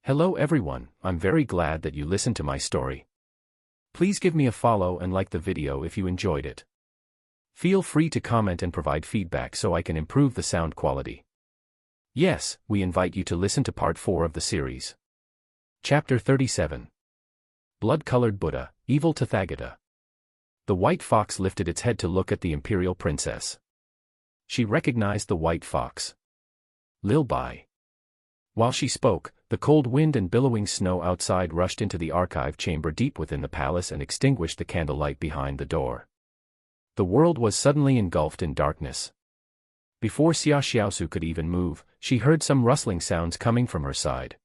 Hello everyone, I'm very glad that you listened to my story. Please give me a follow and like the video if you enjoyed it. Feel free to comment and provide feedback so I can improve the sound quality. Yes, we invite you to listen to part 4 of the series. Chapter 37. Blood-Colored Buddha, Evil Tathagata. The white fox lifted its head to look at the imperial princess. She recognized the white fox. Lil Bai. While she spoke, the cold wind and billowing snow outside rushed into the archive chamber deep within the palace and extinguished the candlelight behind the door. The world was suddenly engulfed in darkness. Before Xia Xiaosu could even move, she heard some rustling sounds coming from her side.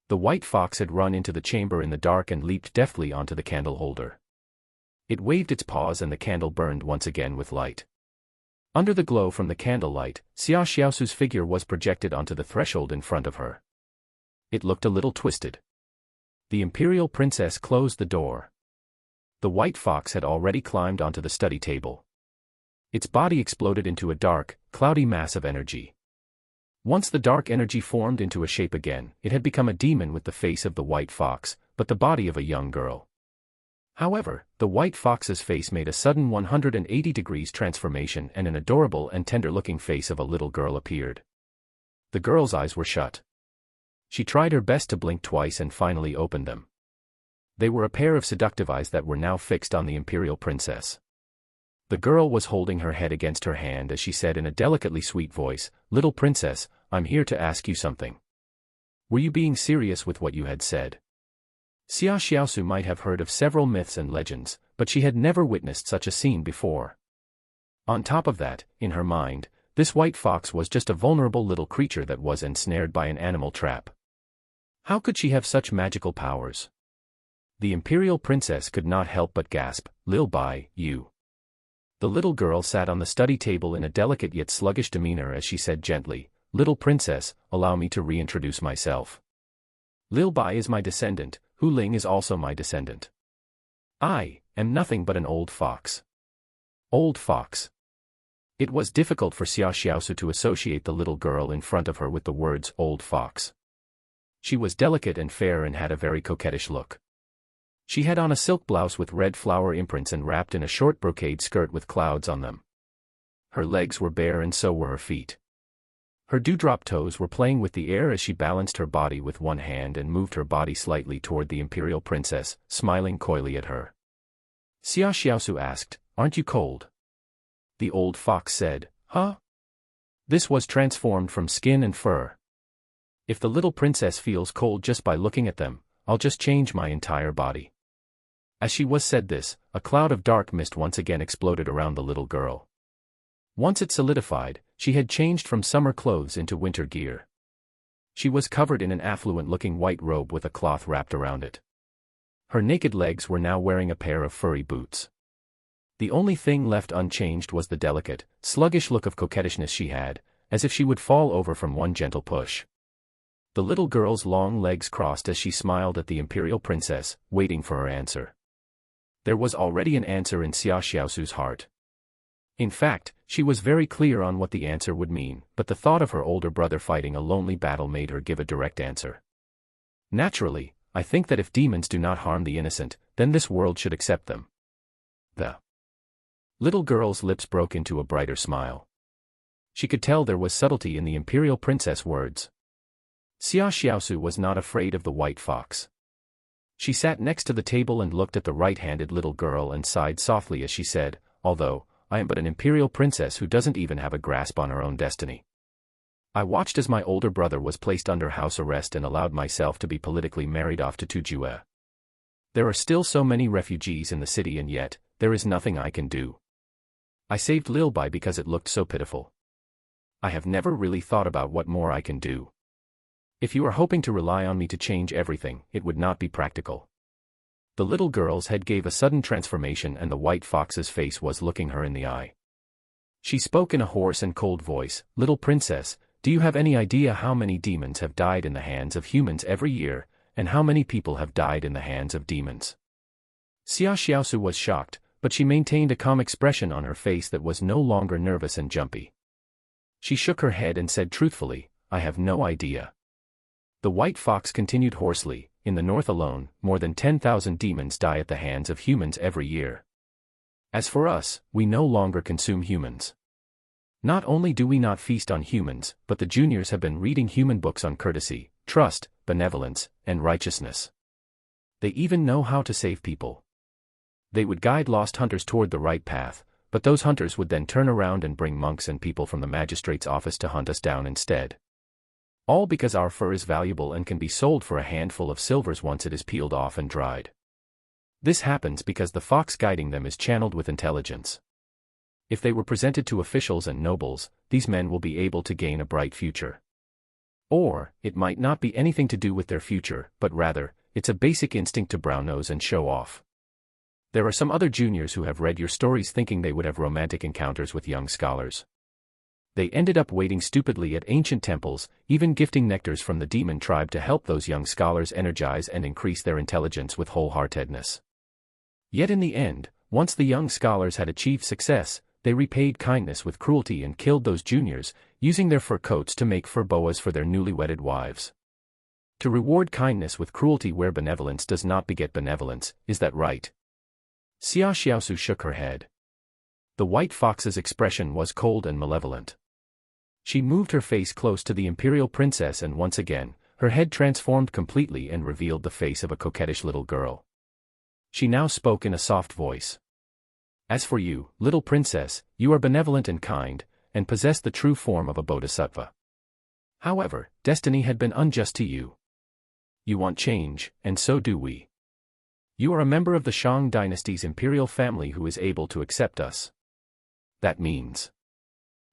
The white fox had run into the chamber in the dark and leaped deftly onto the candle holder. It waved its paws and the candle burned once again with light. Under the glow from the candlelight, Xia Xiaosu's figure was projected onto the threshold in front of her. It looked a little twisted. The imperial princess closed the door. The white fox had already climbed onto the study table. Its body exploded into a dark, cloudy mass of energy. Once the dark energy formed into a shape again, it had become a demon with the face of the white fox, but the body of a young girl. However, the white fox's face made a sudden 180 degrees transformation and an adorable and tender-looking face of a little girl appeared. The girl's eyes were shut. She tried her best to blink twice and finally opened them. They were a pair of seductive eyes that were now fixed on the imperial princess. The girl was holding her head against her hand as she said in a delicately sweet voice, "Little princess, I'm here to ask you something. Were you being serious with what you had said?" Xia Xiaosu might have heard of several myths and legends, but she had never witnessed such a scene before. On top of that, in her mind, this white fox was just a vulnerable little creature that was ensnared by an animal trap. How could she have such magical powers? The imperial princess could not help but gasp, "Lil Bai, you." The little girl sat on the study table in a delicate yet sluggish demeanor as she said gently, "Little princess, allow me to reintroduce myself. Lil Bai is my descendant, Hu Ling is also my descendant. I am nothing but an old fox." Old fox. It was difficult for Xia Xiaosu to associate the little girl in front of her with the words old fox. She was delicate and fair and had a very coquettish look. She had on a silk blouse with red flower imprints and wrapped in a short brocade skirt with clouds on them. Her legs were bare and so were her feet. Her dewdrop toes were playing with the air as she balanced her body with one hand and moved her body slightly toward the imperial princess, smiling coyly at her. Xia Xiaosu asked, "Aren't you cold?" The old fox said, "Huh?" This was transformed from skin and fur. "If the little princess feels cold just by looking at them, I'll just change my entire body." As she said this, a cloud of dark mist once again exploded around the little girl. Once it solidified, she had changed from summer clothes into winter gear. She was covered in an affluent-looking white robe with a cloth wrapped around it. Her naked legs were now wearing a pair of furry boots. The only thing left unchanged was the delicate, sluggish look of coquettishness she had, as if she would fall over from one gentle push. The little girl's long legs crossed as she smiled at the imperial princess, waiting for her answer. There was already an answer in Xia Xiaosu's heart. In fact, she was very clear on what the answer would mean, but the thought of her older brother fighting a lonely battle made her give a direct answer. "Naturally, I think that if demons do not harm the innocent, then this world should accept them." The little girl's lips broke into a brighter smile. She could tell there was subtlety in the imperial princess' words. Xia Xiaosu was not afraid of the white fox. She sat next to the table and looked at the right-handed little girl and sighed softly as she said, "Although, I am but an imperial princess who doesn't even have a grasp on her own destiny. I watched as my older brother was placed under house arrest and allowed myself to be politically married off to Tujue. There are still so many refugees in the city and yet, there is nothing I can do. I saved Lil Bai because it looked so pitiful. I have never really thought about what more I can do. If you are hoping to rely on me to change everything, it would not be practical." The little girl's head gave a sudden transformation and the white fox's face was looking her in the eye. She spoke in a hoarse and cold voice, "Little princess, do you have any idea how many demons have died in the hands of humans every year, and how many people have died in the hands of demons?" Xia Xiaosu was shocked, but she maintained a calm expression on her face that was no longer nervous and jumpy. She shook her head and said truthfully, "I have no idea." The white fox continued hoarsely, in the north alone, more than 10,000 demons die at the hands of humans every year. As for us, we no longer consume humans. Not only do we not feast on humans, but the juniors have been reading human books on courtesy, trust, benevolence, and righteousness. They even know how to save people. They would guide lost hunters toward the right path, but those hunters would then turn around and bring monks and people from the magistrate's office to hunt us down instead. All because our fur is valuable and can be sold for a handful of silvers once it is peeled off and dried. This happens because the fox guiding them is channeled with intelligence. If they were presented to officials and nobles, these men will be able to gain a bright future. Or, it might not be anything to do with their future, but rather, it's a basic instinct to brown-nose and show off. There are some other juniors who have read your stories thinking they would have romantic encounters with young scholars. They ended up waiting stupidly at ancient temples, even gifting nectars from the demon tribe to help those young scholars energize and increase their intelligence with wholeheartedness. Yet in the end, once the young scholars had achieved success, they repaid kindness with cruelty and killed those juniors, using their fur coats to make fur boas for their newly wedded wives. To reward kindness with cruelty where benevolence does not beget benevolence, is that right? Xia Xiaosu shook her head. The white fox's expression was cold and malevolent. She moved her face close to the imperial princess and once again, her head transformed completely and revealed the face of a coquettish little girl. She now spoke in a soft voice. As for you, little princess, you are benevolent and kind, and possess the true form of a bodhisattva. However, destiny had been unjust to you. You want change, and so do we. You are a member of the Shang dynasty's imperial family who is able to accept us. That means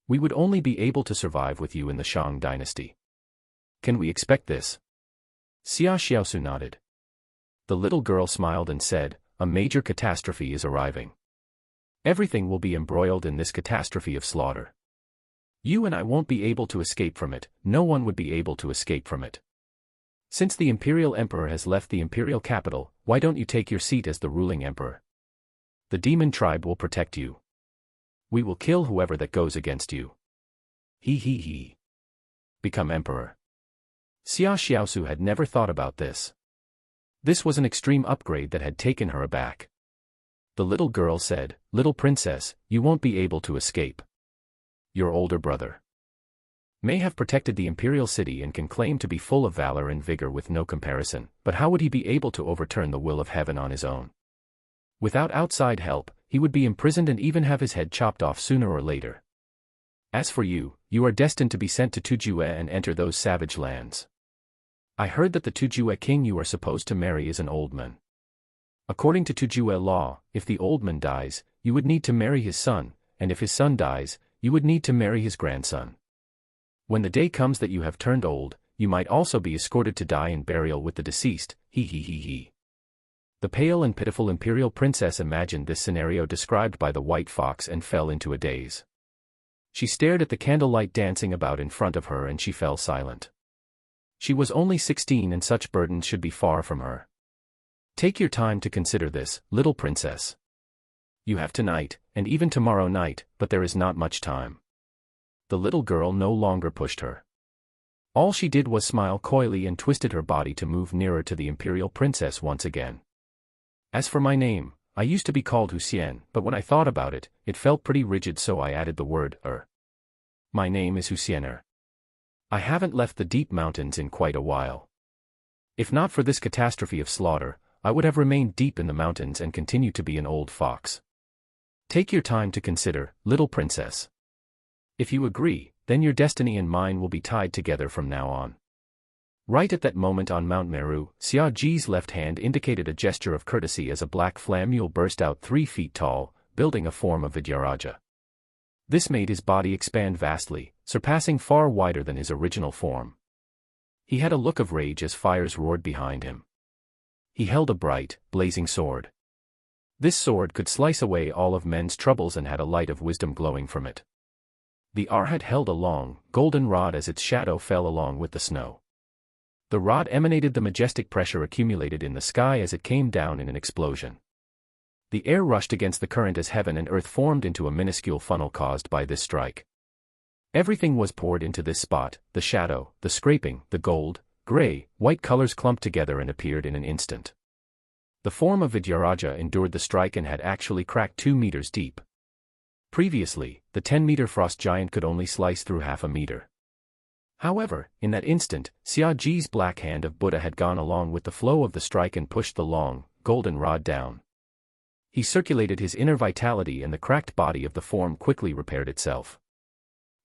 we would only be able to survive with you in the Shang dynasty. Can we expect this? Xia Xiaosu nodded. The little girl smiled and said, a major catastrophe is arriving. Everything will be embroiled in this catastrophe of slaughter. You and I won't be able to escape from it, no one would be able to escape from it. Since the imperial emperor has left the imperial capital, why don't you take your seat as the ruling emperor? The demon tribe will protect you. We will kill whoever that goes against you. He. Become emperor. Xia Xiaosu had never thought about this. This was an extreme upgrade that had taken her aback. The little girl said, little princess, you won't be able to escape. Your older brother may have protected the imperial city and can claim to be full of valor and vigor with no comparison, but how would he be able to overturn the will of heaven on his own? Without outside help, he would be imprisoned and even have his head chopped off sooner or later. As for you, you are destined to be sent to Tujue and enter those savage lands. I heard that the Tujue king you are supposed to marry is an old man. According to Tujue law, if the old man dies, you would need to marry his son, and if his son dies, you would need to marry his grandson. When the day comes that you have turned old, you might also be escorted to die in burial with the deceased, he. The pale and pitiful imperial princess imagined this scenario described by the white fox and fell into a daze. She stared at the candlelight dancing about in front of her and she fell silent. She was only 16 and such burdens should be far from her. Take your time to consider this, little princess. You have tonight, and even tomorrow night, but there is not much time. The little girl no longer pushed her. All she did was smile coyly and twisted her body to move nearer to the imperial princess once again. As for my name, I used to be called Huxian, but when I thought about it, it felt pretty rigid so I added the word, My name is Huxianer. I haven't left the deep mountains in quite a while. If not for this catastrophe of slaughter, I would have remained deep in the mountains and continued to be an old fox. Take your time to consider, little princess. If you agree, then your destiny and mine will be tied together from now on. Right at that moment on Mount Meru, Xia Ji's left hand indicated a gesture of courtesy as a black flammule burst out 3 feet tall, building a form of Vidyaraja. This made his body expand vastly, surpassing far wider than his original form. He had a look of rage as fires roared behind him. He held a bright, blazing sword. This sword could slice away all of men's troubles and had a light of wisdom glowing from it. The Arhat held a long, golden rod as its shadow fell along with the snow. The rod emanated the majestic pressure accumulated in the sky as it came down in an explosion. The air rushed against the current as heaven and earth formed into a minuscule funnel caused by this strike. Everything was poured into this spot, the shadow, the scraping, the gold, gray, white colors clumped together and appeared in an instant. The form of Vidyaraja endured the strike and had actually cracked 2 meters deep. Previously, the 10-meter frost giant could only slice through half a meter. However, in that instant, Xiaoji's black hand of Buddha had gone along with the flow of the strike and pushed the long, golden rod down. He circulated his inner vitality and the cracked body of the form quickly repaired itself.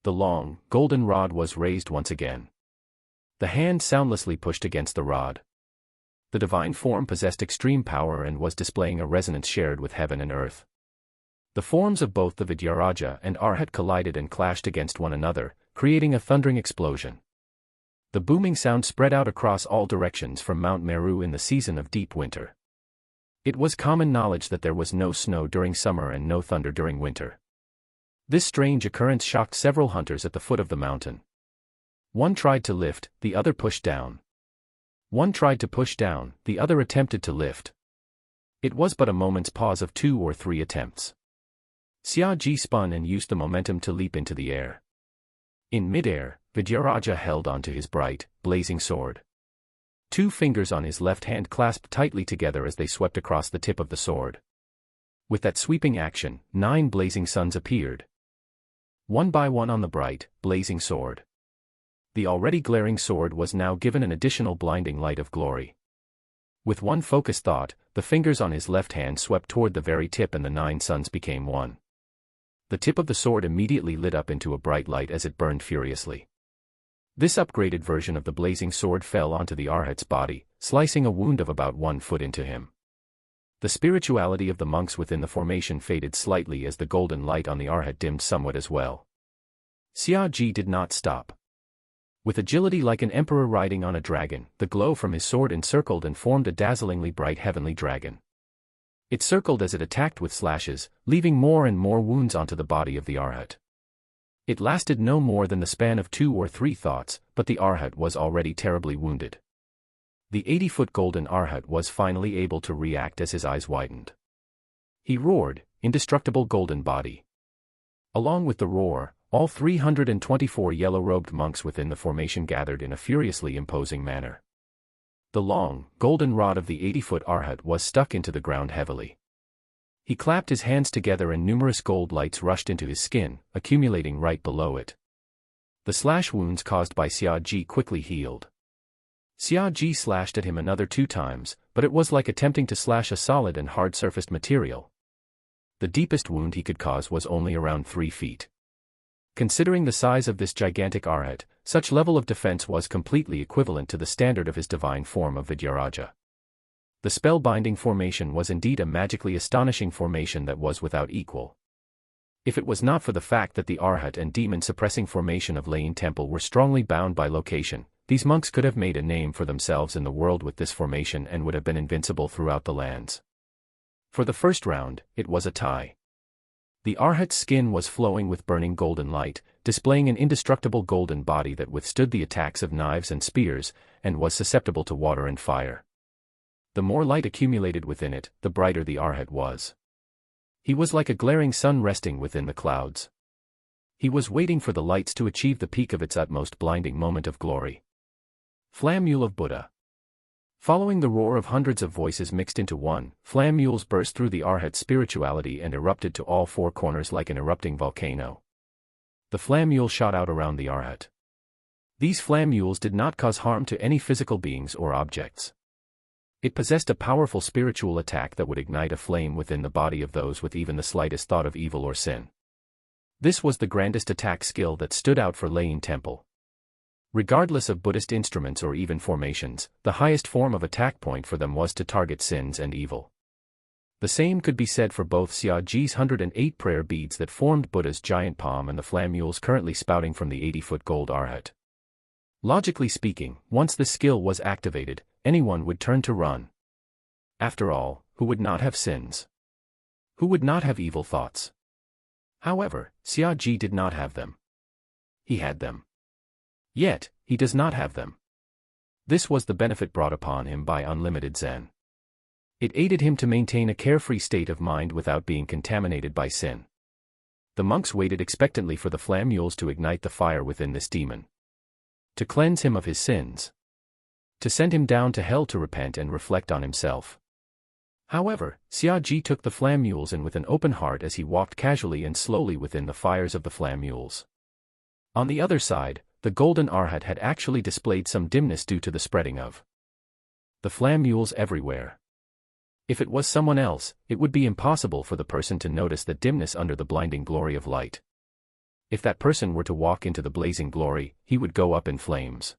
The long, golden rod was raised once again. The hand soundlessly pushed against the rod. The divine form possessed extreme power and was displaying a resonance shared with heaven and earth. The forms of both the Vidyaraja and Arhat collided and clashed against one another, creating a thundering explosion. The booming sound spread out across all directions from Mount Meru in the season of deep winter. It was common knowledge that there was no snow during summer and no thunder during winter. This strange occurrence shocked several hunters at the foot of the mountain. One tried to lift, the other pushed down. One tried to push down, the other attempted to lift. It was but a moment's pause of 2 or 3 attempts. Xiaoji spun and used the momentum to leap into the air. In midair, Vidyaraja held onto his bright, blazing sword. 2 fingers on his left hand clasped tightly together as they swept across the tip of the sword. With that sweeping action, 9 blazing suns appeared. One by one on the bright, blazing sword. The already glaring sword was now given an additional blinding light of glory. With one focused thought, the fingers on his left hand swept toward the very tip and the 9 suns became one. The tip of the sword immediately lit up into a bright light as it burned furiously. This upgraded version of the blazing sword fell onto the Arhat's body, slicing a wound of about 1 foot into him. The spirituality of the monks within the formation faded slightly as the golden light on the Arhat dimmed somewhat as well. Xiaoji did not stop. With agility like an emperor riding on a dragon, the glow from his sword encircled and formed a dazzlingly bright heavenly dragon. It circled as it attacked with slashes, leaving more and more wounds onto the body of the Arhat. It lasted no more than the span of 2 or 3 thoughts, but the Arhat was already terribly wounded. The 80-foot golden Arhat was finally able to react as his eyes widened. He roared, "Indestructible golden body." Along with the roar, all 324 yellow-robed monks within the formation gathered in a furiously imposing manner. The long, golden rod of the 80-foot Arhat was stuck into the ground heavily. He clapped his hands together and numerous gold lights rushed into his skin, accumulating right below it. The slash wounds caused by Xiaoji quickly healed. Xiaoji slashed at him another 2 times, but it was like attempting to slash a solid and hard-surfaced material. The deepest wound he could cause was only around 3 feet. Considering the size of this gigantic Arhat, such level of defense was completely equivalent to the standard of his divine form of Vidyaraja. The spellbinding formation was indeed a magically astonishing formation that was without equal. If it was not for the fact that the Arhat and demon-suppressing formation of Lane Temple were strongly bound by location, these monks could have made a name for themselves in the world with this formation and would have been invincible throughout the lands. For the first round, it was a tie. The Arhat's skin was flowing with burning golden light, displaying an indestructible golden body that withstood the attacks of knives and spears, and was susceptible to water and fire. The more light accumulated within it, the brighter the Arhat was. He was like a glaring sun resting within the clouds. He was waiting for the lights to achieve the peak of its utmost blinding moment of glory. Flammule of Buddha. Following the roar of hundreds of voices mixed into one, flammules burst through the Arhat's spirituality and erupted to all 4 corners like an erupting volcano. The flammule shot out around the Arhat. These flammules did not cause harm to any physical beings or objects. It possessed a powerful spiritual attack that would ignite a flame within the body of those with even the slightest thought of evil or sin. This was the grandest attack skill that stood out for Lane Temple. Regardless of Buddhist instruments or even formations, the highest form of attack point for them was to target sins and evil. The same could be said for both Xiaoji's 108 prayer beads that formed Buddha's giant palm and the flammules currently spouting from the 80-foot gold Arhat. Logically speaking, once the skill was activated, anyone would turn to run. After all, who would not have sins? Who would not have evil thoughts? However, Xiaoji did not have them. He had them. Yet, he does not have them. This was the benefit brought upon him by unlimited Zen. It aided him to maintain a carefree state of mind without being contaminated by sin. The monks waited expectantly for the flammules to ignite the fire within this demon. To cleanse him of his sins. to send him down to hell to repent and reflect on himself. However, Xiaji took the flam mules in with an open heart as he walked casually and slowly within the fires of the flam mules. On the other side, the golden arhat had actually displayed some dimness due to the spreading of the flam mules everywhere. If it was someone else, it would be impossible for the person to notice the dimness under the blinding glory of light. If that person were to walk into the blazing glory, he would go up in flames.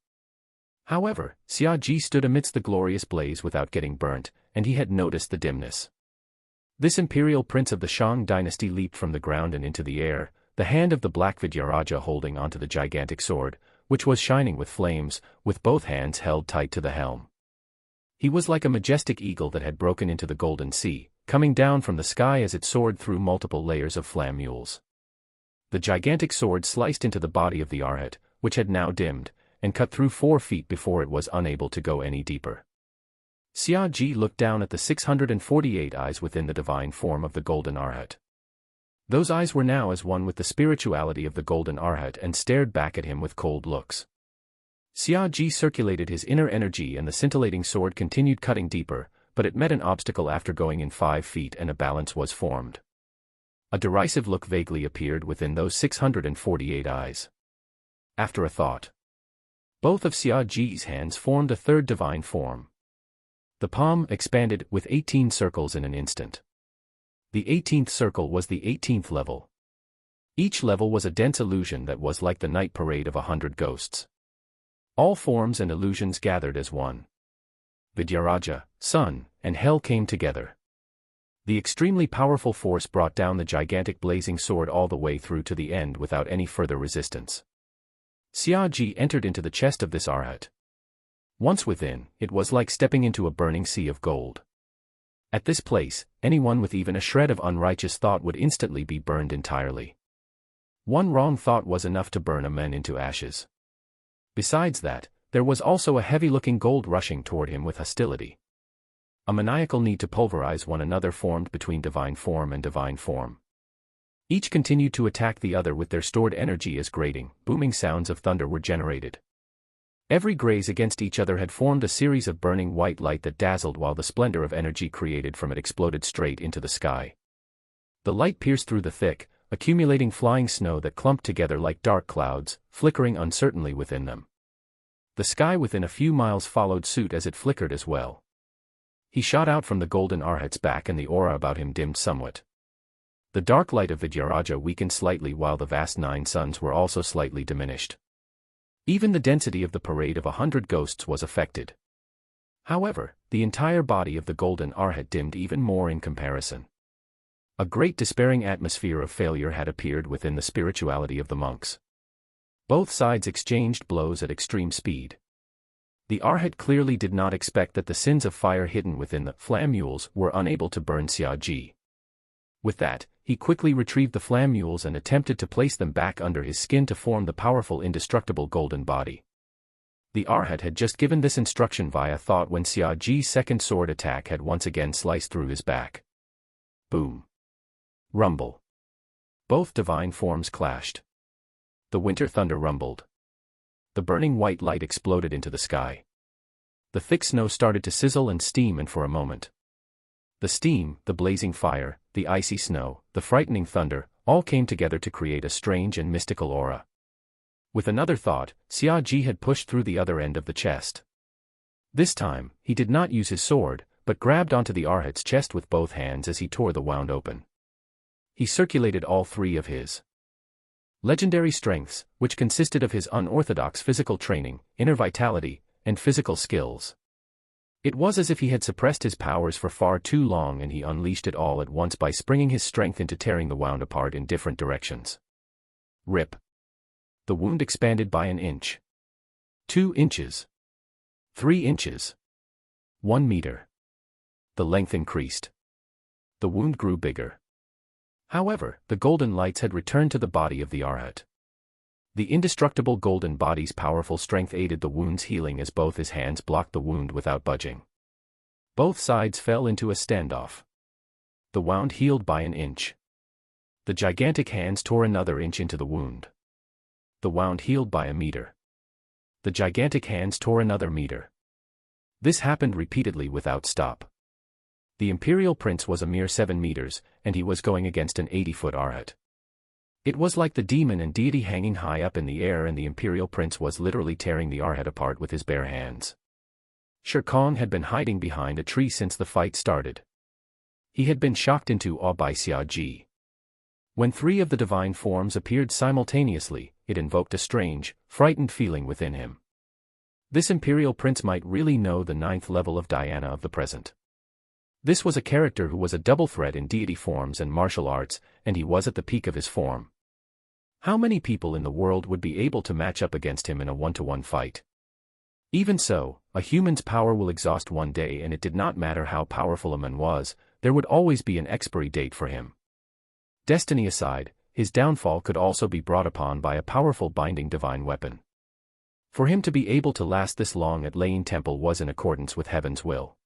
However, Xiaji stood amidst the glorious blaze without getting burnt, and he had noticed the dimness. This imperial prince of the Shang dynasty leaped from the ground and into the air, the hand of the Black Vidyaraja holding onto the gigantic sword, which was shining with flames, with both hands held tight to the helm. He was like a majestic eagle that had broken into the golden sea, coming down from the sky as it soared through multiple layers of flam mules. The gigantic sword sliced into the body of the arhat, which had now dimmed, and cut through 4 feet before it was unable to go any deeper. Xiaji looked down at the 648 eyes within the divine form of the golden arhat. Those eyes were now as one with the spirituality of the golden arhat and stared back at him with cold looks. Xiaji circulated his inner energy and the scintillating sword continued cutting deeper, but it met an obstacle after going in 5 feet and a balance was formed. A derisive look vaguely appeared within those 648 eyes. After a thought, both of Xiaji's hands formed a third divine form. The palm expanded with 18 circles in an instant. The 18th circle was the 18th level. Each level was a dense illusion that was like the night parade of 100 ghosts. All forms and illusions gathered as one. Vidyaraja, sun, and hell came together. The extremely powerful force brought down the gigantic blazing sword all the way through to the end without any further resistance. Xiaji entered into the chest of this arhat. Once within, it was like stepping into a burning sea of gold. At this place, anyone with even a shred of unrighteous thought would instantly be burned entirely. One wrong thought was enough to burn a man into ashes. Besides that, there was also a heavy-looking gold rushing toward him with hostility. A maniacal need to pulverize one another formed between divine form and divine form. Each continued to attack the other with their stored energy as grating, booming sounds of thunder were generated. Every graze against each other had formed a series of burning white light that dazzled while the splendor of energy created from it exploded straight into the sky. The light pierced through the thick, accumulating flying snow that clumped together like dark clouds, flickering uncertainly within them. The sky within a few miles followed suit as it flickered as well. He shot out from the golden arhat's back and the aura about him dimmed somewhat. The dark light of Vidyaraja weakened slightly while the vast 9 suns were also slightly diminished. Even the density of the parade of 100 ghosts was affected. However, the entire body of the golden arhat dimmed even more in comparison. A great despairing atmosphere of failure had appeared within the spirituality of the monks. Both sides exchanged blows at extreme speed. The arhat clearly did not expect that the sins of fire hidden within the flam mules were unable to burn Xiaji. With that, he quickly retrieved the flam mules and attempted to place them back under his skin to form the powerful indestructible golden body. The arhat had just given this instruction via thought when Xiaji's second sword attack had once again sliced through his back. Boom. Rumble. Both divine forms clashed. The winter thunder rumbled. The burning white light exploded into the sky. The thick snow started to sizzle and steam, and for a moment, the steam, the blazing fire, the icy snow, the frightening thunder, all came together to create a strange and mystical aura. With another thought, Xiaji had pushed through the other end of the chest. This time, he did not use his sword, but grabbed onto the arhat's chest with both hands as he tore the wound open. He circulated all 3 of his legendary strengths, which consisted of his unorthodox physical training, inner vitality, and physical skills. It was as if he had suppressed his powers for far too long and he unleashed it all at once by springing his strength into tearing the wound apart in different directions. Rip. The wound expanded by 1 inch. 2 inches. 3 inches. 1 meter. The length increased. The wound grew bigger. However, the golden lights had returned to the body of the arhat. The indestructible golden body's powerful strength aided the wound's healing as both his hands blocked the wound without budging. Both sides fell into a standoff. The wound healed by 1 inch. The gigantic hands tore another inch into the wound. The wound healed by 1 meter. The gigantic hands tore another meter. This happened repeatedly without stop. The Imperial Prince was a mere 7 meters, and he was going against an 80-foot Arhat. It was like the demon and deity hanging high up in the air, and the Imperial Prince was literally tearing the Arhat apart with his bare hands. Shere Kong had been hiding behind a tree since the fight started. He had been shocked into awe by Xia Ji. When 3 of the divine forms appeared simultaneously, it invoked a strange, frightened feeling within him. This Imperial Prince might really know the 9th level of Diana of the present. This was a character who was a double threat in deity forms and martial arts, and he was at the peak of his form. How many people in the world would be able to match up against him in a 1-to-1 fight? Even so, a human's power will exhaust one day, and it did not matter how powerful a man was, there would always be an expiry date for him. Destiny aside, his downfall could also be brought upon by a powerful binding divine weapon. For him to be able to last this long at Lane Temple was in accordance with heaven's will.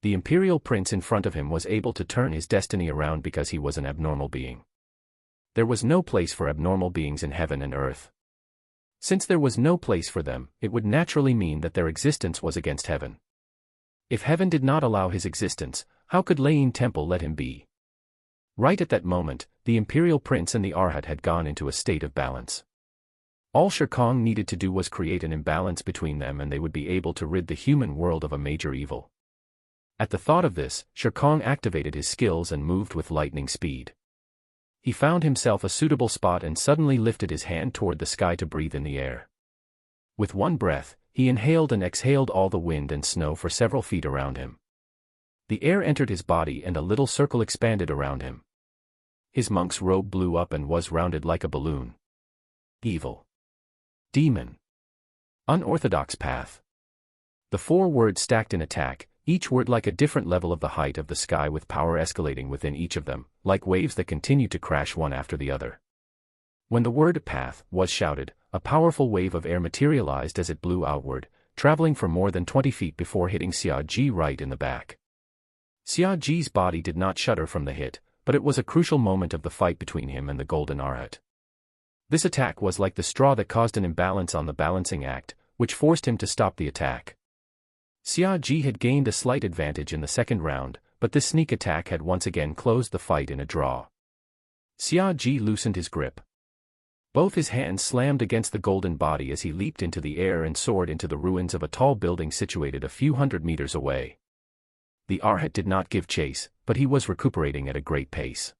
The Imperial Prince in front of him was able to turn his destiny around because he was an abnormal being. There was no place for abnormal beings in heaven and earth. Since there was no place for them, it would naturally mean that their existence was against heaven. If heaven did not allow his existence, how could Lane Temple let him be? Right at that moment, the Imperial Prince and the Arhat had gone into a state of balance. All Shere Kong needed to do was create an imbalance between them, and they would be able to rid the human world of a major evil. At the thought of this, Shere Kong activated his skills and moved with lightning speed. He found himself a suitable spot and suddenly lifted his hand toward the sky to breathe in the air. With one breath, he inhaled and exhaled all the wind and snow for several feet around him. The air entered his body and a little circle expanded around him. His monk's robe blew up and was rounded like a balloon. Evil. Demon. Unorthodox path. The 4 words stacked in attack, each word like a different level of the height of the sky, with power escalating within each of them, like waves that continued to crash one after the other. When the word path was shouted, a powerful wave of air materialized as it blew outward, traveling for more than 20 feet before hitting Xia Ji right in the back. Xia Ji's body did not shudder from the hit, but it was a crucial moment of the fight between him and the Golden Arhat. This attack was like the straw that caused an imbalance on the balancing act, which forced him to stop the attack. Xia Ji had gained a slight advantage in the second round, but this sneak attack had once again closed the fight in a draw. Xia Ji loosened his grip. Both his hands slammed against the golden body as he leaped into the air and soared into the ruins of a tall building situated a few hundred meters away. The Arhat did not give chase, but he was recuperating at a great pace.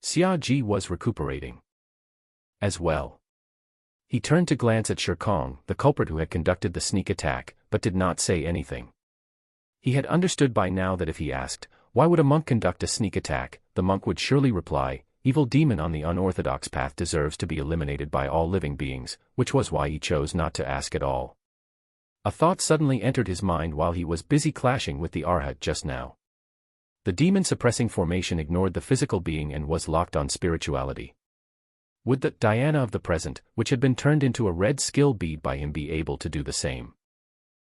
Xia Ji was recuperating as well. He turned to glance at Shere Kong, the culprit who had conducted the sneak attack, but did not say anything. He had understood by now that if he asked, "Why would a monk conduct a sneak attack?" the monk would surely reply, "Evil demon on the unorthodox path deserves to be eliminated by all living beings," which was why he chose not to ask at all. A thought suddenly entered his mind while he was busy clashing with the Arhat just now. The demon-suppressing formation ignored the physical being and was locked on spirituality. Would the Diana of the present, which had been turned into a red skill bead by him, be able to do the same?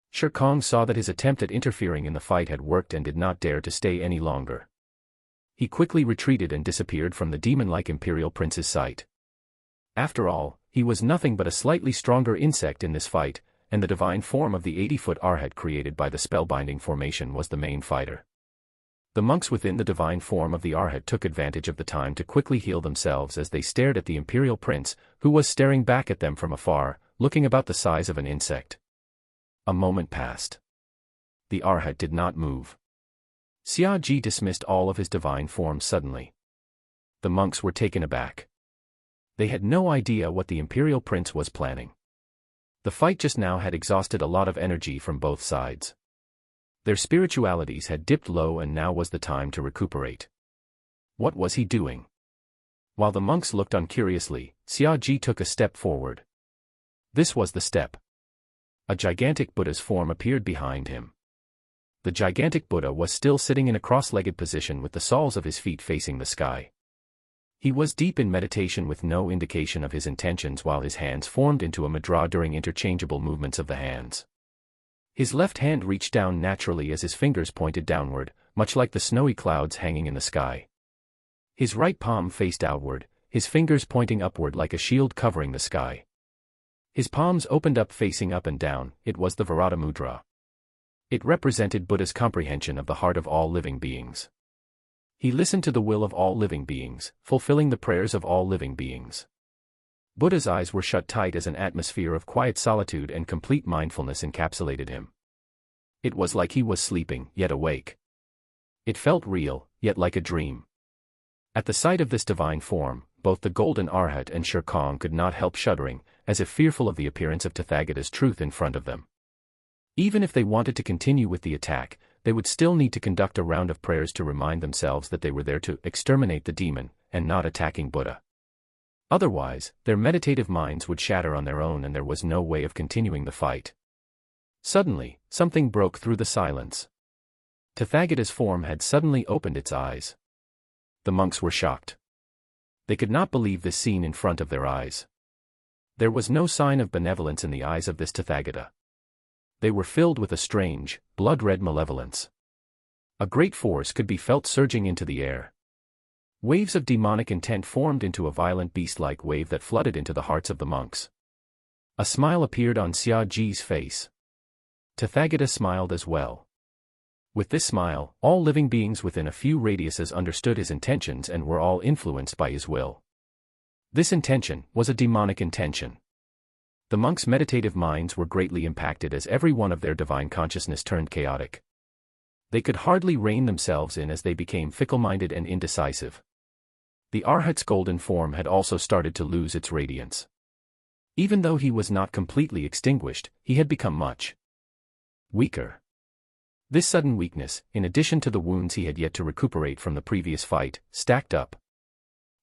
Shere Kong saw that his attempt at interfering in the fight had worked and did not dare to stay any longer. He quickly retreated and disappeared from the demon-like Imperial Prince's sight. After all, he was nothing but a slightly stronger insect in this fight, and the divine form of the 80-foot Arhat created by the spellbinding formation was the main fighter. The monks within the divine form of the Arhat took advantage of the time to quickly heal themselves as they stared at the Imperial Prince, who was staring back at them from afar, looking about the size of an insect. A moment passed. The Arhat did not move. Xia Ji dismissed all of his divine forms suddenly. The monks were taken aback. They had no idea what the Imperial Prince was planning. The fight just now had exhausted a lot of energy from both sides. Their spiritualities had dipped low and now was the time to recuperate. What was he doing? While the monks looked on curiously, Xia Ji took a step forward. This was the step. A gigantic Buddha's form appeared behind him. The gigantic Buddha was still sitting in a cross-legged position with the soles of his feet facing the sky. He was deep in meditation with no indication of his intentions while his hands formed into a mudra during interchangeable movements of the hands. His left hand reached down naturally as his fingers pointed downward, much like the snowy clouds hanging in the sky. His right palm faced outward, his fingers pointing upward like a shield covering the sky. His palms opened up facing up and down, it was the Virata Mudra. It represented Buddha's comprehension of the heart of all living beings. He listened to the will of all living beings, fulfilling the prayers of all living beings. Buddha's eyes were shut tight as an atmosphere of quiet solitude and complete mindfulness encapsulated him. It was like he was sleeping, yet awake. It felt real, yet like a dream. At the sight of this divine form, both the golden Arhat and Shere Kong could not help shuddering, as if fearful of the appearance of Tathagata's truth in front of them. Even if they wanted to continue with the attack, they would still need to conduct a round of prayers to remind themselves that they were there to exterminate the demon, and not attacking Buddha. Otherwise, their meditative minds would shatter on their own and there was no way of continuing the fight. Suddenly, something broke through the silence. Tathagata's form had suddenly opened its eyes. The monks were shocked. They could not believe this scene in front of their eyes. There was no sign of benevolence in the eyes of this Tathagata. They were filled with a strange, blood-red malevolence. A great force could be felt surging into the air. Waves of demonic intent formed into a violent beast-like wave that flooded into the hearts of the monks. A smile appeared on Xiaoji's face. Tathagata smiled as well. With this smile, all living beings within a few radiuses understood his intentions and were all influenced by his will. This intention was a demonic intention. The monks' meditative minds were greatly impacted as every one of their divine consciousness turned chaotic. They could hardly rein themselves in as they became fickle-minded and indecisive. The Arhat's golden form had also started to lose its radiance. Even though he was not completely extinguished, he had become much weaker. This sudden weakness, in addition to the wounds he had yet to recuperate from the previous fight, stacked up.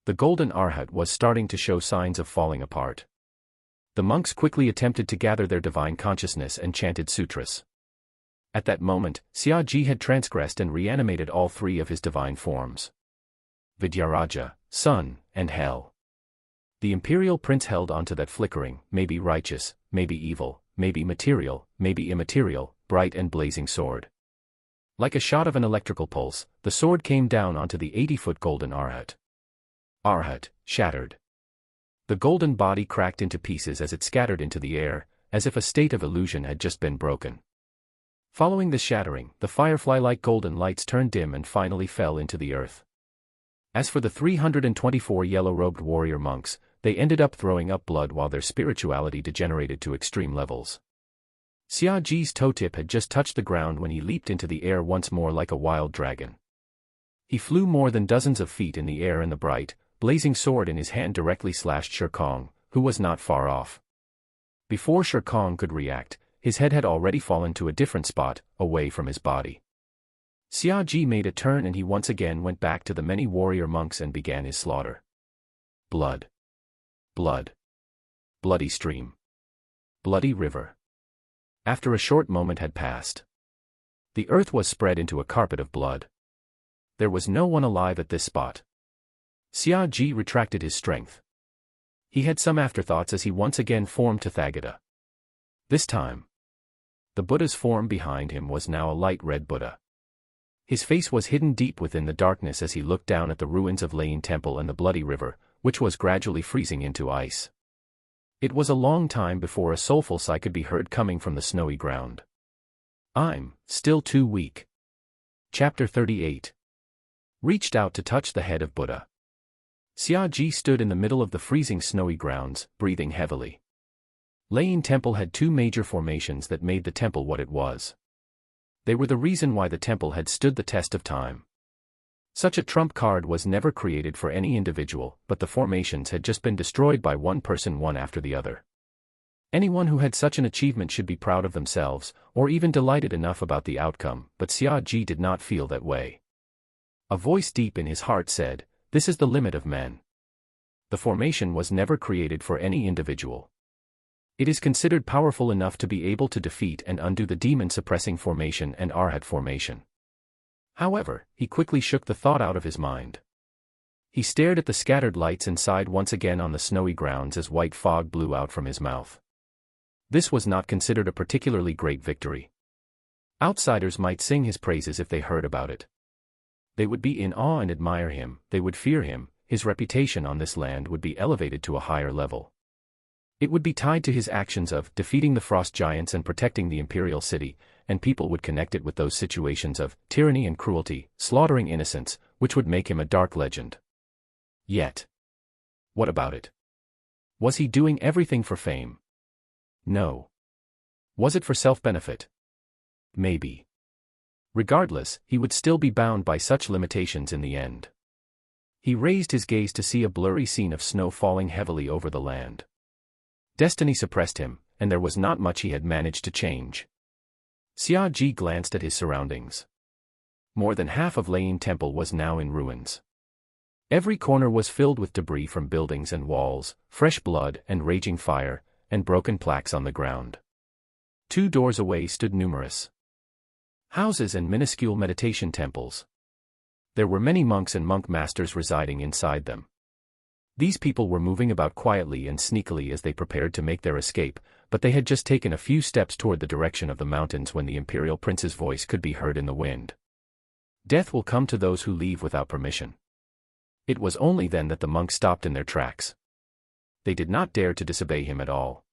The golden Arhat was starting to show signs of falling apart. The monks quickly attempted to gather their divine consciousness and chanted sutras. At that moment, Xiaoji had transgressed and reanimated all three of his divine forms. Vidyaraja, Sun, and Hell. The imperial prince held onto that flickering, maybe righteous, maybe evil, maybe material, maybe immaterial, bright and blazing sword. Like a shot of an electrical pulse, the sword came down onto the 80-foot golden Arhat. Arhat, shattered. The golden body cracked into pieces as it scattered into the air, as if a state of illusion had just been broken. Following this shattering, the firefly-like golden lights turned dim and finally fell into the earth. As for the 324 yellow-robed warrior monks, they ended up throwing up blood while their spirituality degenerated to extreme levels. Xiaoji's toe tip had just touched the ground when he leaped into the air once more like a wild dragon. He flew more than dozens of feet in the air and the bright, blazing sword in his hand directly slashed Shere Kong, who was not far off. Before Shere Kong could react, his head had already fallen to a different spot, away from his body. Xiaoji made a turn and he once again went back to the many warrior monks and began his slaughter. Blood. Blood. Bloody stream. Bloody river. After a short moment had passed, the earth was spread into a carpet of blood. There was no one alive at this spot. Xiaoji retracted his strength. He had some afterthoughts as he once again formed Tathagata. This time, the Buddha's form behind him was now a light red Buddha. His face was hidden deep within the darkness as he looked down at the ruins of Lane Temple and the bloody river, which was gradually freezing into ice. It was a long time before a soulful sigh could be heard coming from the snowy ground. I'm still too weak. Chapter 38. Reached out to touch the head of Buddha. Xiaoji stood in the middle of the freezing snowy grounds, breathing heavily. Lane Temple had two major formations that made the temple what it was. They were the reason why the temple had stood the test of time. Such a trump card was never created for any individual, but the formations had just been destroyed by one person one after the other. Anyone who had such an achievement should be proud of themselves, or even delighted enough about the outcome, but Xiaoji did not feel that way. A voice deep in his heart said, "This is the limit of men." The formation was never created for any individual. It is considered powerful enough to be able to defeat and undo the demon-suppressing formation and Arhat formation. However, he quickly shook the thought out of his mind. He stared at the scattered lights and sighed once again on the snowy grounds as white fog blew out from his mouth. This was not considered a particularly great victory. Outsiders might sing his praises if they heard about it. They would be in awe and admire him, they would fear him, his reputation on this land would be elevated to a higher level. It would be tied to his actions of defeating the frost giants and protecting the imperial city, and people would connect it with those situations of tyranny and cruelty, slaughtering innocents, which would make him a dark legend. Yet, what about it? Was he doing everything for fame? No. Was it for self-benefit? Maybe. Regardless, he would still be bound by such limitations in the end. He raised his gaze to see a blurry scene of snow falling heavily over the land. Destiny suppressed him, and there was not much he had managed to change. Xia Ji glanced at his surroundings. More than half of Lane Temple was now in ruins. Every corner was filled with debris from buildings and walls, fresh blood and raging fire, and broken plaques on the ground. 2 doors away stood numerous houses and minuscule meditation temples. There were many monks and monk masters residing inside them. These people were moving about quietly and sneakily as they prepared to make their escape, but they had just taken a few steps toward the direction of the mountains when the imperial prince's voice could be heard in the wind. Death will come to those who leave without permission. It was only then that the monks stopped in their tracks. They did not dare to disobey him at all.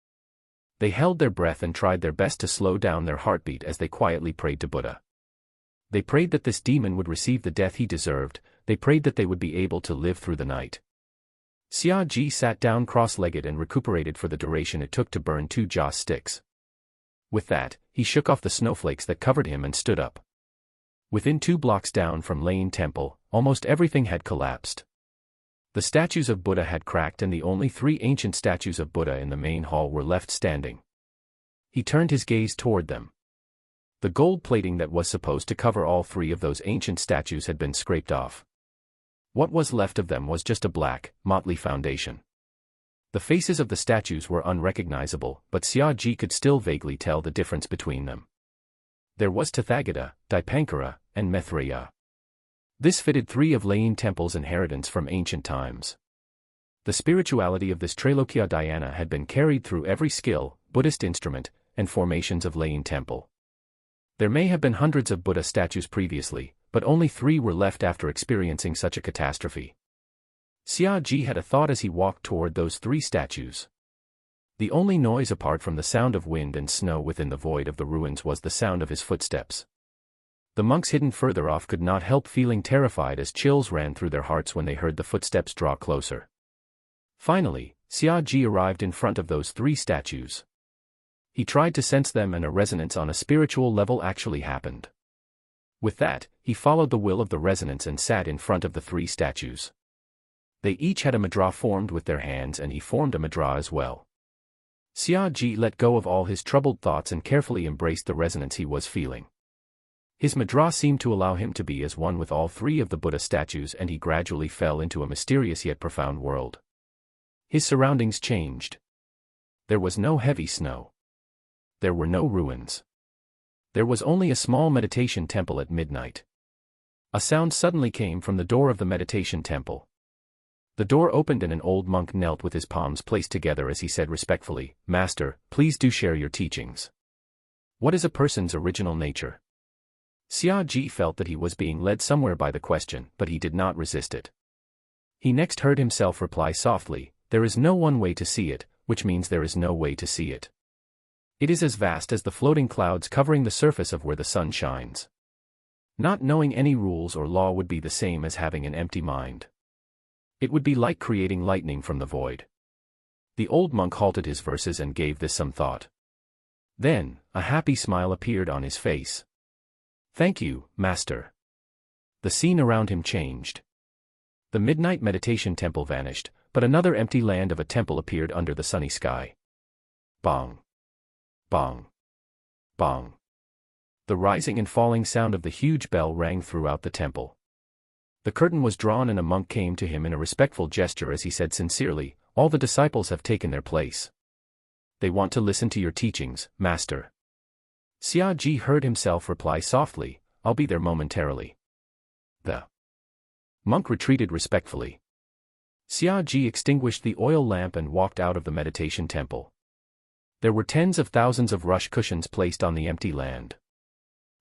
They held their breath and tried their best to slow down their heartbeat as they quietly prayed to Buddha. They prayed that this demon would receive the death he deserved. They prayed that they would be able to live through the night. Xia Ji sat down cross-legged and recuperated for the duration it took to burn 2 joss sticks. With that, he shook off the snowflakes that covered him and stood up. Within 2 blocks down from Lane Temple, almost everything had collapsed. The statues of Buddha had cracked and the only 3 ancient statues of Buddha in the main hall were left standing. He turned his gaze toward them. The gold plating that was supposed to cover all 3 of those ancient statues had been scraped off. What was left of them was just a black, motley foundation. The faces of the statues were unrecognizable, but Xia Ji could still vaguely tell the difference between them. There was Tathagata, Dipankara, and Maitreya. This fitted 3 of Lane Temple's inheritance from ancient times. The spirituality of this Trailokya Dhyana had been carried through every skill, Buddhist instrument, and formations of Lane Temple. There may have been hundreds of Buddha statues previously, but only 3 were left after experiencing such a catastrophe. Xia Ji had a thought as he walked toward those 3 statues. The only noise apart from the sound of wind and snow within the void of the ruins was the sound of his footsteps. The monks hidden further off could not help feeling terrified as chills ran through their hearts when they heard the footsteps draw closer. Finally, Xia Ji arrived in front of those 3 statues. He tried to sense them and a resonance on a spiritual level actually happened. With that, he followed the will of the resonance and sat in front of the 3 statues. They each had a mudra formed with their hands and he formed a mudra as well. Xia Ji let go of all his troubled thoughts and carefully embraced the resonance he was feeling. His mudra seemed to allow him to be as one with all 3 of the Buddha statues and he gradually fell into a mysterious yet profound world. His surroundings changed. There was no heavy snow. There were no ruins. There was only a small meditation temple at midnight. A sound suddenly came from the door of the meditation temple. The door opened and an old monk knelt with his palms placed together as he said respectfully, "Master, please do share your teachings. What is a person's original nature?" Xia Ji felt that he was being led somewhere by the question, but he did not resist it. He next heard himself reply softly, "There is no one way to see it, which means there is no way to see it. It is as vast as the floating clouds covering the surface of where the sun shines. Not knowing any rules or law would be the same as having an empty mind. It would be like creating lightning from the void." The old monk halted his verses and gave this some thought. Then, a happy smile appeared on his face. "Thank you, Master." The scene around him changed. The midnight meditation temple vanished, but another empty land of a temple appeared under the sunny sky. Bong. Bong. Bong. The rising and falling sound of the huge bell rang throughout the temple. The curtain was drawn and a monk came to him in a respectful gesture as he said sincerely, "All the disciples have taken their place. They want to listen to your teachings, Master." Xia Ji heard himself reply softly, "I'll be there momentarily." The monk retreated respectfully. Xia Ji extinguished the oil lamp and walked out of the meditation temple. There were tens of thousands of rush cushions placed on the empty land.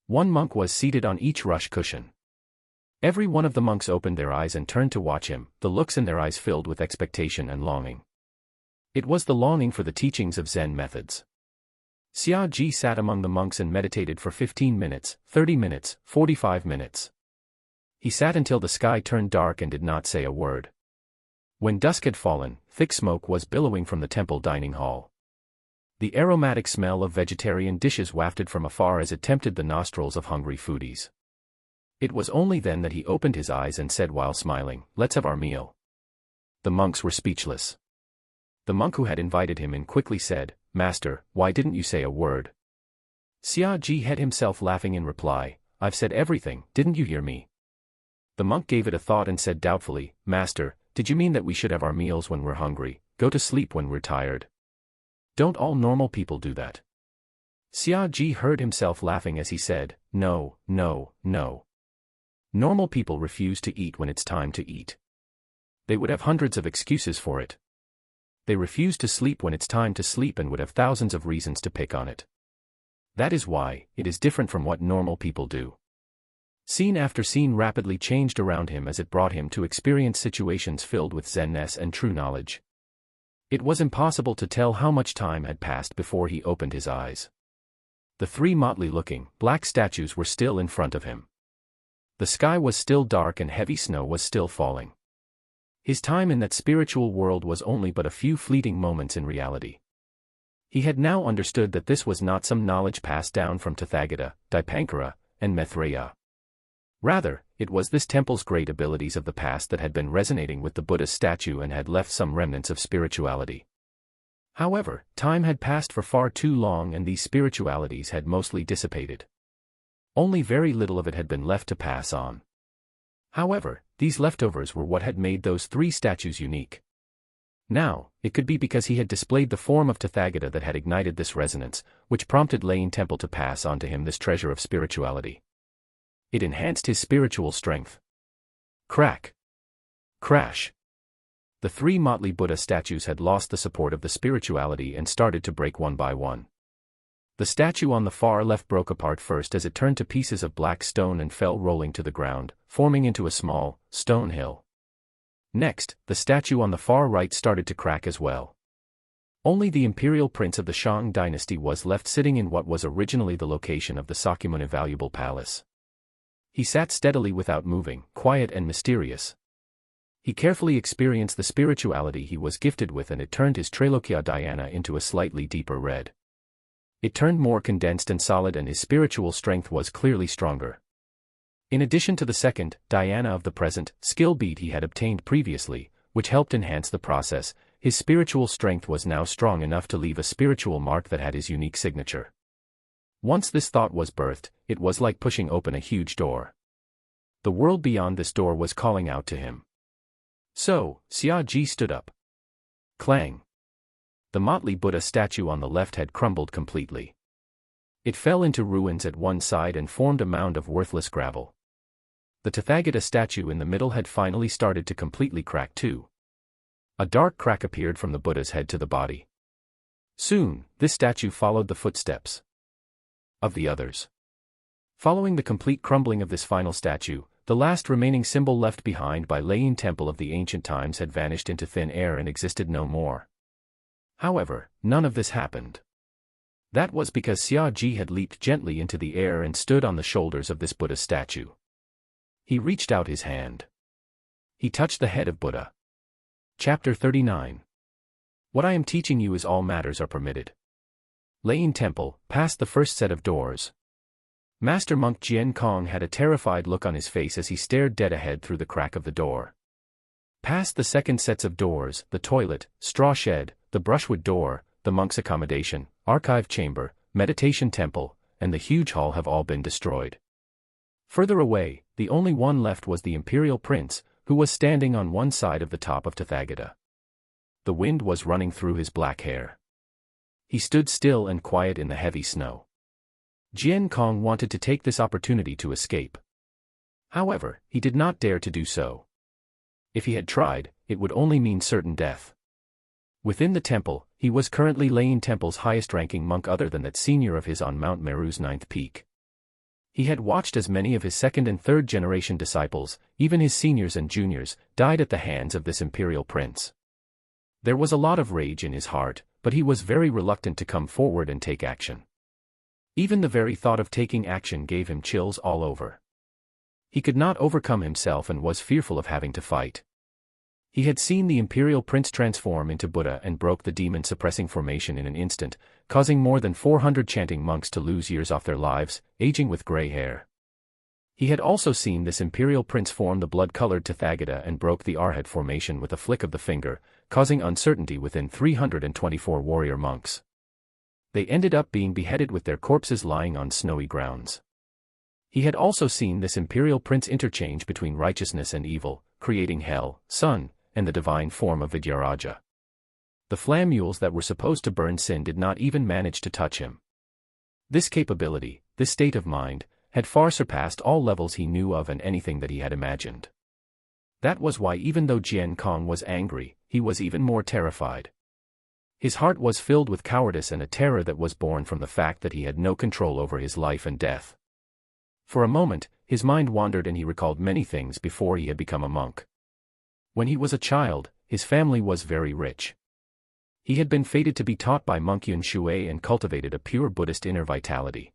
One monk was seated on each rush cushion. Every one of the monks opened their eyes and turned to watch him, the looks in their eyes filled with expectation and longing. It was the longing for the teachings of Zen methods. Xiaji sat among the monks and meditated for 15 minutes, 30 minutes, 45 minutes. He sat until the sky turned dark and did not say a word. When dusk had fallen, thick smoke was billowing from the temple dining hall. The aromatic smell of vegetarian dishes wafted from afar as it tempted the nostrils of hungry foodies. It was only then that he opened his eyes and said while smiling, "Let's have our meal." The monks were speechless. The monk who had invited him in quickly said, "Master, why didn't you say a word?" Xiaji had himself laughing in reply, "I've said everything, didn't you hear me?" The monk gave it a thought and said doubtfully, "Master, did you mean that we should have our meals when we're hungry, go to sleep when we're tired? Don't all normal people do that?" Xiaji heard himself laughing as he said, "No, no, no. Normal people refuse to eat when it's time to eat. They would have hundreds of excuses for it. They refuse to sleep when it's time to sleep and would have thousands of reasons to pick on it. That is why it is different from what normal people do." Scene after scene rapidly changed around him as it brought him to experience situations filled with zenness and true knowledge. It was impossible to tell how much time had passed before he opened his eyes. The three motley-looking, black statues were still in front of him. The sky was still dark and heavy snow was still falling. His time in that spiritual world was only but a few fleeting moments in reality. He had now understood that this was not some knowledge passed down from Tathagata, Dipankara, and Maitreya. Rather, it was this temple's great abilities of the past that had been resonating with the Buddha's statue and had left some remnants of spirituality. However, time had passed for far too long and these spiritualities had mostly dissipated. Only very little of it had been left to pass on. However, these leftovers were what had made those three statues unique. Now, it could be because he had displayed the form of Tathagata that had ignited this resonance, which prompted Lane Temple to pass on to him this treasure of spirituality. It enhanced his spiritual strength. Crack! Crash! The three motley Buddha statues had lost the support of the spirituality and started to break one by one. The statue on the far left broke apart first as it turned to pieces of black stone and fell rolling to the ground, forming into a small, stone hill. Next, the statue on the far right started to crack as well. Only the imperial prince of the Shang dynasty was left sitting in what was originally the location of the Sakyamuni valuable palace. He sat steadily without moving, quiet and mysterious. He carefully experienced the spirituality he was gifted with and it turned his Trailokya dhyana into a slightly deeper red. It turned more condensed and solid and his spiritual strength was clearly stronger. In addition to the second, dhyana of the present, skill bead he had obtained previously, which helped enhance the process, his spiritual strength was now strong enough to leave a spiritual mark that had his unique signature. Once this thought was birthed, it was like pushing open a huge door. The world beyond this door was calling out to him. So, Xiaji stood up. Clang! The motley Buddha statue on the left had crumbled completely. It fell into ruins at one side and formed a mound of worthless gravel. The Tathagata statue in the middle had finally started to completely crack too. A dark crack appeared from the Buddha's head to the body. Soon, this statue followed the footsteps of the others. Following the complete crumbling of this final statue, the last remaining symbol left behind by Lane Temple of the ancient times had vanished into thin air and existed no more. However, none of this happened. That was because Xiaji had leaped gently into the air and stood on the shoulders of this Buddha statue. He reached out his hand. He touched the head of Buddha. Chapter 39. What I am teaching you is all matters are permitted. Lane Temple, past the first set of doors. Master Monk Jian Kong had a terrified look on his face as he stared dead ahead through the crack of the door. Past the second sets of doors, the toilet, straw shed, the brushwood door, the monk's accommodation, archive chamber, meditation temple, and the huge hall have all been destroyed. Further away, the only one left was the imperial prince, who was standing on one side of the top of Tathagata. The wind was running through his black hair. He stood still and quiet in the heavy snow. Jian Kong wanted to take this opportunity to escape. However, he did not dare to do so. If he had tried, it would only mean certain death. Within the temple, he was currently Lane Temple's highest-ranking monk other than that senior of his on Mount Meru's 9th peak. He had watched as many of his second and third generation disciples, even his seniors and juniors, died at the hands of this imperial prince. There was a lot of rage in his heart, but he was very reluctant to come forward and take action. Even the very thought of taking action gave him chills all over. He could not overcome himself and was fearful of having to fight. He had seen the Imperial Prince transform into Buddha and broke the demon-suppressing formation in an instant, causing more than 400 chanting monks to lose years off their lives, aging with gray hair. He had also seen this Imperial Prince form the blood-colored Tathagata and broke the Arhat formation with a flick of the finger, causing uncertainty within 324 warrior monks. They ended up being beheaded with their corpses lying on snowy grounds. He had also seen this Imperial Prince interchange between righteousness and evil, creating hell, sun, and the divine form of Vidyaraja. The flam mules that were supposed to burn sin did not even manage to touch him. This capability, this state of mind, had far surpassed all levels he knew of and anything that he had imagined. That was why even though Jian Kong was angry, he was even more terrified. His heart was filled with cowardice and a terror that was born from the fact that he had no control over his life and death. For a moment, his mind wandered and he recalled many things before he had become a monk. When he was a child, his family was very rich. He had been fated to be taught by monk Yun Shui and cultivated a pure Buddhist inner vitality.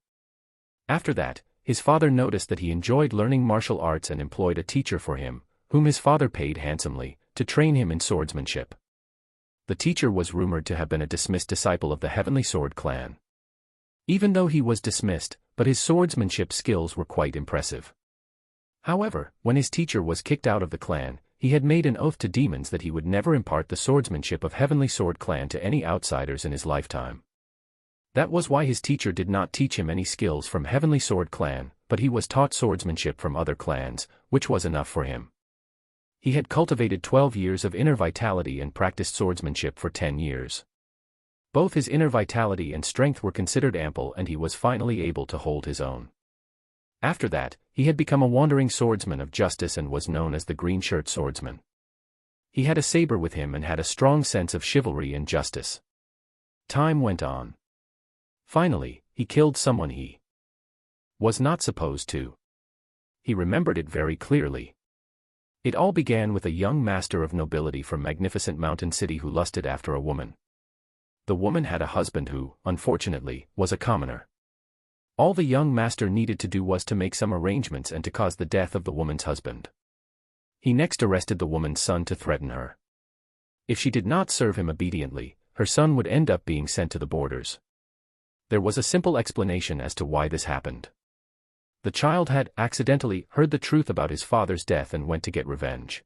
After that, his father noticed that he enjoyed learning martial arts and employed a teacher for him, whom his father paid handsomely, to train him in swordsmanship. The teacher was rumored to have been a dismissed disciple of the Heavenly Sword clan. Even though he was dismissed, but his swordsmanship skills were quite impressive. However, when his teacher was kicked out of the clan, he had made an oath to demons that he would never impart the swordsmanship of Heavenly Sword clan to any outsiders in his lifetime. That was why his teacher did not teach him any skills from Heavenly Sword clan, but he was taught swordsmanship from other clans, which was enough for him. He had cultivated 12 years of inner vitality and practiced swordsmanship for 10 years. Both his inner vitality and strength were considered ample and he was finally able to hold his own. After that, he had become a wandering swordsman of justice and was known as the Green Shirt Swordsman. He had a saber with him and had a strong sense of chivalry and justice. Time went on. Finally, he killed someone he was not supposed to. He remembered it very clearly. It all began with a young master of nobility from magnificent mountain city who lusted after a woman. The woman had a husband who, unfortunately, was a commoner. All the young master needed to do was to make some arrangements and to cause the death of the woman's husband. He next arrested the woman's son to threaten her. If she did not serve him obediently, her son would end up being sent to the borders. There was a simple explanation as to why this happened. The child had accidentally heard the truth about his father's death and went to get revenge.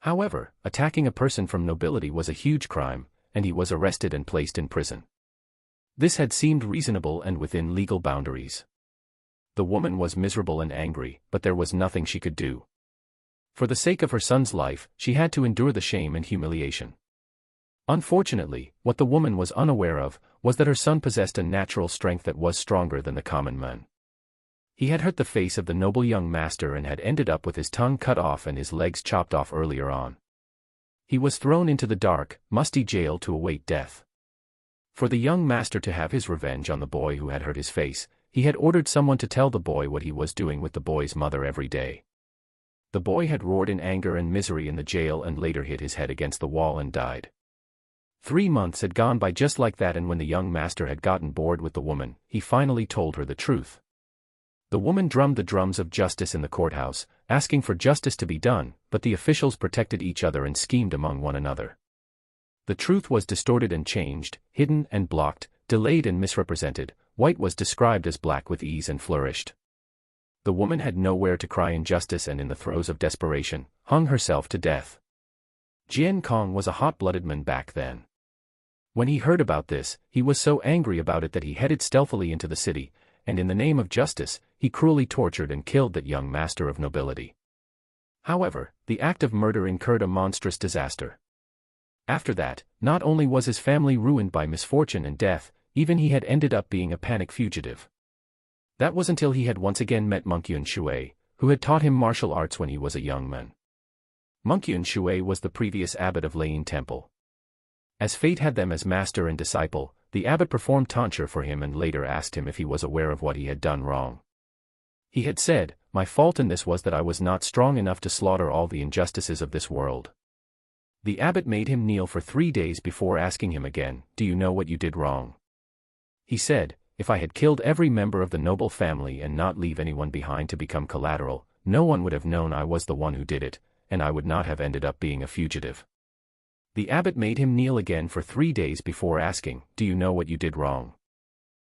However, attacking a person from nobility was a huge crime, and he was arrested and placed in prison. This had seemed reasonable and within legal boundaries. The woman was miserable and angry, but there was nothing she could do. For the sake of her son's life, she had to endure the shame and humiliation. Unfortunately, what the woman was unaware of was that her son possessed a natural strength that was stronger than the common man. He had hurt the face of the noble young master and had ended up with his tongue cut off and his legs chopped off earlier on. He was thrown into the dark, musty jail to await death. For the young master to have his revenge on the boy who had hurt his face, he had ordered someone to tell the boy what he was doing with the boy's mother every day. The boy had roared in anger and misery in the jail and later hit his head against the wall and died. 3 months had gone by just like that, and when the young master had gotten bored with the woman, he finally told her the truth. The woman drummed the drums of justice in the courthouse, asking for justice to be done, but the officials protected each other and schemed among one another. The truth was distorted and changed, hidden and blocked, delayed and misrepresented. White was described as black with ease and flourished. The woman had nowhere to cry injustice and in the throes of desperation, hung herself to death. Jian Kong was a hot-blooded man back then. When he heard about this, he was so angry about it that he headed stealthily into the city, and in the name of justice, he cruelly tortured and killed that young master of nobility. However, the act of murder incurred a monstrous disaster. After that, not only was his family ruined by misfortune and death, even he had ended up being a panic fugitive. That was until he had once again met Monk Yun Shui, who had taught him martial arts when he was a young man. Monk Yun Shui was the previous abbot of Lane Temple. As fate had them as master and disciple, the abbot performed tonsure for him and later asked him if he was aware of what he had done wrong. He had said, "My fault in this was that I was not strong enough to slaughter all the injustices of this world." The abbot made him kneel for 3 days before asking him again, "Do you know what you did wrong?" He said, "If I had killed every member of the noble family and not leave anyone behind to become collateral, no one would have known I was the one who did it, and I would not have ended up being a fugitive." The abbot made him kneel again for 3 days before asking, "Do you know what you did wrong?"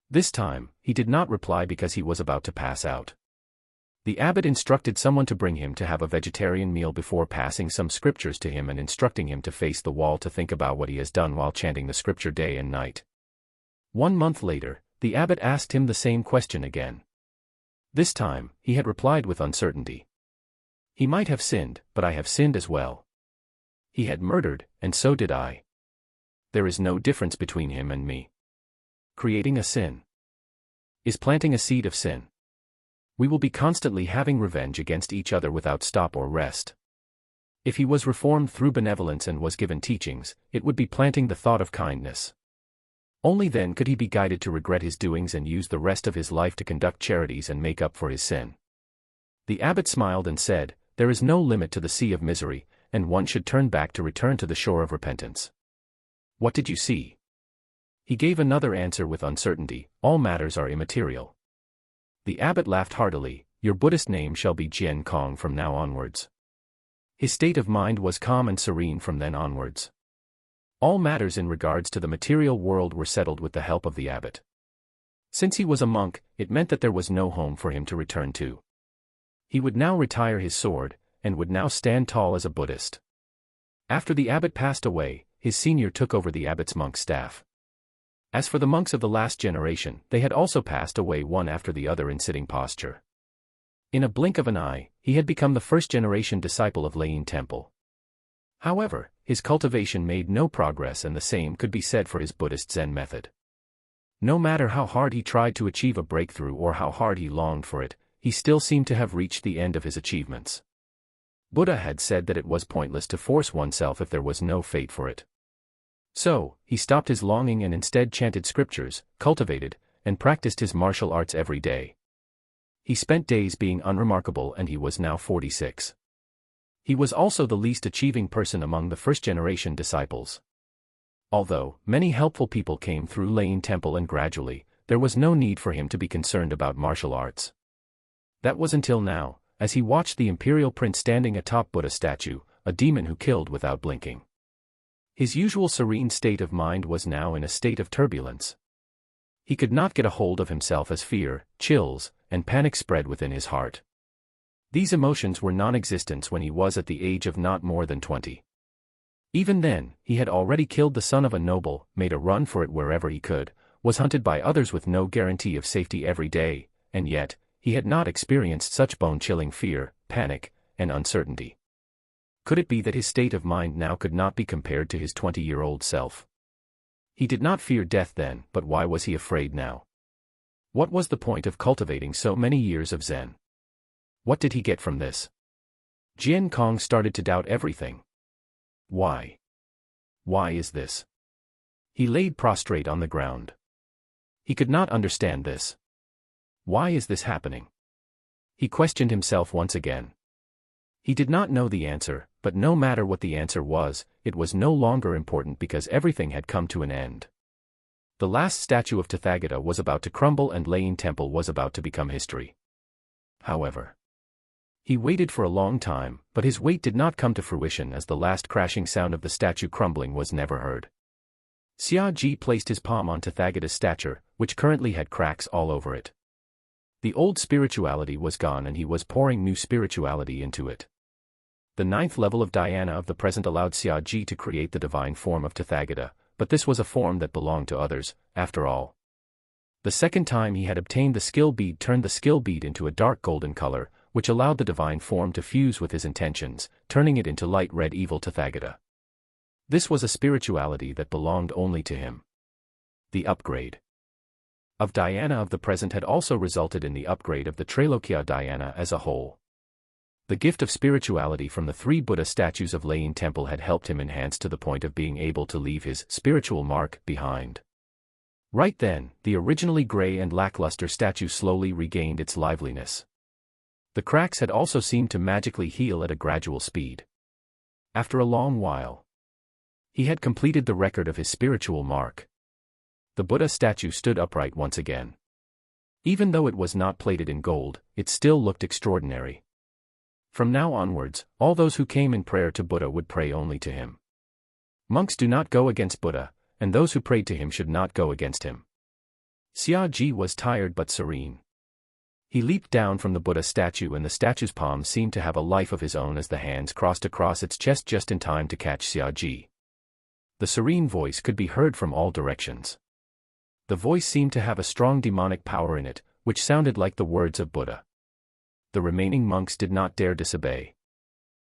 This time, he did not reply because he was about to pass out. The abbot instructed someone to bring him to have a vegetarian meal before passing some scriptures to him and instructing him to face the wall to think about what he has done while chanting the scripture day and night. 1 month later, the abbot asked him the same question again. This time, he had replied with uncertainty. "He might have sinned, but I have sinned as well. He had murdered, and so did I. There is no difference between him and me. Creating a sin is planting a seed of sin. We will be constantly having revenge against each other without stop or rest. If he was reformed through benevolence and was given teachings, it would be planting the thought of kindness. Only then could he be guided to regret his doings and use the rest of his life to conduct charities and make up for his sin." The abbot smiled and said, "There is no limit to the sea of misery, and one should turn back to return to the shore of repentance." "What did you see?" He gave another answer with uncertainty, "All matters are immaterial." The abbot laughed heartily, "Your Buddhist name shall be Jian Kong from now onwards." His state of mind was calm and serene from then onwards. All matters in regards to the material world were settled with the help of the abbot. Since he was a monk, it meant that there was no home for him to return to. He would now retire his sword, and would now stand tall as a Buddhist. After the abbot passed away, his senior took over the abbot's monk staff. As for the monks of the last generation, they had also passed away one after the other in sitting posture. In a blink of an eye, he had become the first-generation disciple of Lane Temple. However, his cultivation made no progress, and the same could be said for his Buddhist Zen method. No matter how hard he tried to achieve a breakthrough or how hard he longed for it, he still seemed to have reached the end of his achievements. Buddha had said that it was pointless to force oneself if there was no fate for it. So, he stopped his longing and instead chanted scriptures, cultivated, and practiced his martial arts every day. He spent days being unremarkable, and he was now 46. He was also the least achieving person among the first-generation disciples. Although many helpful people came through Lane Temple, and gradually, there was no need for him to be concerned about martial arts. That was until now, as he watched the imperial prince standing atop Buddha statue, a demon who killed without blinking. His usual serene state of mind was now in a state of turbulence. He could not get a hold of himself as fear, chills, and panic spread within his heart. These emotions were non-existent when he was at the age of not more than 20. Even then, he had already killed the son of a noble, made a run for it wherever he could, was hunted by others with no guarantee of safety every day, and yet, he had not experienced such bone-chilling fear, panic, and uncertainty. Could it be that his state of mind now could not be compared to his 20-year-old self? He did not fear death then, but why was he afraid now? What was the point of cultivating so many years of Zen? What did he get from this? Jian Kong started to doubt everything. Why? Why is this? He laid prostrate on the ground. He could not understand this. Why is this happening? He questioned himself once again. He did not know the answer, but no matter what the answer was, it was no longer important because everything had come to an end. The last statue of Tathagata was about to crumble and Lane Temple was about to become history. However, he waited for a long time, but his wait did not come to fruition as the last crashing sound of the statue crumbling was never heard. Xia Ji placed his palm on Tathagata's statue, which currently had cracks all over it. The old spirituality was gone and he was pouring new spirituality into it. The 9th level of dhyana of the present allowed Xia Ji to create the divine form of Tathagata, but this was a form that belonged to others, after all. The second time he had obtained the skill bead turned the skill bead into a dark golden color, which allowed the divine form to fuse with his intentions, turning it into light red evil Tathagata. This was a spirituality that belonged only to him. The upgrade of dhyana of the present had also resulted in the upgrade of the Trailokya dhyana as a whole. The gift of spirituality from the 3 Buddha statues of Lane Temple had helped him enhance to the point of being able to leave his spiritual mark behind. Right then, the originally gray and lackluster statue slowly regained its liveliness. The cracks had also seemed to magically heal at a gradual speed. After a long while, He had completed the record of his spiritual mark. The Buddha statue stood upright once again. Even though it was not plated in gold, it still looked extraordinary. From now onwards, all those who came in prayer to Buddha would pray only to him. Monks do not go against Buddha, and those who prayed to him should not go against him. Xiaji was tired but serene. He leaped down from the Buddha statue, and the statue's palms seemed to have a life of his own as the hands crossed across its chest just in time to catch Xiaji. The serene voice could be heard from all directions. The voice seemed to have a strong demonic power in it, which sounded like the words of Buddha. The remaining monks did not dare disobey.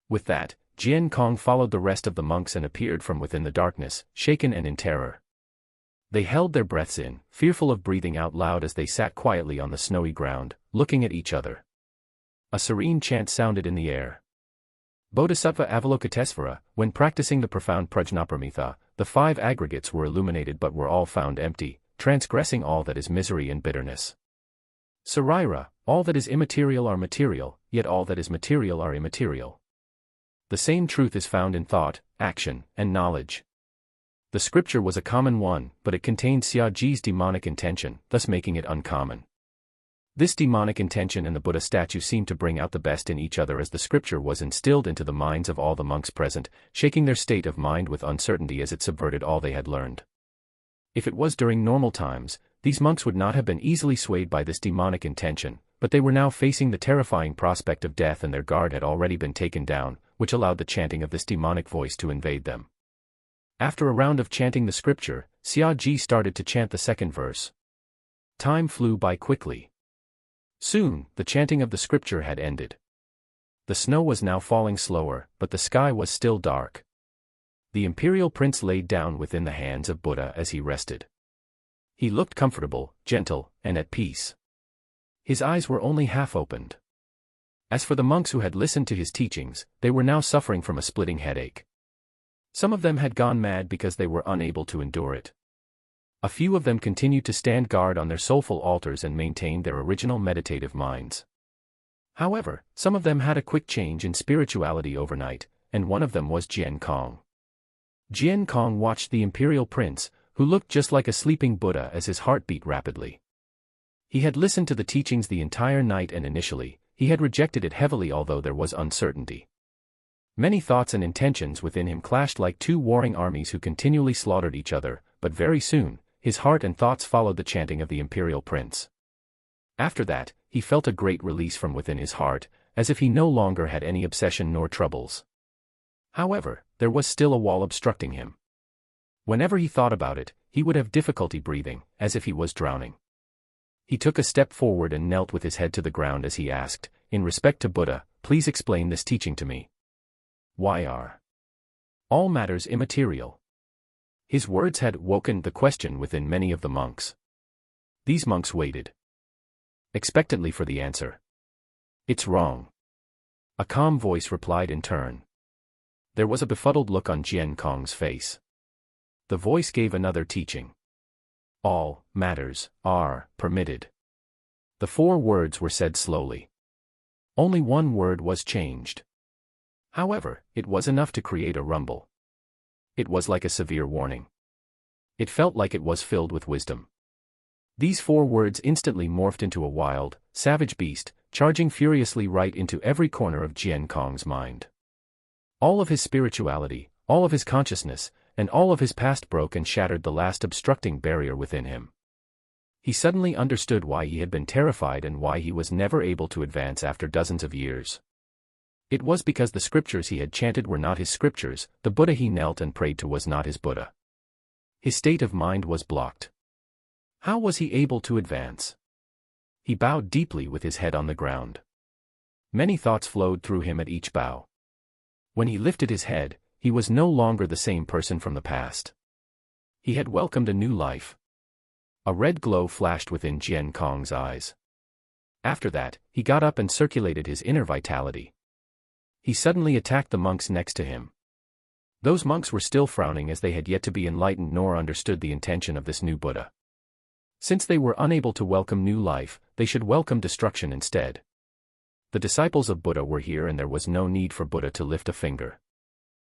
With that, Jian Kong followed the rest of the monks and appeared from within the darkness, shaken and in terror. They held their breaths in, fearful of breathing out loud as they sat quietly on the snowy ground, looking at each other. A serene chant sounded in the air. Bodhisattva Avalokitesvara, when practicing the profound Prajnaparamita, the 5 aggregates were illuminated but were all found empty, transgressing all that is misery and bitterness. Saraira, all that is immaterial are material, yet all that is material are immaterial. The same truth is found in thought, action, and knowledge. The scripture was a common one, but it contained Xiaji's demonic intention, thus making it uncommon. This demonic intention and the Buddha statue seemed to bring out the best in each other as the scripture was instilled into the minds of all the monks present, shaking their state of mind with uncertainty as it subverted all they had learned. If it was during normal times, these monks would not have been easily swayed by this demonic intention, but they were now facing the terrifying prospect of death, and their guard had already been taken down, which allowed the chanting of this demonic voice to invade them. After a round of chanting the scripture, Xiaji started to chant the second verse. Time flew by quickly. Soon, the chanting of the scripture had ended. The snow was now falling slower, but the sky was still dark. The imperial prince laid down within the hands of Buddha as he rested. He looked comfortable, gentle, and at peace. His eyes were only half opened. As for the monks who had listened to his teachings, they were now suffering from a splitting headache. Some of them had gone mad because they were unable to endure it. A few of them continued to stand guard on their soulful altars and maintained their original meditative minds. However, some of them had a quick change in spirituality overnight, and one of them was Jian Kong. Jian Kong watched the imperial prince, who looked just like a sleeping Buddha, as his heart beat rapidly. He had listened to the teachings the entire night, and initially, he had rejected it heavily, although there was uncertainty. Many thoughts and intentions within him clashed like two warring armies who continually slaughtered each other, but very soon, his heart and thoughts followed the chanting of the imperial prince. After that, he felt a great release from within his heart, as if he no longer had any obsession nor troubles. However, there was still a wall obstructing him. Whenever he thought about it, he would have difficulty breathing, as if he was drowning. He took a step forward and knelt with his head to the ground as he asked, "In respect to Buddha, please explain this teaching to me. Why are all matters immaterial?" His words had woken the question within many of the monks. These monks waited expectantly for the answer. "It's wrong," a calm voice replied in turn. There was a befuddled look on Jian Kong's face. The voice gave another teaching. All matters are permitted. The 4 words were said slowly. Only one word was changed. However, it was enough to create a rumble. It was like a severe warning. It felt like it was filled with wisdom. These 4 words instantly morphed into a wild, savage beast, charging furiously right into every corner of Jian Kong's mind. All of his spirituality, all of his consciousness, and all of his past broke and shattered the last obstructing barrier within him. He suddenly understood why he had been terrified and why he was never able to advance after dozens of years. It was because the scriptures he had chanted were not his scriptures, the Buddha he knelt and prayed to was not his Buddha. His state of mind was blocked. How was he able to advance? He bowed deeply with his head on the ground. Many thoughts flowed through him at each bow. When he lifted his head, he was no longer the same person from the past. He had welcomed a new life. A red glow flashed within Jian Kong's eyes. After that, he got up and circulated his inner vitality. He suddenly attacked the monks next to him. Those monks were still frowning, as they had yet to be enlightened nor understood the intention of this new Buddha. Since they were unable to welcome new life, they should welcome destruction instead. The disciples of Buddha were here, and there was no need for Buddha to lift a finger.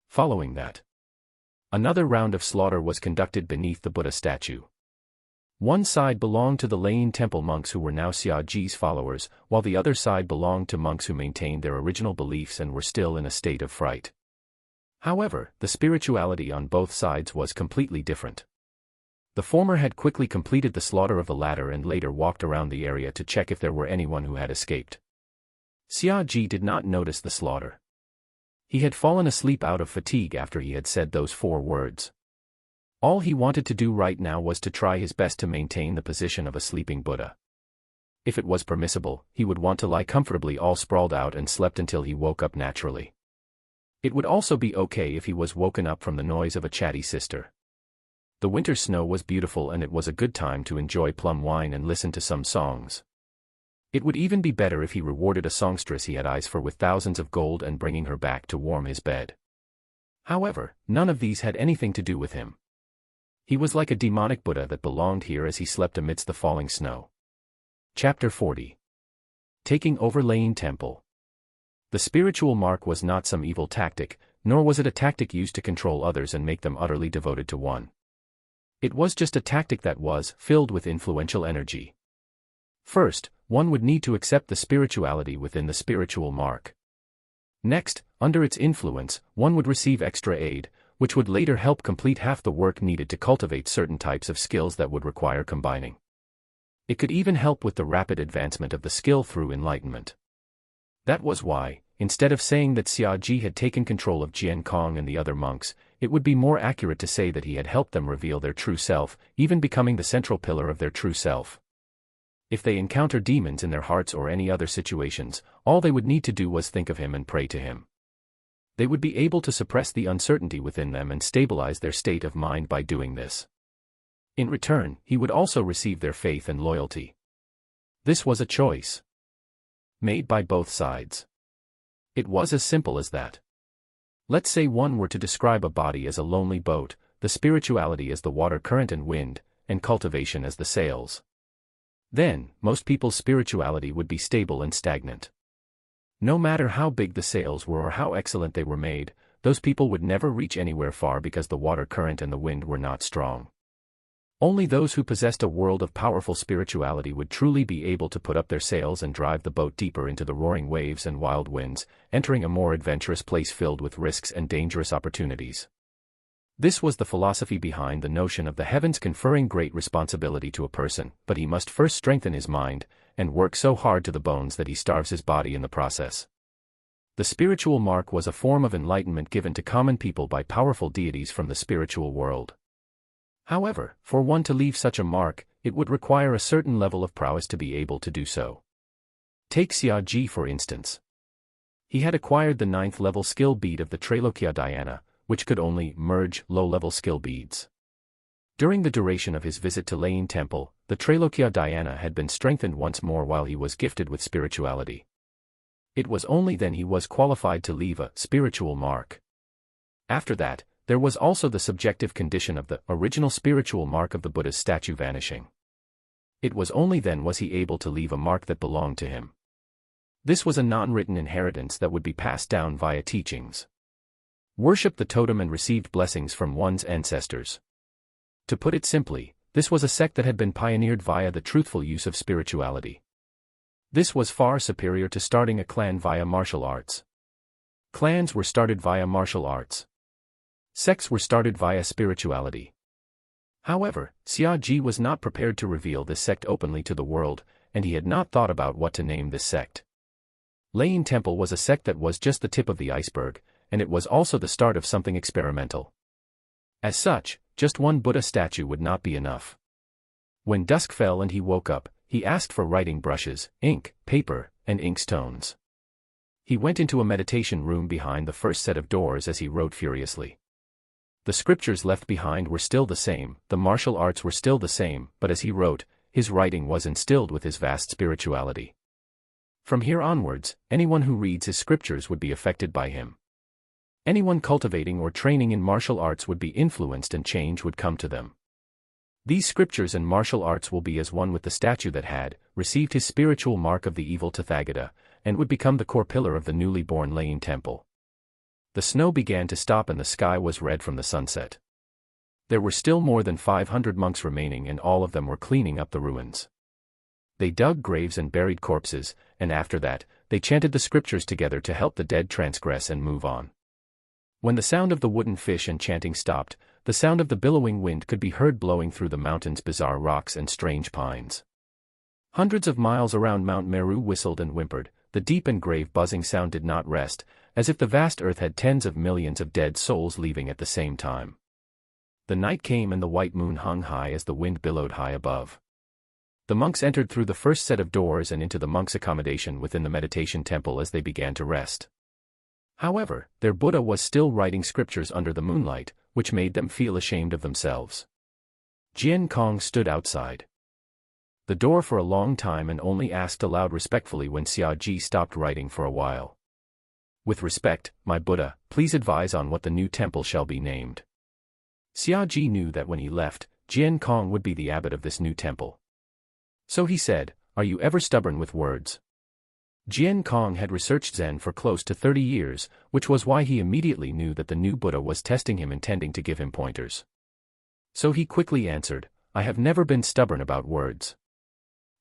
Following that, Another round of slaughter was conducted beneath the Buddha statue. One side belonged to the Lane Temple monks who were now Xiaoji's followers, while the other side belonged to monks who maintained their original beliefs and were still in a state of fright. However, the spirituality on both sides was completely different. The former had quickly completed the slaughter of the latter and later walked around the area to check if there were anyone who had escaped. Xiaoji did not notice the slaughter. He had fallen asleep out of fatigue after he had said those 4 words. All he wanted to do right now was to try his best to maintain the position of a sleeping Buddha. If it was permissible, he would want to lie comfortably all sprawled out and slept until he woke up naturally. It would also be okay if he was woken up from the noise of a chatty sister. The winter snow was beautiful and it was a good time to enjoy plum wine and listen to some songs. It would even be better if he rewarded a songstress he had eyes for with thousands of gold and bringing her back to warm his bed. However, none of these had anything to do with him. He was like a demonic Buddha that belonged here as he slept amidst the falling snow. Chapter 40. Taking over Lane Temple. The spiritual mark was not some evil tactic, nor was it a tactic used to control others and make them utterly devoted to one. It was just a tactic that was filled with influential energy. First, one would need to accept the spirituality within the spiritual mark. Next, under its influence, one would receive extra aid, which would later help complete half the work needed to cultivate certain types of skills that would require combining. It could even help with the rapid advancement of the skill through enlightenment. That was why, instead of saying that Xiaoji had taken control of Jian Kong and the other monks, it would be more accurate to say that he had helped them reveal their true self, even becoming the central pillar of their true self. If they encounter demons in their hearts or any other situations, all they would need to do was think of him and pray to him. They would be able to suppress the uncertainty within them and stabilize their state of mind by doing this. In return, he would also receive their faith and loyalty. This was a choice made by both sides. It was as simple as that. Let's say one were to describe a body as a lonely boat, the spirituality as the water current and wind, and cultivation as the sails. Then, most people's spirituality would be stable and stagnant. No matter how big the sails were or how excellent they were made, those people would never reach anywhere far because the water current and the wind were not strong. Only those who possessed a world of powerful spirituality would truly be able to put up their sails and drive the boat deeper into the roaring waves and wild winds, entering a more adventurous place filled with risks and dangerous opportunities. This was the philosophy behind the notion of the heavens conferring great responsibility to a person, but he must first strengthen his mind, and work so hard to the bones that he starves his body in the process. The spiritual mark was a form of enlightenment given to common people by powerful deities from the spiritual world. However, for one to leave such a mark, it would require a certain level of prowess to be able to do so. Take Xiaoji for instance. He had acquired the 9th level skill bead of the Trailokia Dhyana, which could only merge low-level skill beads. During the duration of his visit to Lane Temple, the Trailokia Dhyana had been strengthened once more while he was gifted with spirituality. It was only then he was qualified to leave a spiritual mark. After that, there was also the subjective condition of the original spiritual mark of the Buddha's statue vanishing. It was only then was he able to leave a mark that belonged to him. This was a non-written inheritance that would be passed down via teachings. Worship the totem and received blessings from one's ancestors. To put it simply, this was a sect that had been pioneered via the truthful use of spirituality. This was far superior to starting a clan via martial arts. Clans were started via martial arts. Sects were started via spirituality. However, Xiaoji was not prepared to reveal this sect openly to the world, and he had not thought about what to name this sect. Lane Temple was a sect that was just the tip of the iceberg, and it was also the start of something experimental. As such, just one Buddha statue would not be enough. When dusk fell and he woke up, he asked for writing brushes, ink, paper, and inkstones. He went into a meditation room behind the first set of doors as he wrote furiously. The scriptures left behind were still the same, the martial arts were still the same, but as he wrote, his writing was instilled with his vast spirituality. From here onwards, anyone who reads his scriptures would be affected by him. Anyone cultivating or training in martial arts would be influenced and change would come to them. These scriptures and martial arts will be as one with the statue that had received his spiritual mark of the evil Tathagata, and would become the core pillar of the newly born Lane Temple. The snow began to stop and the sky was red from the sunset. There were still more than 500 monks remaining, and all of them were cleaning up the ruins. They dug graves and buried corpses, and after that, they chanted the scriptures together to help the dead transgress and move on. When the sound of the wooden fish and chanting stopped, the sound of the billowing wind could be heard blowing through the mountain's bizarre rocks and strange pines. Hundreds of miles around Mount Meru whistled and whimpered. The deep and grave buzzing sound did not rest, as if the vast earth had tens of millions of dead souls leaving at the same time. The night came and the white moon hung high as the wind billowed high above. The monks entered through the first set of doors and into the monks' accommodation within the meditation temple as they began to rest. However, their Buddha was still writing scriptures under the moonlight, which made them feel ashamed of themselves. Jian Kong stood outside the door for a long time and only asked aloud respectfully when Xia Ji stopped writing for a while. "With respect, my Buddha, please advise on what the new temple shall be named." Xia Ji knew that when he left, Jian Kong would be the abbot of this new temple. So he said, "Are you ever stubborn with words?" Jian Kong had researched Zen for close to 30 years, which was why he immediately knew that the new Buddha was testing him, intending to give him pointers. So he quickly answered, "I have never been stubborn about words."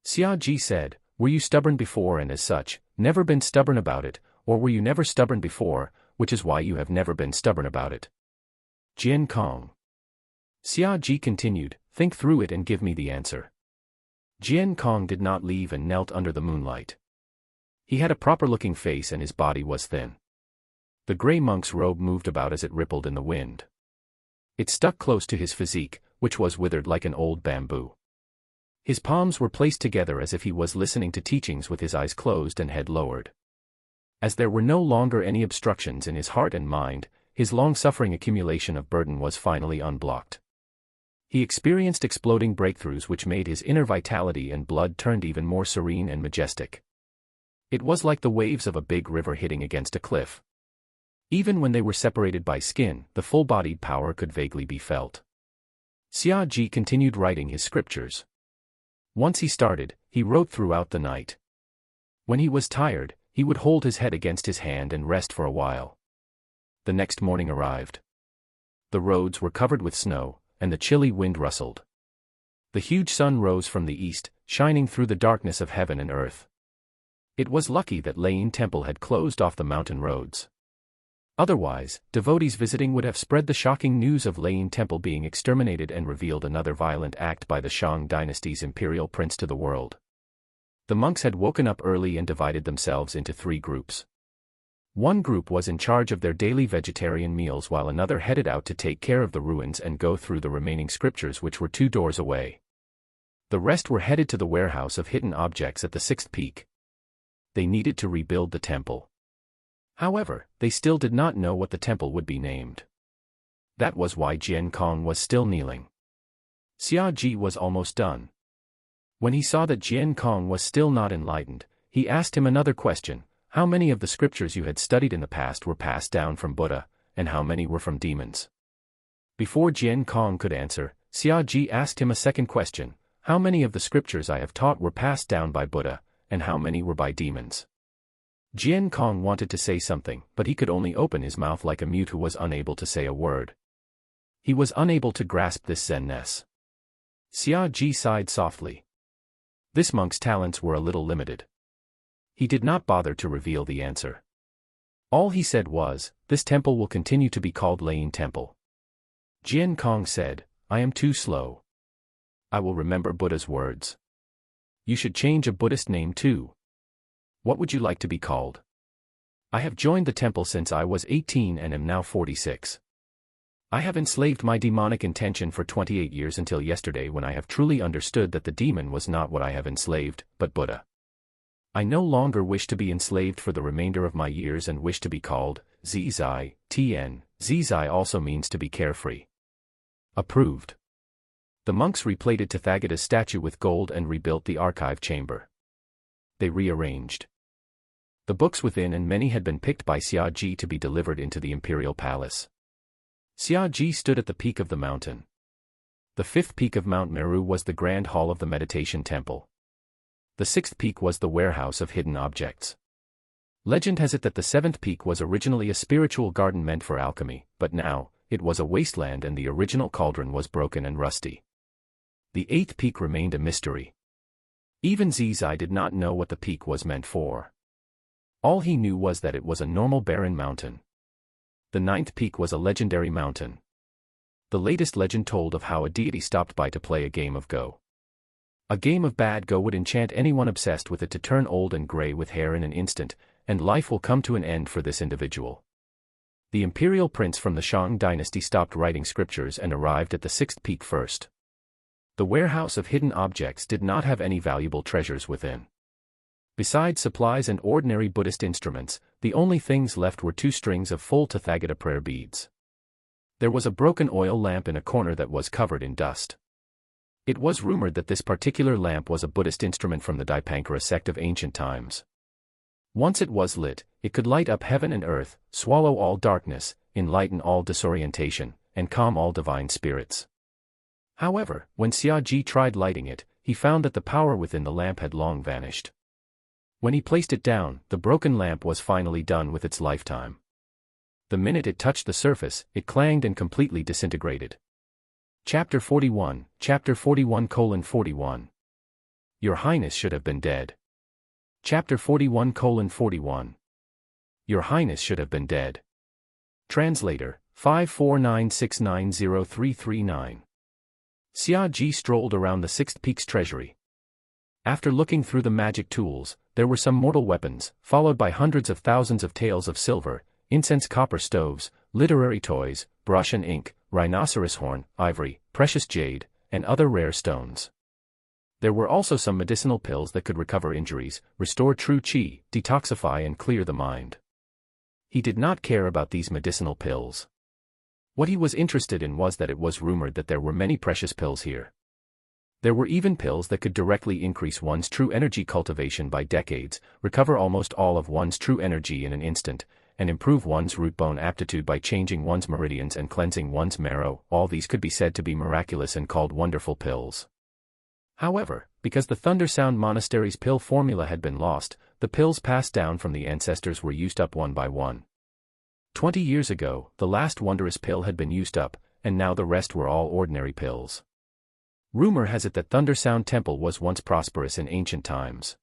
Xia Ji said, "Were you stubborn before and as such, never been stubborn about it, or were you never stubborn before, which is why you have never been stubborn about it?" Jian Kong. Xia Ji continued, "Think through it and give me the answer." Jian Kong did not leave and knelt under the moonlight. He had a proper-looking face and his body was thin. The gray monk's robe moved about as it rippled in the wind. It stuck close to his physique, which was withered like an old bamboo. His palms were placed together as if he was listening to teachings with his eyes closed and head lowered. As there were no longer any obstructions in his heart and mind, his long-suffering accumulation of burden was finally unblocked. He experienced exploding breakthroughs which made his inner vitality and blood turned even more serene and majestic. It was like the waves of a big river hitting against a cliff. Even when they were separated by skin, the full-bodied power could vaguely be felt. Xia Ji continued writing his scriptures. Once he started, he wrote throughout the night. When he was tired, he would hold his head against his hand and rest for a while. The next morning arrived. The roads were covered with snow, and the chilly wind rustled. The huge sun rose from the east, shining through the darkness of heaven and earth. It was lucky that Lane Temple had closed off the mountain roads. Otherwise, devotees visiting would have spread the shocking news of Lane Temple being exterminated and revealed another violent act by the Shang dynasty's imperial prince to the world. The monks had woken up early and divided themselves into 3 groups. One group was in charge of their daily vegetarian meals while another headed out to take care of the ruins and go through the remaining scriptures which were 2 doors away. The rest were headed to the warehouse of hidden objects at the 6th peak. They needed to rebuild the temple. However, they still did not know what the temple would be named. That was why Jian Kong was still kneeling. Xia Ji was almost done. When he saw that Jian Kong was still not enlightened, he asked him another question: how many of the scriptures you had studied in the past were passed down from Buddha, and how many were from demons? Before Jian Kong could answer, Xia Ji asked him a second question: how many of the scriptures I have taught were passed down by Buddha, and how many were by demons? Jian Kong wanted to say something, but he could only open his mouth like a mute who was unable to say a word. He was unable to grasp this Zen-ness. Xia Ji sighed softly. This monk's talents were a little limited. He did not bother to reveal the answer. All he said was, "This temple will continue to be called Lane Temple." Jian Kong said, "I am too slow. I will remember Buddha's words." "You should change a Buddhist name too. What would you like to be called?" "I have joined the temple since I was 18 and am now 46. I have enslaved my demonic intention for 28 years until yesterday when I have truly understood that the demon was not what I have enslaved, but Buddha. I no longer wish to be enslaved for the remainder of my years and wish to be called Zizai, Tien. Zizai also means to be carefree." Approved. The monks replated Tathagata's statue with gold and rebuilt the archive chamber. They rearranged the books within, and many had been picked by Xia Ji to be delivered into the imperial palace. Xia Ji stood at the peak of the mountain. The 5th peak of Mount Meru was the grand hall of the meditation temple. The 6th peak was the warehouse of hidden objects. Legend has it that the seventh peak was originally a spiritual garden meant for alchemy, but now, it was a wasteland and the original cauldron was broken and rusty. The eighth peak remained a mystery. Even Zizai did not know what the peak was meant for. All he knew was that it was a normal barren mountain. The ninth peak was a legendary mountain. The latest legend told of how a deity stopped by to play a game of Go. A game of bad Go would enchant anyone obsessed with it to turn old and gray with hair in an instant, and life will come to an end for this individual. The imperial prince from the Shang dynasty stopped writing scriptures and arrived at the sixth peak first. The warehouse of hidden objects did not have any valuable treasures within. Besides supplies and ordinary Buddhist instruments, the only things left were 2 strings of full Tathagata prayer beads. There was a broken oil lamp in a corner that was covered in dust. It was rumored that this particular lamp was a Buddhist instrument from the Dipankara sect of ancient times. Once it was lit, it could light up heaven and earth, swallow all darkness, enlighten all disorientation, and calm all divine spirits. However, when Xiaji tried lighting it, he found that the power within the lamp had long vanished. When he placed it down, the broken lamp was finally done with its lifetime. The minute it touched the surface, it clanged and completely disintegrated. Chapter 41, Chapter 41:41. Your Highness should have been dead. Chapter 41:41. Your Highness should have been dead. Translator, 549690339. Xia Ji strolled around the sixth peak's treasury. After looking through the magic tools, there were some mortal weapons, followed by hundreds of thousands of taels of silver, incense copper stoves, literary toys, brush and ink, rhinoceros horn, ivory, precious jade, and other rare stones. There were also some medicinal pills that could recover injuries, restore true qi, detoxify and clear the mind. He did not care about these medicinal pills. What he was interested in was that it was rumored that there were many precious pills here. There were even pills that could directly increase one's true energy cultivation by decades, recover almost all of one's true energy in an instant, and improve one's root bone aptitude by changing one's meridians and cleansing one's marrow. All these could be said to be miraculous and called wonderful pills. However, because the Thundersound Monastery's pill formula had been lost, the pills passed down from the ancestors were used up one by one. 20 years ago, the last wondrous pill had been used up, and now the rest were all ordinary pills. Rumor has it that Thundersound Temple was once prosperous in ancient times.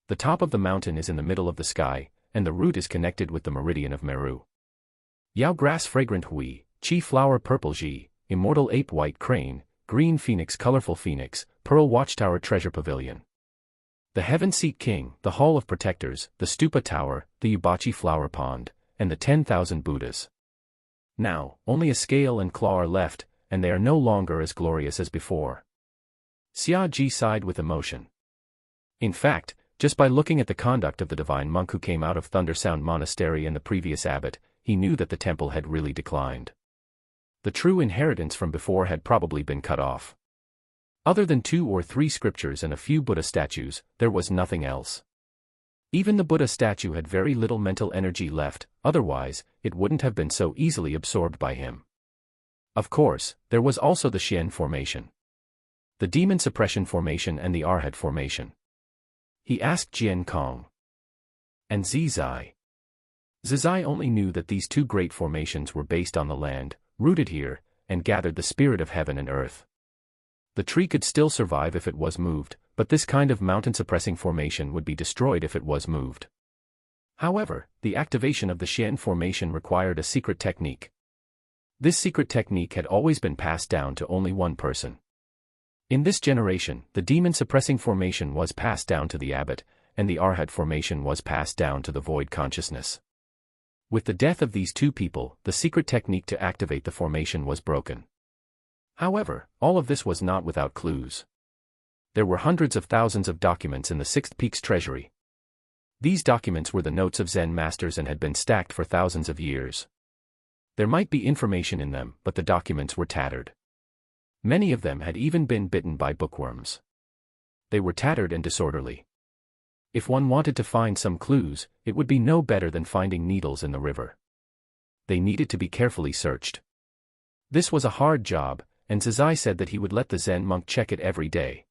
The top of the mountain is in the middle of the sky, and the root is connected with the meridian of Meru. Yao grass fragrant hui, chi flower purple ji, immortal ape white crane, green phoenix colorful phoenix, pearl watchtower treasure pavilion. The heaven seat king, the hall of protectors, the stupa tower, the Yubachi flower pond, and the 10,000 Buddhas. Now, only a scale and claw are left, and they are no longer as glorious as before. Xia Ji sighed with emotion. In fact, just by looking at the conduct of the divine monk who came out of Thundersound Monastery and the previous abbot, he knew that the temple had really declined. The true inheritance from before had probably been cut off. Other than 2 or 3 scriptures and a few Buddha statues, there was nothing else. Even the Buddha statue had very little mental energy left, otherwise, it wouldn't have been so easily absorbed by him. Of course, there was also the Xian formation, the demon suppression formation and the Arhat formation. He asked Jian Kong. And Zizai. Zizai only knew that these 2 great formations were based on the land, rooted here, and gathered the spirit of heaven and earth. The tree could still survive if it was moved, but this kind of mountain-suppressing formation would be destroyed if it was moved. However, the activation of the Xian formation required a secret technique. This secret technique had always been passed down to only one person. In this generation, the demon-suppressing formation was passed down to the abbot, and the Arhat formation was passed down to the void consciousness. With the death of these 2 people, the secret technique to activate the formation was broken. However, all of this was not without clues. There were hundreds of thousands of documents in the sixth peak's treasury. These documents were the notes of Zen masters and had been stacked for thousands of years. There might be information in them, but the documents were tattered. Many of them had even been bitten by bookworms. They were tattered and disorderly. If one wanted to find some clues, it would be no better than finding needles in the river. They needed to be carefully searched. This was a hard job, and Zizai said that he would let the Zen monk check it every day.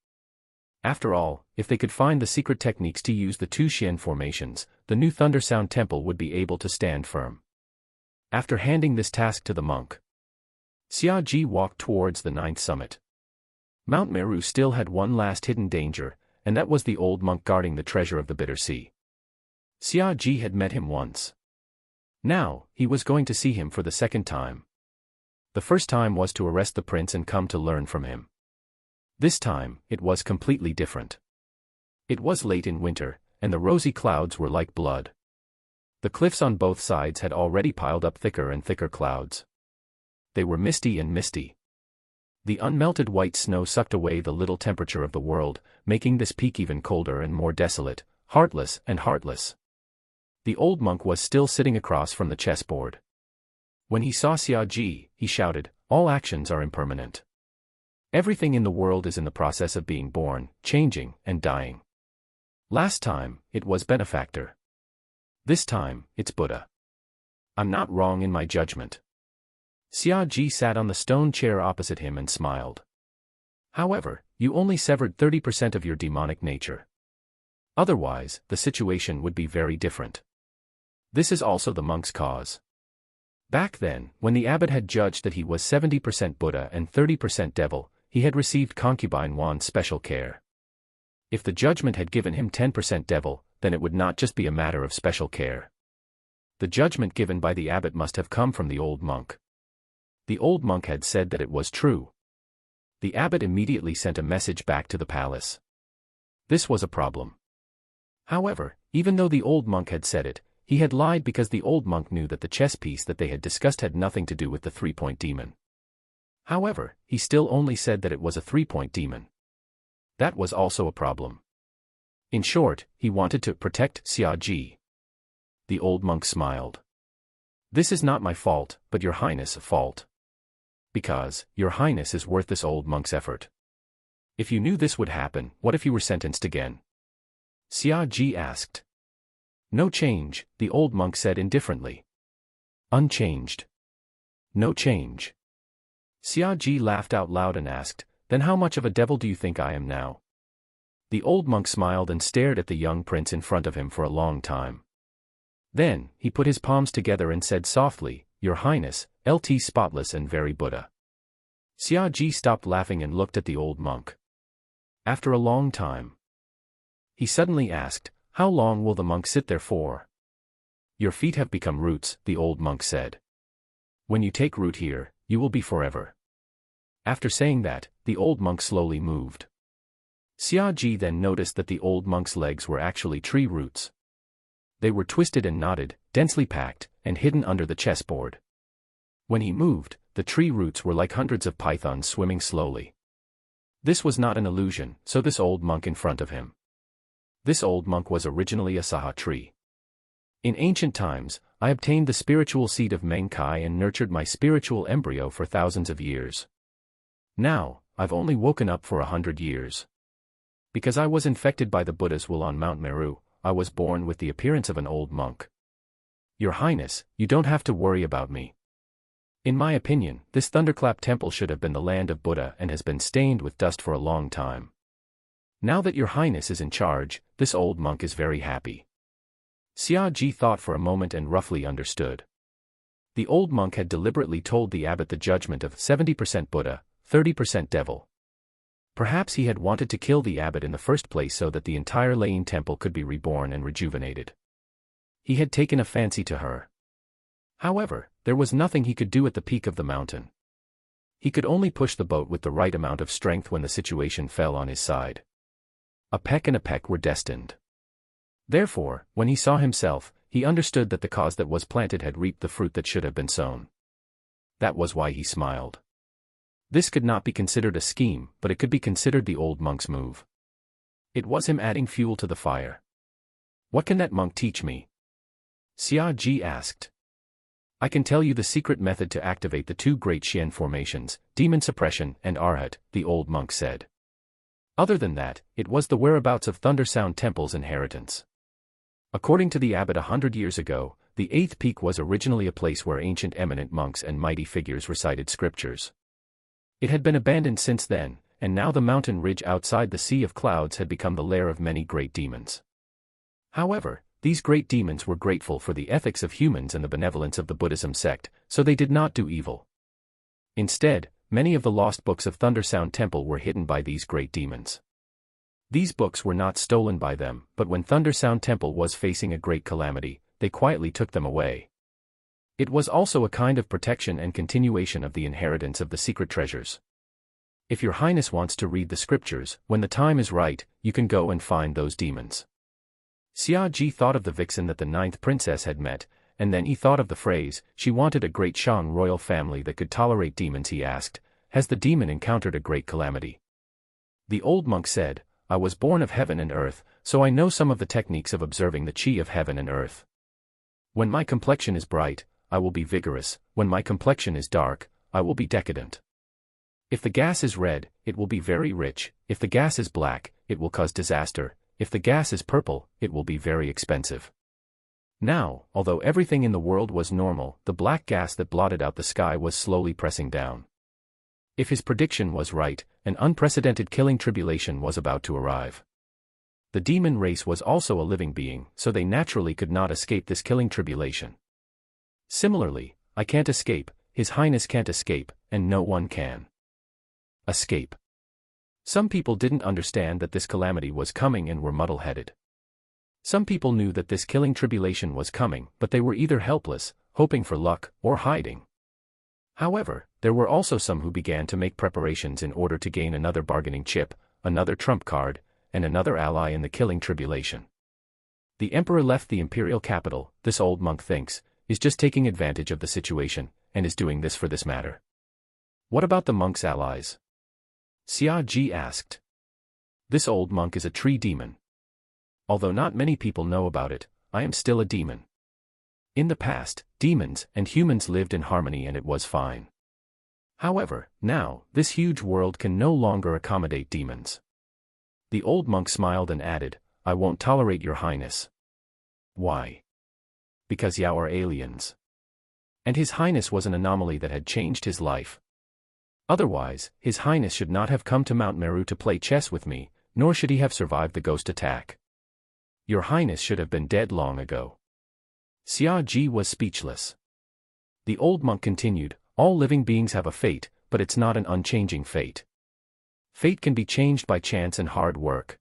After all, if they could find the secret techniques to use the two Xian formations, the new Thunder Sound Temple would be able to stand firm. After handing this task to the monk, Xia Ji walked towards the ninth summit. Mount Meru still had one last hidden danger, and that was the old monk guarding the treasure of the Bitter Sea. Xia Ji had met him once. Now, he was going to see him for the second time. The first time was to arrest the prince and come to learn from him. This time, it was completely different. It was late in winter, and the rosy clouds were like blood. The cliffs on both sides had already piled up thicker and thicker clouds. They were misty and misty. The unmelted white snow sucked away the little temperature of the world, making this peak even colder and more desolate, heartless and heartless. The old monk was still sitting across from the chessboard. When he saw Xia Ji, he shouted, "All actions are impermanent. Everything in the world is in the process of being born, changing, and dying. Last time, it was benefactor. This time, it's Buddha. I'm not wrong in my judgment." Xia Ji sat on the stone chair opposite him and smiled. "However, you only severed 30% of your demonic nature. Otherwise, the situation would be very different. This is also the monk's cause. Back then, when the abbot had judged that he was 70% Buddha and 30% devil, he had received concubine Wan's special care. If the judgment had given him 10% devil, then it would not just be a matter of special care. The judgment given by the abbot must have come from the old monk. The old monk had said that it was true. The abbot immediately sent a message back to the palace. This was a problem. However, even though the old monk had said it, he had lied because the old monk knew that the chess piece that they had discussed had nothing to do with the three-point demon. However, he still only said that it was a three-point demon. That was also a problem. In short, he wanted to protect Xia Ji. The old monk smiled. "This is not my fault, but your highness' fault. Because, your highness is worth this old monk's effort. If you knew this would happen, what if you were sentenced again?" Xia Ji asked. "No change," the old monk said indifferently. "Unchanged. No change." Xia Ji laughed out loud and asked, "Then how much of a devil do you think I am now?" The old monk smiled and stared at the young prince in front of him for a long time. Then, he put his palms together and said softly, "Your highness, LT spotless and very Buddha." Xia Ji stopped laughing and looked at the old monk. After a long time, he suddenly asked, "How long will the monk sit there for?" "Your feet have become roots," the old monk said. "When you take root here, you will be forever." After saying that, the old monk slowly moved. Xia Ji then noticed that the old monk's legs were actually tree roots. They were twisted and knotted, densely packed, and hidden under the chessboard. When he moved, the tree roots were like hundreds of pythons swimming slowly. This was not an illusion, so this old monk in front of him. This old monk was originally a saha tree. In ancient times, I obtained the spiritual seed of Menkai and nurtured my spiritual embryo for thousands of years. Now, I've only woken up for 100 years. Because I was infected by the Buddha's will on Mount Meru, I was born with the appearance of an old monk. Your Highness, you don't have to worry about me. In my opinion, this Thunderclap Temple should have been the land of Buddha and has been stained with dust for a long time. Now that your Highness is in charge, this old monk is very happy. Xia Ji thought for a moment and roughly understood. The old monk had deliberately told the abbot the judgment of 70% Buddha, 30% devil. Perhaps he had wanted to kill the abbot in the first place so that the entire Lain temple could be reborn and rejuvenated. He had taken a fancy to her. However, there was nothing he could do at the peak of the mountain. He could only push the boat with the right amount of strength when the situation fell on his side. A peck and a peck were destined. Therefore, when he saw himself, he understood that the cause that was planted had reaped the fruit that should have been sown. That was why he smiled. This could not be considered a scheme, but it could be considered the old monk's move. It was him adding fuel to the fire. What can that monk teach me? Xia Ji asked. I can tell you the secret method to activate the two great Xian formations, demon suppression and Arhat, the old monk said. Other than that, it was the whereabouts of Thunder Sound Temple's inheritance. According to the abbot 100 years ago, the 8th peak was originally a place where ancient eminent monks and mighty figures recited scriptures. It had been abandoned since then, and now the mountain ridge outside the sea of clouds had become the lair of many great demons. However, these great demons were grateful for the ethics of humans and the benevolence of the Buddhism sect, so they did not do evil. Instead, many of the lost books of Thundersound Temple were hidden by these great demons. These books were not stolen by them, but when Thundersound Temple was facing a great calamity, they quietly took them away. It was also a kind of protection and continuation of the inheritance of the secret treasures. If your Highness wants to read the scriptures, when the time is right, you can go and find those demons. Xia Ji thought of the vixen that the 9th princess had met, and then he thought of the phrase, she wanted a great Shang royal family that could tolerate demons. He asked, has the demon encountered a great calamity? The old monk said, I was born of heaven and earth, so I know some of the techniques of observing the chi of heaven and earth. When my complexion is bright, I will be vigorous, when my complexion is dark, I will be decadent. If the gas is red, it will be very rich, if the gas is black, it will cause disaster, if the gas is purple, it will be very expensive. Now, although everything in the world was normal, the black gas that blotted out the sky was slowly pressing down. If his prediction was right, an unprecedented killing tribulation was about to arrive. The demon race was also a living being, so they naturally could not escape this killing tribulation. Similarly, I can't escape, His Highness can't escape, and no one can escape. Some people didn't understand that this calamity was coming and were muddle-headed. Some people knew that this killing tribulation was coming, but they were either helpless, hoping for luck, or hiding. However, there were also some who began to make preparations in order to gain another bargaining chip, another trump card, and another ally in the killing tribulation. The emperor left the imperial capital, this old monk thinks, is just taking advantage of the situation, and is doing this for this matter. What about the monk's allies? Xia Ji asked. This old monk is a tree demon. Although not many people know about it, I am still a demon. In the past, demons and humans lived in harmony and it was fine. However, now, this huge world can no longer accommodate demons. The old monk smiled and added, I won't tolerate your highness. Why? Because Yao are aliens. And His Highness was an anomaly that had changed his life. Otherwise, His Highness should not have come to Mount Meru to play chess with me, nor should he have survived the ghost attack. Your Highness should have been dead long ago. Xia Ji was speechless. The old monk continued, all living beings have a fate, but it's not an unchanging fate. Fate can be changed by chance and hard work.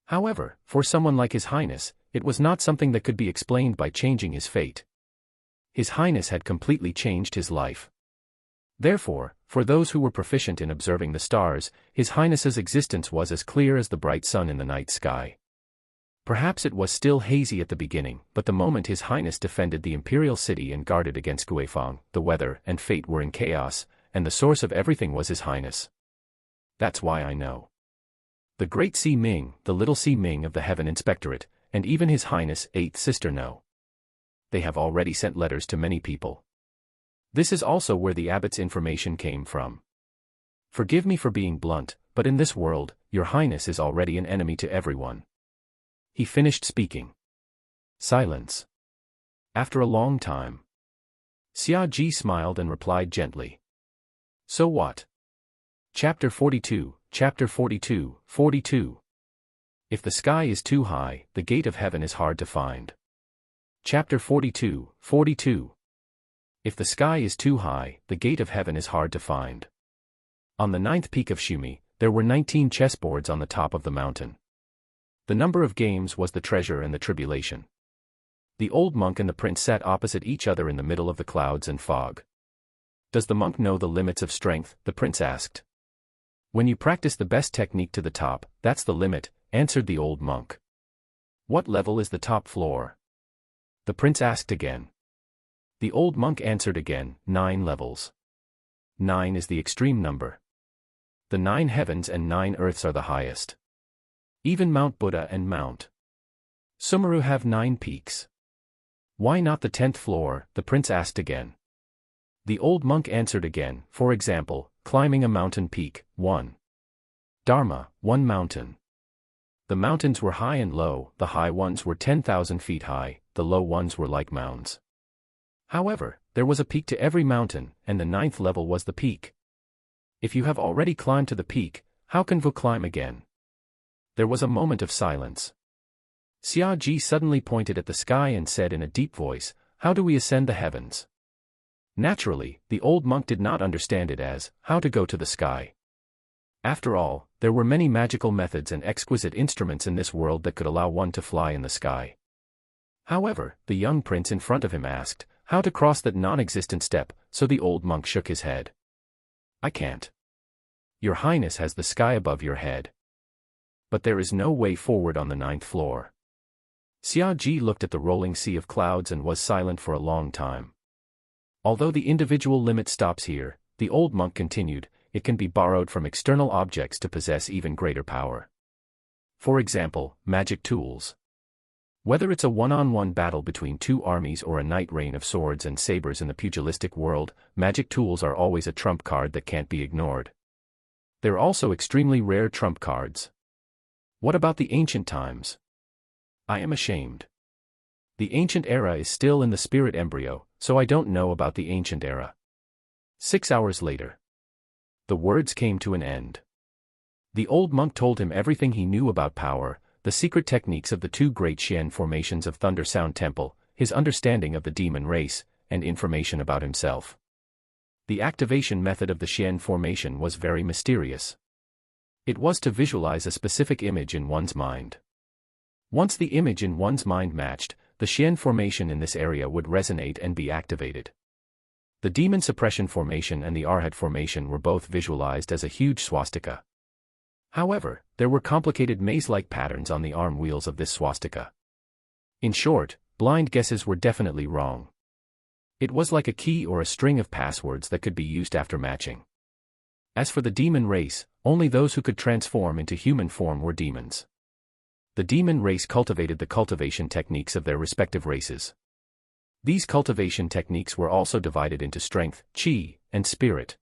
However, for someone like His Highness, it was not something that could be explained by changing his fate. His Highness had completely changed his life. Therefore, for those who were proficient in observing the stars, His Highness's existence was as clear as the bright sun in the night sky. Perhaps it was still hazy at the beginning, but the moment His Highness defended the imperial city and guarded against Guifang, the weather and fate were in chaos, and the source of everything was His Highness. That's why I know. The great Si Ming, the little Si Ming of the Heaven Inspectorate, and even His Highness' 8th sister know. They have already sent letters to many people. This is also where the abbot's information came from. Forgive me for being blunt, but in this world, your Highness is already an enemy to everyone. He finished speaking. Silence. After a long time, Xia Ji smiled and replied gently. So what? Chapter 42, Chapter 42, 42. If the sky is too high, the gate of heaven is hard to find. Chapter 42, 42. If the sky is too high, the gate of heaven is hard to find. On the 9th peak of Shumi, there were 19 chessboards on the top of the mountain. The number of games was the treasure and the tribulation. The old monk and the prince sat opposite each other in the middle of the clouds and fog. Does the monk know the limits of strength? The prince asked. When you practice the best technique to the top, that's the limit, answered the old monk. What level is the top floor? The prince asked again. The old monk answered again, 9 levels. 9 is the extreme number. The 9 heavens and 9 earths are the highest. Even Mount Buddha and Mount Sumeru have 9 peaks. Why not the 10th floor? The prince asked again. The old monk answered again, for example, climbing a mountain peak, 1. Dharma, 1 mountain. The mountains were high and low, the high ones were 10,000 feet high, the low ones were like mounds. However, there was a peak to every mountain, and the 9th level was the peak. If you have already climbed to the peak, How can we climb again? There was a moment of silence. Xia Ji suddenly pointed at the sky and said in a deep voice, "How do we ascend the heavens?" Naturally, the old monk did not understand it as, how to go to the sky. After all, there were many magical methods and exquisite instruments in this world that could allow one to fly in the sky. However, the young prince in front of him asked, how to cross that non-existent step, so the old monk shook his head. "I can't. Your Highness has the sky above your head. But there is no way forward on the 9th floor." Xia Ji looked at the rolling sea of clouds and was silent for a long time. Although the individual limit stops here, the old monk continued, it can be borrowed from external objects to possess even greater power. For example, magic tools. Whether it's a one-on-one battle between two armies or a night rain of swords and sabers in the pugilistic world, magic tools are always a trump card that can't be ignored. They're also extremely rare trump cards. What about the ancient times? I am ashamed. The ancient era is still in the spirit embryo, so I don't know about the ancient era. 6 hours later. The words came to an end. The old monk told him everything he knew about power, the secret techniques of the two great Xian formations of Thunder Sound Temple, his understanding of the demon race, and information about himself. The activation method of the Xian formation was very mysterious. It was to visualize a specific image in one's mind. Once the image in one's mind matched, the Xian formation in this area would resonate and be activated. The demon suppression formation and the Arhat formation were both visualized as a huge swastika. However, there were complicated maze-like patterns on the arm wheels of this swastika. In short, blind guesses were definitely wrong. It was like a key or a string of passwords that could be used after matching. As for the demon race, only those who could transform into human form were demons. The demon race cultivated the cultivation techniques of their respective races. These cultivation techniques were also divided into strength, qi, and spirit.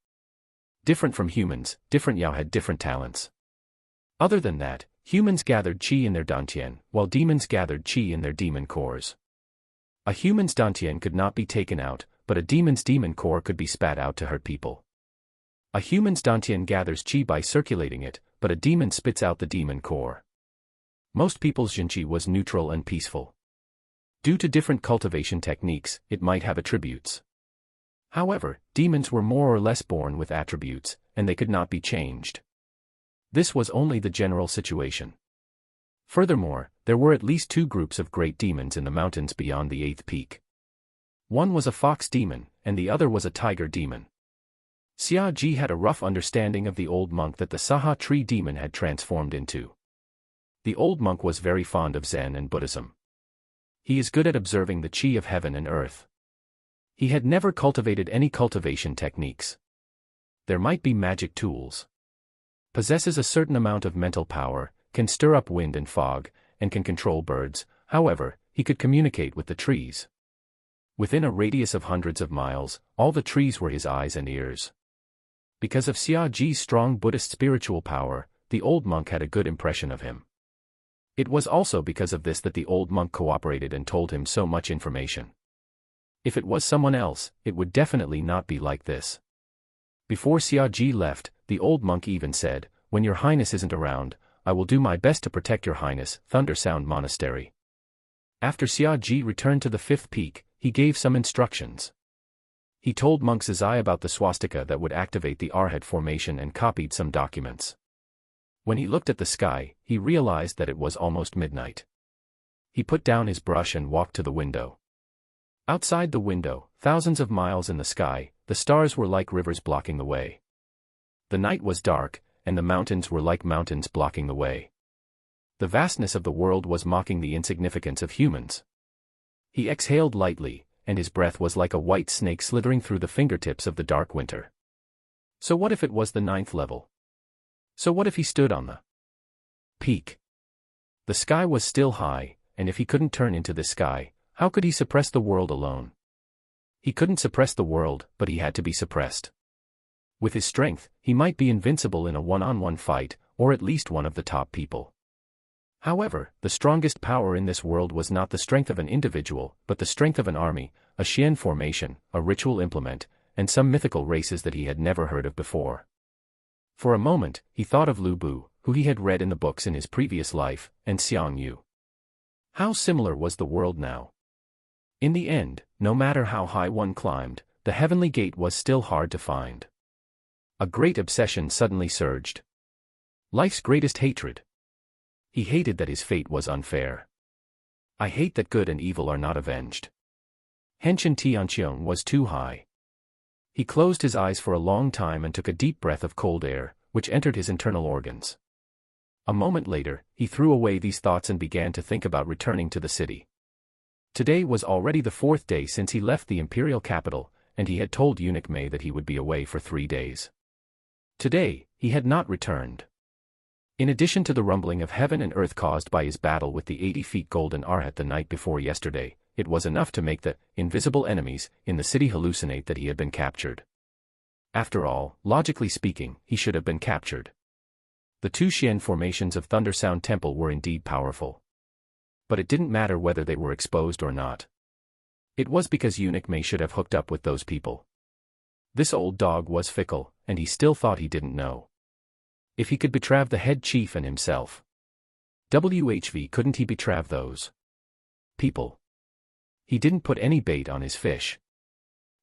Different from humans, different Yao had different talents. Other than that, humans gathered qi in their dantian, while demons gathered qi in their demon cores. A human's dantian could not be taken out, but a demon's demon core could be spat out to hurt people. A human's dantian gathers qi by circulating it, but a demon spits out the demon core. Most people's jinqi was neutral and peaceful. Due to different cultivation techniques, it might have attributes. However, demons were more or less born with attributes, and they could not be changed. This was only the general situation. Furthermore, there were at least two groups of great demons in the mountains beyond the 8th peak. One was a fox demon, and the other was a tiger demon. Xia Ji had a rough understanding of the old monk that the Saha tree demon had transformed into. The old monk was very fond of Zen and Buddhism. He is good at observing the qi of heaven and earth. He had never cultivated any cultivation techniques. There might be magic tools. Possesses a certain amount of mental power, can stir up wind and fog, and can control birds. However, he could communicate with the trees. Within a radius of hundreds of miles, all the trees were his eyes and ears. Because of Xia Ji's strong Buddhist spiritual power, the old monk had a good impression of him. It was also because of this that the old monk cooperated and told him so much information. If it was someone else, it would definitely not be like this. Before Xia Ji left, the old monk even said, "When your Highness isn't around, I will do my best to protect your Highness." Thunder Sound Monastery. After Xia Ji returned to the 5th peak, he gave some instructions. He told monk Zizai about the swastika that would activate the Arhat formation and copied some documents. When he looked at the sky, he realized that it was almost midnight. He put down his brush and walked to the window. Outside the window, thousands of miles in the sky, the stars were like rivers blocking the way. The night was dark, and the mountains were like mountains blocking the way. The vastness of the world was mocking the insignificance of humans. He exhaled lightly, and his breath was like a white snake slithering through the fingertips of the dark winter. So what if it was the 9th level? So what if he stood on the peak? The sky was still high, and if he couldn't turn into the sky, how could he suppress the world alone? He couldn't suppress the world, but he had to be suppressed. With his strength, he might be invincible in a one-on-one fight, or at least one of the top people. However, the strongest power in this world was not the strength of an individual, but the strength of an army, a Xian formation, a ritual implement, and some mythical races that he had never heard of before. For a moment, he thought of Lu Bu, who he had read in the books in his previous life, and Xiang Yu. How similar was the world now? In the end, no matter how high one climbed, the heavenly gate was still hard to find. A great obsession suddenly surged. Life's greatest hatred. He hated that his fate was unfair. I hate that good and evil are not avenged. Henshin Tianqiong was too high. He closed his eyes for a long time and took a deep breath of cold air, which entered his internal organs. A moment later, he threw away these thoughts and began to think about returning to the city. Today was already the 4th day since he left the imperial capital, and he had told Eunuch Mei that he would be away for 3 days. Today, he had not returned. In addition to the rumbling of heaven and earth caused by his battle with the 80 feet golden Arhat the night before yesterday, it was enough to make the invisible enemies in the city hallucinate that he had been captured. After all, logically speaking, he should have been captured. The 2 Xian formations of Thunder Sound Temple were indeed powerful. But it didn't matter whether they were exposed or not. It was because Eunuch Mei should have hooked up with those people. This old dog was fickle, and he still thought he didn't know. If he could betray the head chief and himself, WHV couldn't he betray those people? He didn't put any bait on his fish.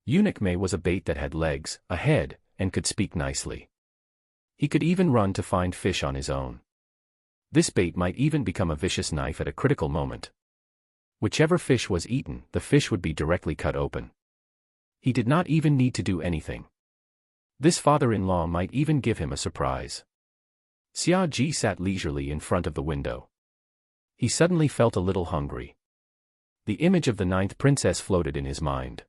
Eunuch Mei was a bait that had legs, a head, and could speak nicely. He could even run to find fish on his own. This bait might even become a vicious knife at a critical moment. Whichever fish was eaten, the fish would be directly cut open. He did not even need to do anything. This father-in-law might even give him a surprise. Xia Ji sat leisurely in front of the window. He suddenly felt a little hungry. The image of the 9th princess floated in his mind.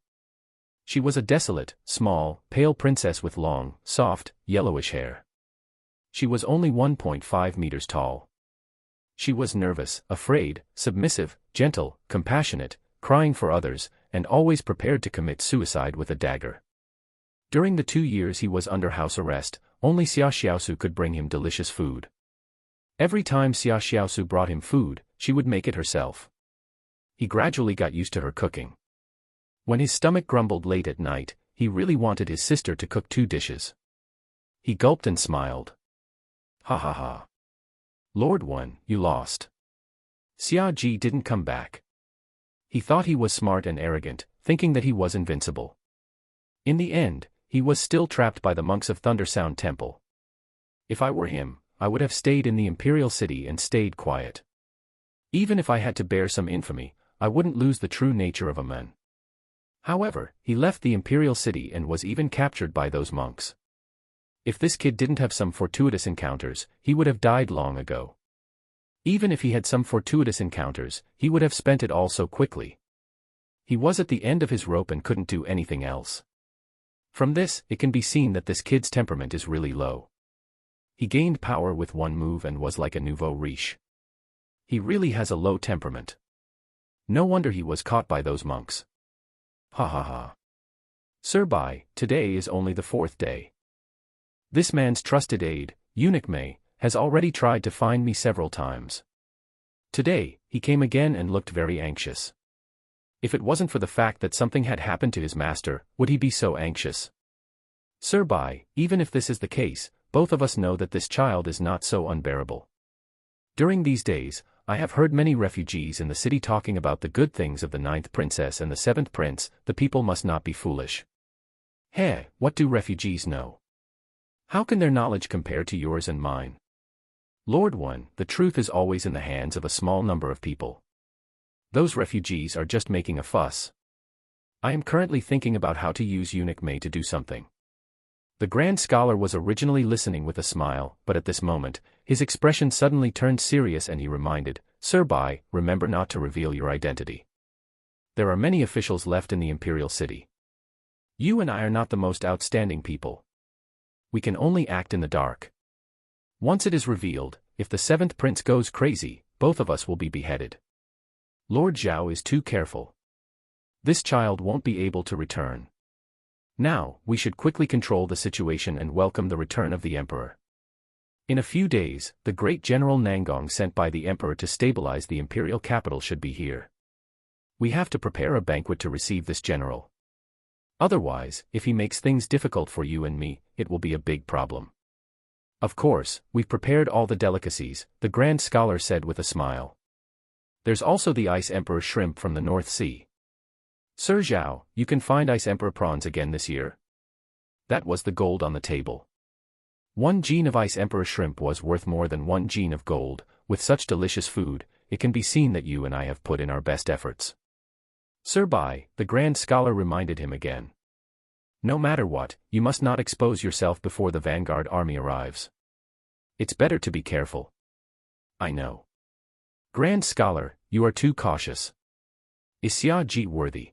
She was a desolate, small, pale princess with long, soft, yellowish hair. She was only 1.5 meters tall. She was nervous, afraid, submissive, gentle, compassionate, crying for others, and always prepared to commit suicide with a dagger. During the 2 years he was under house arrest, only Xia Xiaosu could bring him delicious food. Every time Xia Xiaosu brought him food, she would make it herself. He gradually got used to her cooking. When his stomach grumbled late at night, he really wanted his sister to cook 2 dishes. He gulped and smiled. Ha ha ha. Lord Wen, you lost. Xia Ji didn't come back. He thought he was smart and arrogant, thinking that he was invincible. In the end, he was still trapped by the monks of Thunder Sound Temple. If I were him, I would have stayed in the imperial city and stayed quiet. Even if I had to bear some infamy, I wouldn't lose the true nature of a man. However, he left the imperial city and was even captured by those monks. If this kid didn't have some fortuitous encounters, he would have died long ago. Even if he had some fortuitous encounters, he would have spent it all so quickly. He was at the end of his rope and couldn't do anything else. From this, it can be seen that this kid's temperament is really low. He gained power with one move and was like a nouveau riche. He really has a low temperament. No wonder he was caught by those monks. Ha ha ha. Sir Bai, today is only the 4th day. This man's trusted aide, Eunuch Mei, has already tried to find me several times. Today, he came again and looked very anxious. If it wasn't for the fact that something had happened to his master, would he be so anxious? Sir Bai, even if this is the case, both of us know that this child is not so unbearable. During these days, I have heard many refugees in the city talking about the good things of the 9th princess and the 7th prince. The people must not be foolish. Hey, what do refugees know? How can their knowledge compare to yours and mine? Lord Wen, the truth is always in the hands of a small number of people. Those refugees are just making a fuss. I am currently thinking about how to use Eunuch Mei to do something. The Grand Scholar was originally listening with a smile, but at this moment, his expression suddenly turned serious and he reminded, Sir Bai, remember not to reveal your identity. There are many officials left in the imperial city. You and I are not the most outstanding people. We can only act in the dark. Once it is revealed, if the 7th prince goes crazy, both of us will be beheaded. Lord Zhao is too careful. This child won't be able to return. Now, we should quickly control the situation and welcome the return of the emperor. In a few days, the great General Nangong sent by the emperor to stabilize the imperial capital should be here. We have to prepare a banquet to receive this general. Otherwise, if he makes things difficult for you and me, it will be a big problem. Of course, we've prepared all the delicacies, the Grand Scholar said with a smile. There's also the Ice Emperor shrimp from the North Sea. Sir Zhao, you can find Ice Emperor prawns again this year. That was the gold on the table. 1 gene of Ice Emperor shrimp was worth more than 1 gene of gold. With such delicious food, it can be seen that you and I have put in our best efforts. Sir Bai, the Grand Scholar reminded him again. No matter what, you must not expose yourself before the vanguard army arrives. It's better to be careful. I know. Grand Scholar, you are too cautious. Is Xia Ji worthy?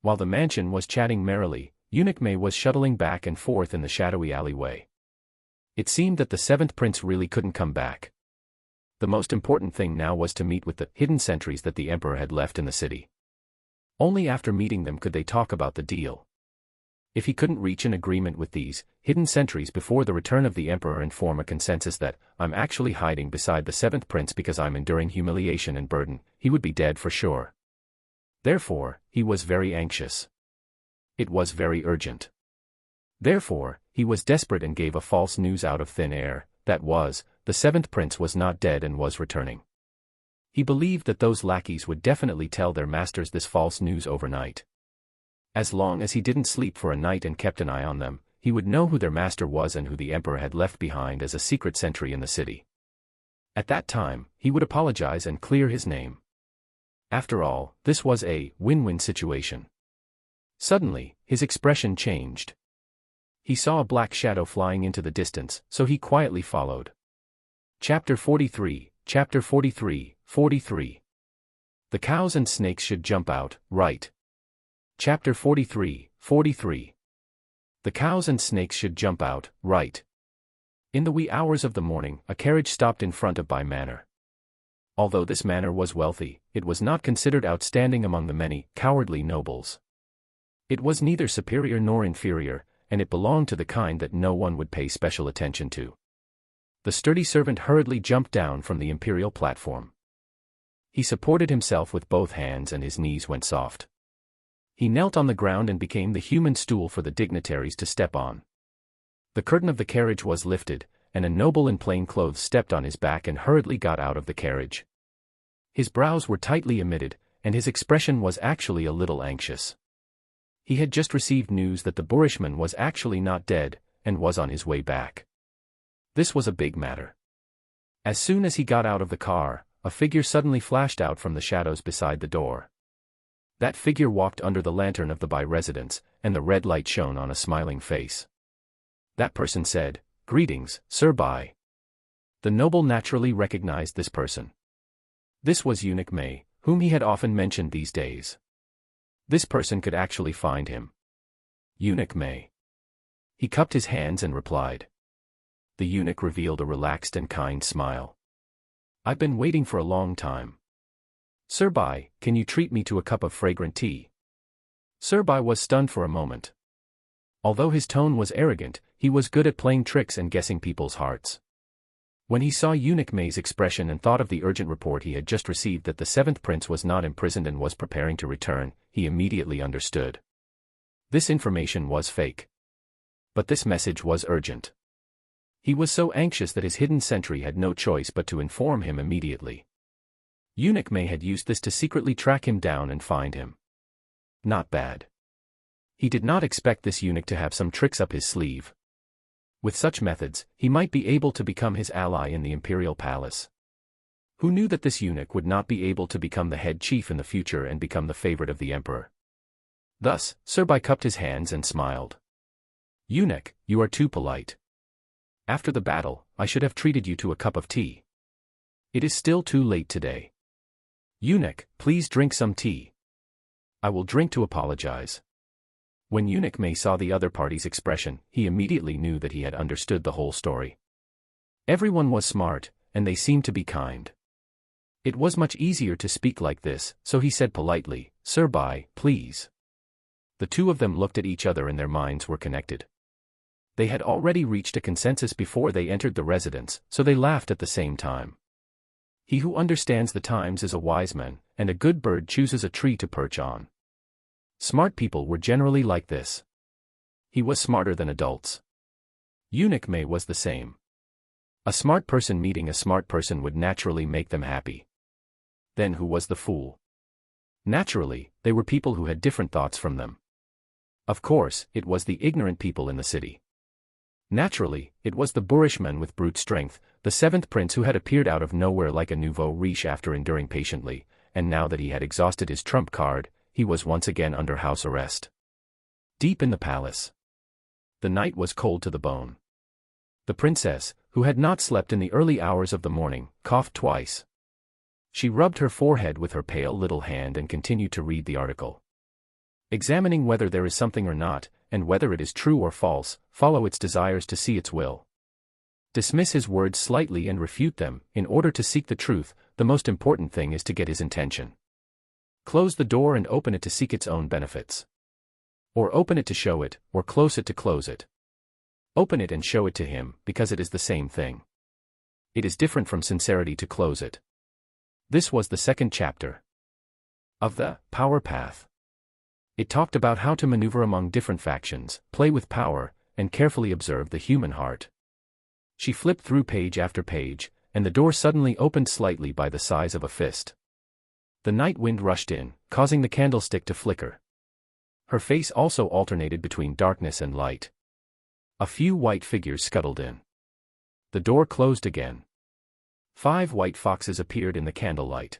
While the mansion was chatting merrily, Eunuch Mei was shuttling back and forth in the shadowy alleyway. It seemed that the 7th prince really couldn't come back. The most important thing now was to meet with the hidden sentries that the emperor had left in the city. Only after meeting them could they talk about the deal. If he couldn't reach an agreement with these hidden sentries before the return of the emperor and form a consensus that I'm actually hiding beside the 7th prince because I'm enduring humiliation and burden, he would be dead for sure. Therefore, he was very anxious. It was very urgent. Therefore, he was desperate and gave a false news out of thin air, that was, the 7th prince was not dead and was returning. He believed that those lackeys would definitely tell their masters this false news overnight. As long as he didn't sleep for a night and kept an eye on them, he would know who their master was and who the emperor had left behind as a secret sentry in the city. At that time, he would apologize and clear his name. After all, this was a win-win situation. Suddenly, his expression changed. He saw a black shadow flying into the distance, so he quietly followed. Chapter 43, Chapter 43, 43. The cows and snakes should jump out, right? Chapter 43, 43. The cows and snakes should jump out, right? In the wee hours of the morning, a carriage stopped in front of Bai Manor. Although this manor was wealthy, it was not considered outstanding among the many cowardly nobles. It was neither superior nor inferior, and it belonged to the kind that no one would pay special attention to. The sturdy servant hurriedly jumped down from the imperial platform. He supported himself with both hands and his knees went soft. He knelt on the ground and became the human stool for the dignitaries to step on. The curtain of the carriage was lifted, and a noble in plain clothes stepped on his back and hurriedly got out of the carriage. His brows were tightly emitted, and his expression was actually a little anxious. He had just received news that the boorishman was actually not dead, and was on his way back. This was a big matter. As soon as he got out of the car, a figure suddenly flashed out from the shadows beside the door. That figure walked under the lantern of the Bai residence, and the red light shone on a smiling face. That person said, "Greetings, Sir Bai." The noble naturally recognized this person. This was Eunuch Mei, whom he had often mentioned these days. This person could actually find him. Eunuch Mei. He cupped his hands and replied. The eunuch revealed a relaxed and kind smile. I've been waiting for a long time. Sir Bai, can you treat me to a cup of fragrant tea? Sir Bai was stunned for a moment. Although his tone was arrogant, he was good at playing tricks and guessing people's hearts. When he saw Eunuch Mei's expression and thought of the urgent report he had just received that the 7th prince was not imprisoned and was preparing to return, he immediately understood. This information was fake. But this message was urgent. He was so anxious that his hidden sentry had no choice but to inform him immediately. Eunuch Mei had used this to secretly track him down and find him. Not bad. He did not expect this eunuch to have some tricks up his sleeve. With such methods, he might be able to become his ally in the imperial palace. Who knew that this eunuch would not be able to become the head chief in the future and become the favorite of the emperor? Thus, Sir Bai cupped his hands and smiled. Eunuch, you are too polite. After the battle, I should have treated you to a cup of tea. It is still too late today. Eunuch, please drink some tea. I will drink to apologize. When Eunuch Mei saw the other party's expression, he immediately knew that he had understood the whole story. Everyone was smart, and they seemed to be kind. It was much easier to speak like this, so he said politely, Sir Bai, please. The two of them looked at each other and their minds were connected. They had already reached a consensus before they entered the residence, so they laughed at the same time. He who understands the times is a wise man, and a good bird chooses a tree to perch on. Smart people were generally like this. He was smarter than adults. Eunuch Mei was the same. A smart person meeting a smart person would naturally make them happy. Then who was the fool? Naturally, they were people who had different thoughts from them. Of course, it was the ignorant people in the city. Naturally, it was the boorish man with brute strength, the seventh prince who had appeared out of nowhere like a nouveau riche after enduring patiently, and now that he had exhausted his trump card, he was once again under house arrest. Deep in the palace. The night was cold to the bone. The princess, who had not slept in the early hours of the morning, coughed twice. She rubbed her forehead with her pale little hand and continued to read the article. Examining whether there is something or not, and whether it is true or false, follow its desires to see its will. Dismiss his words slightly and refute them. In order to seek the truth, the most important thing is to get his intention. Close the door and open it to seek its own benefits. Or open it to show it, or close it to close it. Open it and show it to him, because it is the same thing. It is different from sincerity to close it. This was the second chapter of the Power Path. It talked about how to maneuver among different factions, play with power, and carefully observe the human heart. She flipped through page after page, and the door suddenly opened slightly by the size of a fist. The night wind rushed in, causing the candlestick to flicker. Her face also alternated between darkness and light. A few white figures scuttled in. The door closed again. 5 white foxes appeared in the candlelight.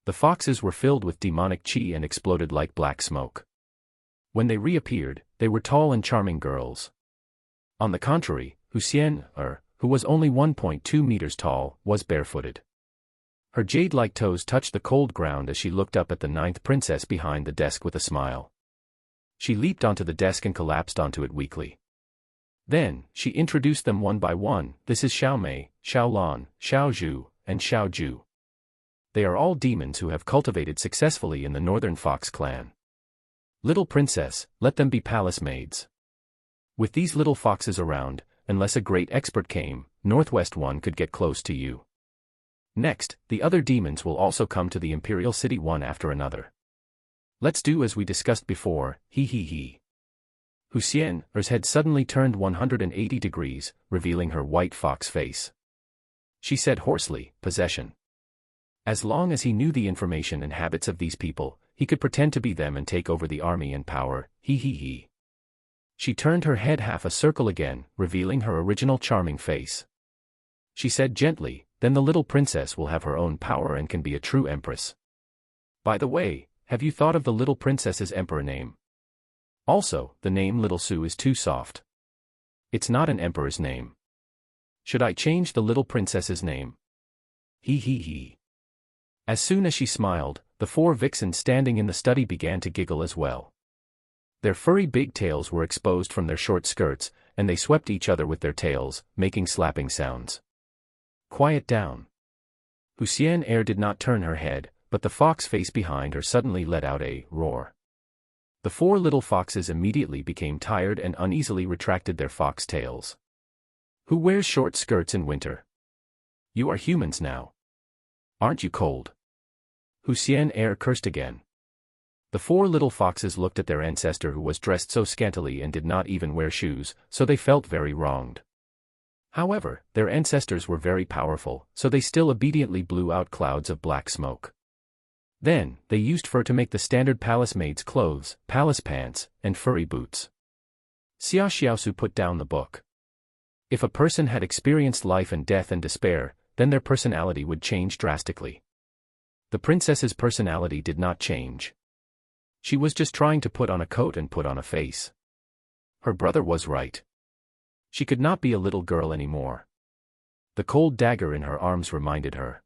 The foxes were filled with demonic chi and exploded like black smoke. When they reappeared, they were tall and charming girls. On the contrary, Huxian, who was only 1.2 meters tall, was barefooted. Her jade-like toes touched the cold ground as she looked up at the 9th princess behind the desk with a smile. She leaped onto the desk and collapsed onto it weakly. Then, she introduced them one by one. This is Xiao Mei, Xiao Lan, Xiao Zhu, and Xiao Ju. They are all demons who have cultivated successfully in the Northern Fox clan. Little princess, let them be palace maids. With these little foxes around, unless a great expert came, Northwest One could get close to you. Next, the other demons will also come to the Imperial City one after another. Let's do as we discussed before, he. Huxian's head suddenly turned 180 degrees, revealing her white fox face. She said hoarsely, possession. As long as he knew the information and habits of these people, he could pretend to be them and take over the army and power, he. She turned her head half a circle again, revealing her original charming face. She said gently, then the little princess will have her own power and can be a true empress. By the way, have you thought of the little princess's emperor name? Also, the name Little Su is too soft. It's not an emperor's name. Should I change the little princess's name? He. As soon as she smiled, the 4 vixens standing in the study began to giggle as well. Their furry big tails were exposed from their short skirts, and they swept each other with their tails, making slapping sounds. Quiet down. Huxian did not turn her head, but the fox face behind her suddenly let out a roar. The 4 little foxes immediately became tired and uneasily retracted their fox tails. Who wears short skirts in winter? You are humans now. Aren't you cold? Huxian cursed again. The 4 little foxes looked at their ancestor who was dressed so scantily and did not even wear shoes, so they felt very wronged. However, their ancestors were very powerful, so they still obediently blew out clouds of black smoke. Then, they used fur to make the standard palace maid's clothes, palace pants, and furry boots. Xia Xiaosu put down the book. If a person had experienced life and death and despair, then their personality would change drastically. The princess's personality did not change. She was just trying to put on a coat and put on a face. Her brother was right. She could not be a little girl anymore. The cold dagger in her arms reminded her.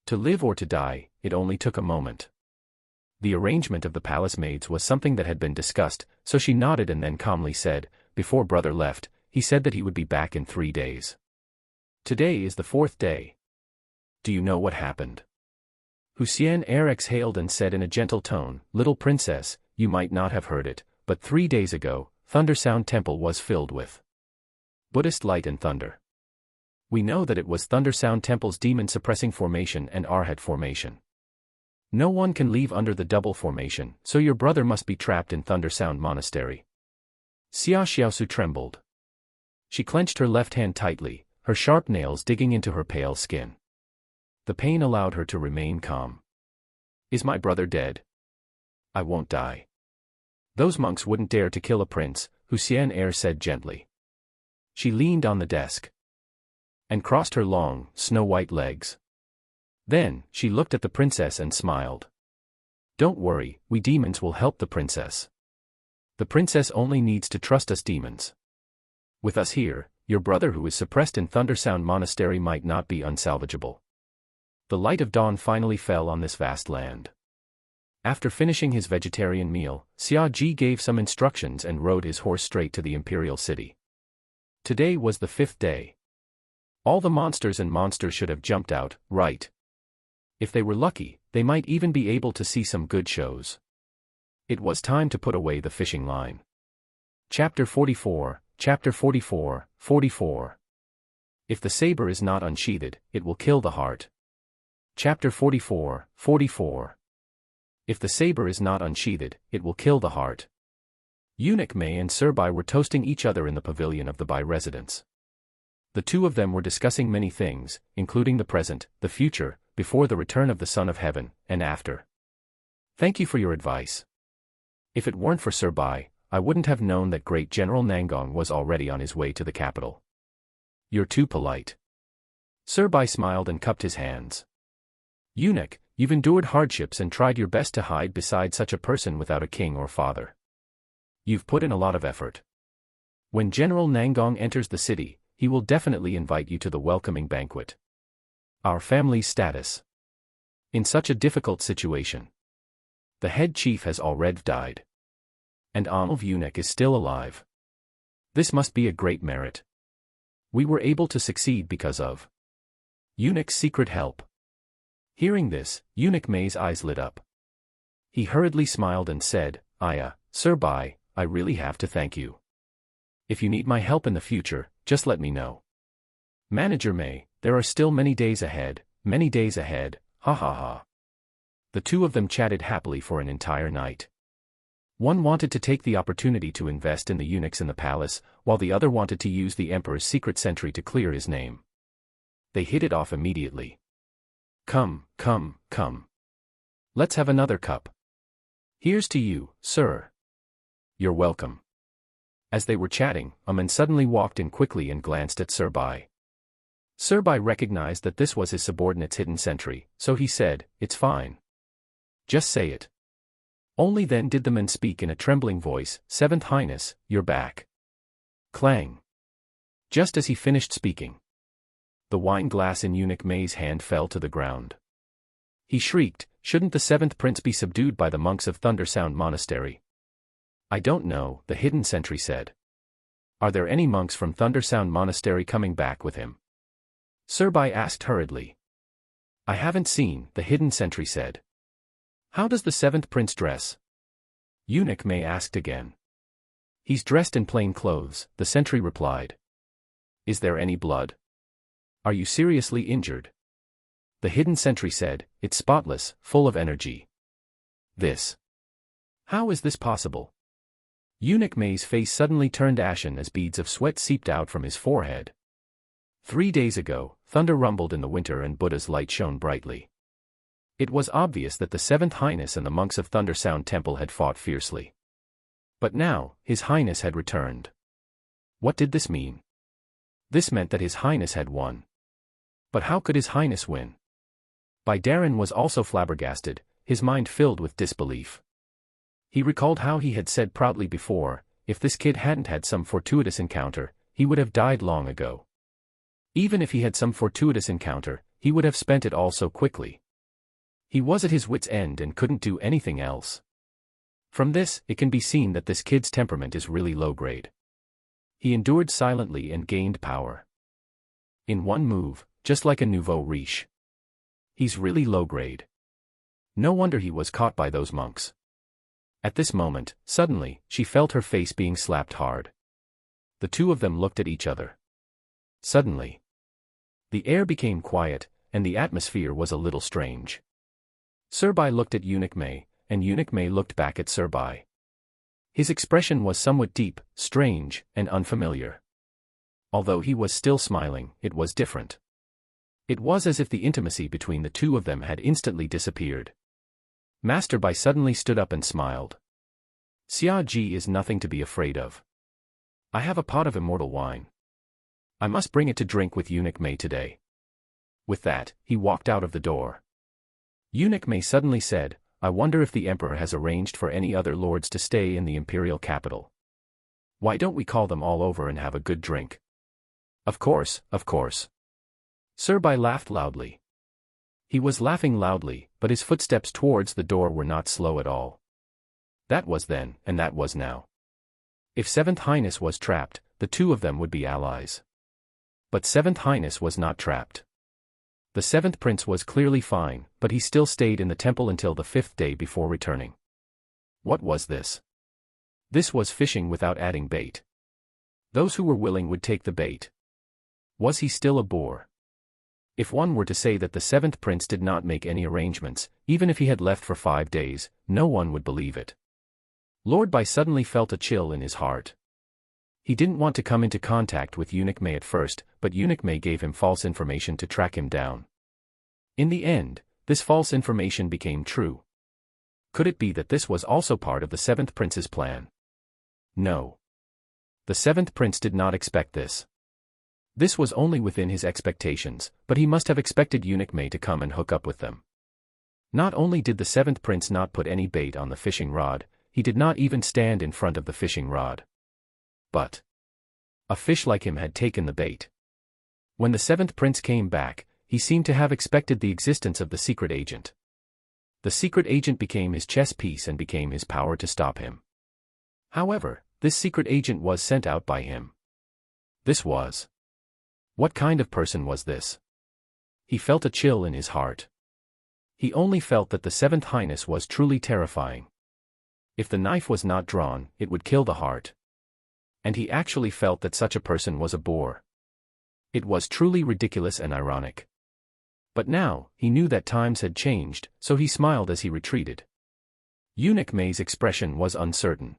To live or to die, it only took a moment. The arrangement of the palace maids was something that had been discussed, so she nodded and then calmly said, before brother left, he said that he would be back in 3 days. Today is the 4th day. Do you know what happened? Huxian exhaled and said in a gentle tone, Little princess, you might not have heard it, but 3 days ago, Thundersound Temple was filled with Buddhist light and thunder. We know that it was Thundersound Temple's demon-suppressing formation and Arhat formation. No one can leave under the double formation, so your brother must be trapped in Thundersound Monastery. Xia Xiaosu trembled. She clenched her left hand tightly, her sharp nails digging into her pale skin. The pain allowed her to remain calm. Is my brother dead? I won't die. Those monks wouldn't dare to kill a prince, Hussein Er said gently. She leaned on the desk and crossed her long, snow-white legs. Then, she looked at the princess and smiled. Don't worry, we demons will help the princess. The princess only needs to trust us demons. With us here, your brother who is suppressed in Thundersound Monastery might not be unsalvageable. The light of dawn finally fell on this vast land. After finishing his vegetarian meal, Xia Ji gave some instructions and rode his horse straight to the imperial city. Today was the 5th day. All the monsters should have jumped out, right? If they were lucky, they might even be able to see some good shows. It was time to put away the fishing line. Chapter 44, Chapter 44, 44. If the saber is not unsheathed, it will kill the heart. Chapter 44, 44. If the saber is not unsheathed, it will kill the heart. Eunuch Mei and Sir Bai were toasting each other in the pavilion of the Bai residence. The two of them were discussing many things, including the present, the future, before the return of the Son of Heaven, and after. Thank you for your advice. If it weren't for Sir Bai, I wouldn't have known that great General Nangong was already on his way to the capital. You're too polite. Sir Bai smiled and cupped his hands. Eunuch, you've endured hardships and tried your best to hide beside such a person without a king or father. You've put in a lot of effort. When General Nangong enters the city, he will definitely invite you to the welcoming banquet. Our family's status. In such a difficult situation. The head chief has already died. And Alv Eunuch is still alive. This must be a great merit. We were able to succeed because of Eunuch's secret help. Hearing this, Eunuch Mei's eyes lit up. He hurriedly smiled and said, Sir Bai, I really have to thank you. If you need my help in the future, just let me know. Manager Mei, there are still many days ahead, ha ha ha. The two of them chatted happily for an entire night. One wanted to take the opportunity to invest in the eunuchs in the palace, while the other wanted to use the emperor's secret sentry to clear his name. They hit it off immediately. Come. Let's have another cup. Here's to you, sir. You're welcome. As they were chatting, a man suddenly walked in quickly and glanced at Sir Bai. Sir Bai recognized that this was his subordinate's hidden sentry, so he said, It's fine. Just say it. Only then did the man speak in a trembling voice, Seventh Highness, you're back. Clang. Just as he finished speaking, the wine glass in Eunuch Mei's hand fell to the ground. He shrieked, Shouldn't the 7th prince be subdued by the monks of Thundersound Monastery? I don't know, the hidden sentry said. Are there any monks from Thundersound Monastery coming back with him? Sir Bai asked hurriedly. I haven't seen, the hidden sentry said. How does the 7th prince dress? Eunuch Mei asked again. He's dressed in plain clothes, the sentry replied. Is there any blood? Are you seriously injured? The hidden sentry said, It's spotless, full of energy. This. How is this possible? Eunuch Mei's face suddenly turned ashen as beads of sweat seeped out from his forehead. 3 days ago, thunder rumbled in the winter and Buddha's light shone brightly. It was obvious that the 7th Highness and the monks of Thundersound Temple had fought fiercely. But now, His Highness had returned. What did this mean? This meant that His Highness had won. But how could His Highness win? Bai Darren was also flabbergasted, his mind filled with disbelief. He recalled how he had said proudly before, if this kid hadn't had some fortuitous encounter, he would have died long ago. Even if he had some fortuitous encounter, he would have spent it all so quickly. He was at his wit's end and couldn't do anything else. From this, it can be seen that this kid's temperament is really low grade. He endured silently and gained power. In one move, just like a nouveau riche. He's really low grade. No wonder he was caught by those monks. At this moment, suddenly, she felt her face being slapped hard. The two of them looked at each other. Suddenly, the air became quiet, and the atmosphere was a little strange. Sir Bai looked at Eunuch Mei, and Eunuch Mei looked back at Sir Bai. His expression was somewhat deep, strange, and unfamiliar. Although he was still smiling, it was different. It was as if the intimacy between the two of them had instantly disappeared. Master Bai suddenly stood up and smiled. Xia Ji is nothing to be afraid of. I have a pot of immortal wine. I must bring it to drink with Eunuch Mei today. With that, he walked out of the door. Eunuch Mei suddenly said, I wonder if the emperor has arranged for any other lords to stay in the imperial capital. Why don't we call them all over and have a good drink? Of course, of course. Sir Bai laughed loudly. He was laughing loudly, but his footsteps towards the door were not slow at all. That was then, and that was now. If Seventh Highness was trapped, the two of them would be allies. But Seventh Highness was not trapped. The seventh prince was clearly fine, but he still stayed in the temple until the 5th day before returning. What was this? This was fishing without adding bait. Those who were willing would take the bait. Was he still a boor? If one were to say that the seventh prince did not make any arrangements, even if he had left for 5 days, no one would believe it. Lord Bai suddenly felt a chill in his heart. He didn't want to come into contact with Eunuch Mei at first, but Eunuch Mei gave him false information to track him down. In the end, this false information became true. Could it be that this was also part of the seventh prince's plan? No. The seventh prince did not expect this. This was only within his expectations, but he must have expected Eunuch Mei to come and hook up with them. Not only did the seventh prince not put any bait on the fishing rod, he did not even stand in front of the fishing rod. But a fish like him had taken the bait. When the seventh prince came back, he seemed to have expected the existence of the secret agent. The secret agent became his chess piece and became his power to stop him. However, this secret agent was sent out by him. This was. What kind of person was this? He felt a chill in his heart. He only felt that the seventh highness was truly terrifying. If the knife was not drawn, it would kill the heart. And he actually felt that such a person was a boor. It was truly ridiculous and ironic. But now, he knew that times had changed, so he smiled as he retreated. Eunuch Mei's expression was uncertain.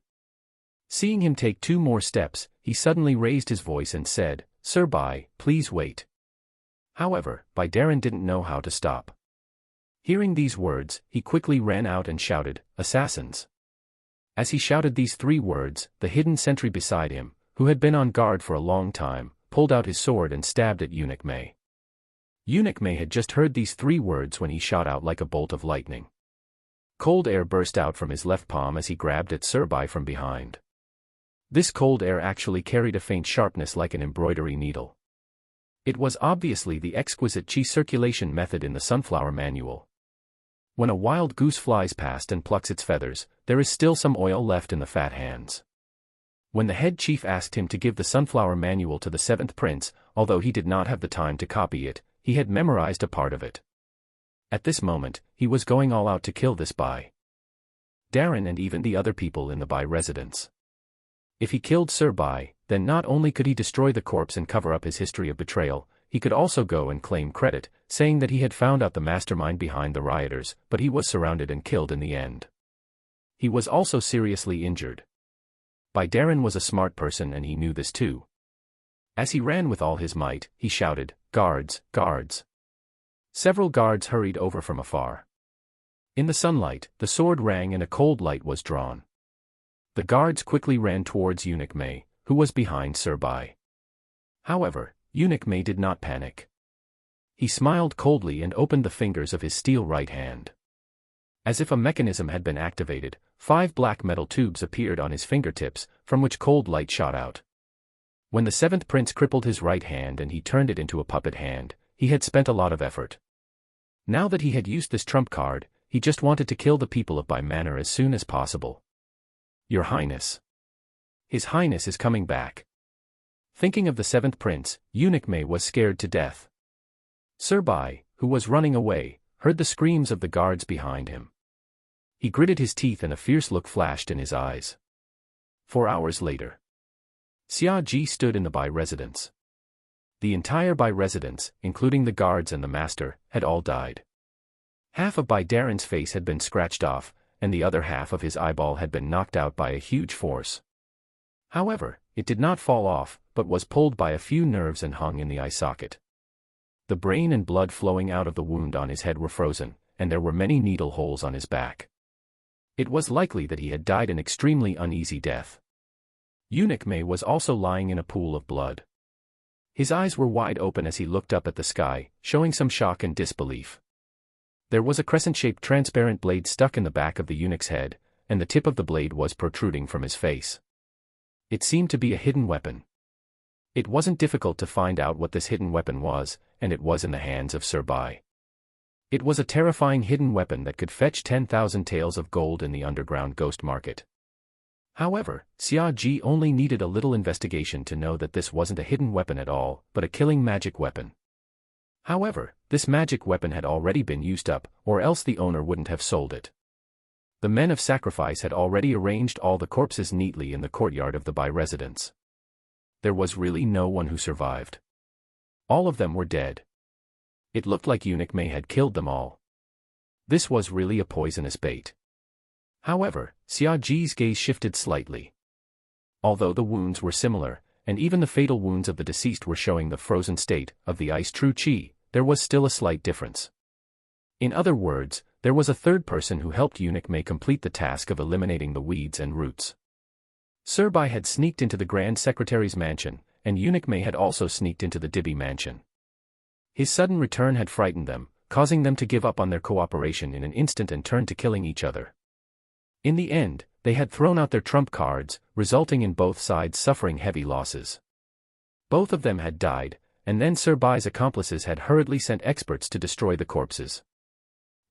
Seeing him take 2 more steps, he suddenly raised his voice and said, Sir Bai, please wait. However, Bai Darren didn't know how to stop. Hearing these words, he quickly ran out and shouted, Assassins! As he shouted these 3 words, the hidden sentry beside him, who had been on guard for a long time, pulled out his sword and stabbed at Eunuch Mei. Eunuch Mei had just heard these 3 words when he shot out like a bolt of lightning. Cold air burst out from his left palm as he grabbed at Sir Bai from behind. This cold air actually carried a faint sharpness like an embroidery needle. It was obviously the exquisite chi circulation method in the Sunflower Manual. When a wild goose flies past and plucks its feathers, there is still some oil left in the fat hands. When the head chief asked him to give the Sunflower Manual to the seventh prince, although he did not have the time to copy it, he had memorized a part of it. At this moment, he was going all out to kill this Bai Darren and even the other people in the Bai residence. If he killed Sir Bai, then not only could he destroy the corpse and cover up his history of betrayal, he could also go and claim credit, saying that he had found out the mastermind behind the rioters, but he was surrounded and killed in the end. He was also seriously injured. Bai Darren was a smart person and he knew this too. As he ran with all his might, he shouted, Guards, guards! Several guards hurried over from afar. In the sunlight, the sword rang and a cold light was drawn. The guards quickly ran towards Eunuch Mei, who was behind Sir Bai. However, Eunuch Mei did not panic. He smiled coldly and opened the fingers of his steel right hand. As if a mechanism had been activated, 5 black metal tubes appeared on his fingertips, from which cold light shot out. When the seventh prince crippled his right hand and he turned it into a puppet hand, he had spent a lot of effort. Now that he had used this trump card, he just wanted to kill the people of Bai Manor as soon as possible. Your Highness. His Highness is coming back. Thinking of the seventh prince, Eunuch Mei was scared to death. Sir Bai, who was running away, heard the screams of the guards behind him. He gritted his teeth and a fierce look flashed in his eyes. 4 hours later. Xia Ji stood in the Bai residence. The entire Bai residence, including the guards and the master, had all died. Half of Bai Darren's face had been scratched off, and the other half of his eyeball had been knocked out by a huge force. However, it did not fall off, but was pulled by a few nerves and hung in the eye socket. The brain and blood flowing out of the wound on his head were frozen, and there were many needle holes on his back. It was likely that he had died an extremely uneasy death. Eunuch May was also lying in a pool of blood. His eyes were wide open as he looked up at the sky, showing some shock and disbelief. There was a crescent-shaped transparent blade stuck in the back of the eunuch's head, and the tip of the blade was protruding from his face. It seemed to be a hidden weapon. It wasn't difficult to find out what this hidden weapon was, and it was in the hands of Sir Bai. It was a terrifying hidden weapon that could fetch 10,000 taels of gold in the underground ghost market. However, Xia Ji only needed a little investigation to know that this wasn't a hidden weapon at all, but a killing magic weapon. However, this magic weapon had already been used up, or else the owner wouldn't have sold it. The men of sacrifice had already arranged all the corpses neatly in the courtyard of the Bai residence. There was really no one who survived. All of them were dead. It looked like Eunuch May had killed them all. This was really a poisonous bait. However, Xia Ji's gaze shifted slightly. Although the wounds were similar, and even the fatal wounds of the deceased were showing the frozen state of the ice true qi, there was still a slight difference. In other words, there was a third person who helped Eunuch May complete the task of eliminating the weeds and roots. Sir Bai had sneaked into the Grand Secretary's mansion, and Eunuch May had also sneaked into the Dibby mansion. His sudden return had frightened them, causing them to give up on their cooperation in an instant and turn to killing each other. In the end, they had thrown out their trump cards, resulting in both sides suffering heavy losses. Both of them had died, and then Sir Bai's accomplices had hurriedly sent experts to destroy the corpses.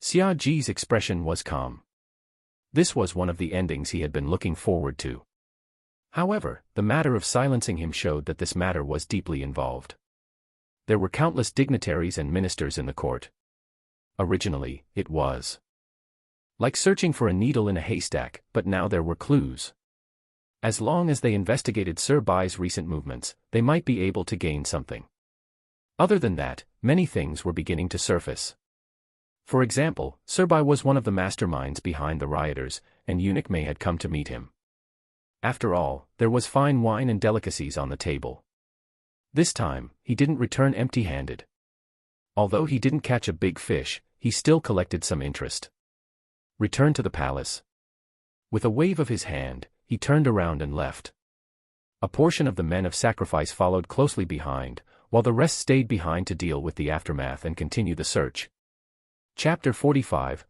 Xia Ji's expression was calm. This was one of the endings he had been looking forward to. However, the matter of silencing him showed that this matter was deeply involved. There were countless dignitaries and ministers in the court. Originally, it was like searching for a needle in a haystack, but now there were clues. As long as they investigated Sir Bai's recent movements, they might be able to gain something. Other than that, many things were beginning to surface. For example, Sir Bai was one of the masterminds behind the rioters, and Eunuch May had come to meet him. After all, there was fine wine and delicacies on the table. This time, he didn't return empty-handed. Although he didn't catch a big fish, he still collected some interest. Return to the palace. With a wave of his hand, he turned around and left. A portion of the men of sacrifice followed closely behind, while the rest stayed behind to deal with the aftermath and continue the search. Chapter 45,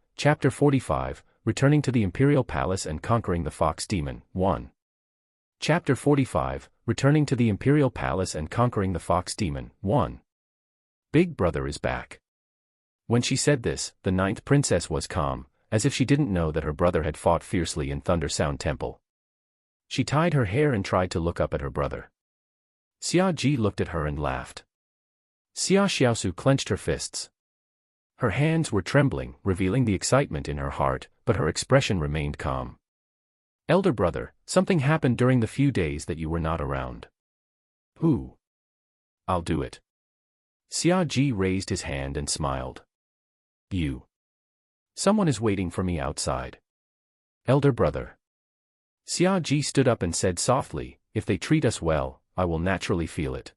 Returning to the Imperial Palace and Conquering the Fox Demon, 1. Chapter 45, Returning to the Imperial Palace and Conquering the Fox Demon, 1. Big Brother is back. When she said this, the 9th princess was calm, as if she didn't know that her brother had fought fiercely in Thunder Sound Temple. She tied her hair and tried to look up at her brother. Xia Ji looked at her and laughed. Xia Xiaosu clenched her fists. Her hands were trembling, revealing the excitement in her heart, but her expression remained calm. Elder brother, something happened during the few days that you were not around. Who? I'll do it. Xia Ji raised his hand and smiled. You. Someone is waiting for me outside. Elder brother. Xia Ji stood up and said softly, if they treat us well, I will naturally feel it.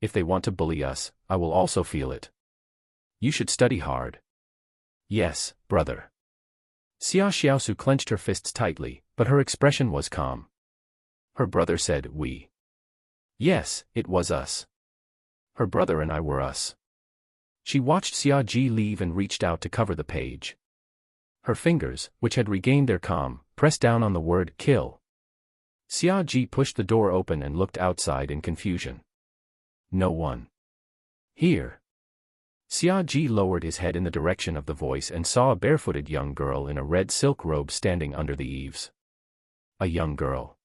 If they want to bully us, I will also feel it. You should study hard. Yes, brother. Xia Xiaosu clenched her fists tightly, but her expression was calm. Her brother said, we. Yes, it was us. Her brother and I were us. She watched Xia Ji leave and reached out to cover the page. Her fingers, which had regained their calm, pressed down on the word kill. Xia Ji pushed the door open and looked outside in confusion. No one. Here. Xia Ji lowered his head in the direction of the voice and saw a barefooted young girl in a red silk robe standing under the eaves. A young girl.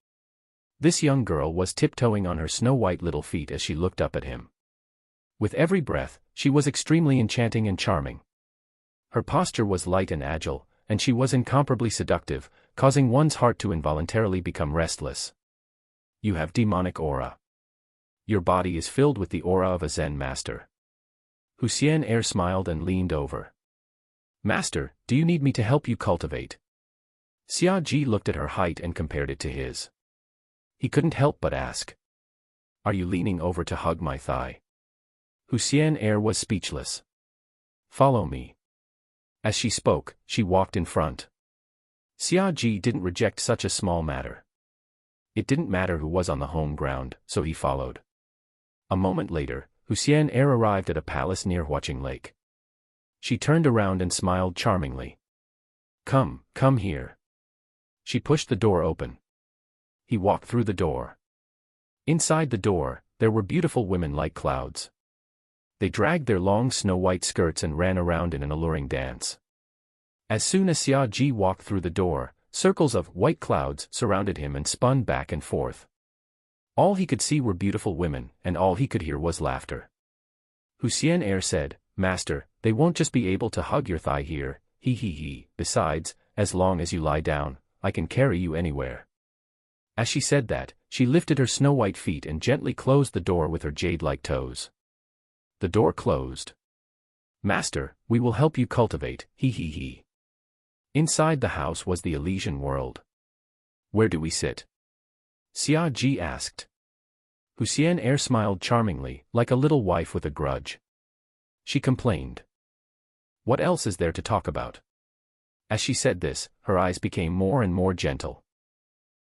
This young girl was tiptoeing on her snow-white little feet as she looked up at him. With every breath, she was extremely enchanting and charming. Her posture was light and agile, and she was incomparably seductive, causing one's heart to involuntarily become restless. You have demonic aura. Your body is filled with the aura of a Zen master. Huxian Air smiled and leaned over. Master, do you need me to help you cultivate? Xia Ji looked at her height and compared it to his. He couldn't help but ask. Are you leaning over to hug my thigh? Hussein was speechless. Follow me. As she spoke, she walked in front. Xiaji didn't reject such a small matter. It didn't matter who was on the home ground, so he followed. A moment later, Hussein arrived at a palace near Huaqing Lake. She turned around and smiled charmingly. Come here. She pushed the door open. He walked through the door. Inside the door, there were beautiful women like clouds. They dragged their long snow-white skirts and ran around in an alluring dance. As soon as Xiaji walked through the door, circles of white clouds surrounded him and spun back and forth. All he could see were beautiful women, and all he could hear was laughter. Hussein said, Master, they won't just be able to hug your thigh here, he. Besides, as long as you lie down, I can carry you anywhere. As she said that, she lifted her snow-white feet and gently closed the door with her jade-like toes. The door closed. Master, we will help you cultivate, he. Inside the house was the Elysian world. Where do we sit? Xiaji asked. Hussein smiled charmingly, like a little wife with a grudge. She complained. What else is there to talk about? As she said this, her eyes became more and more gentle.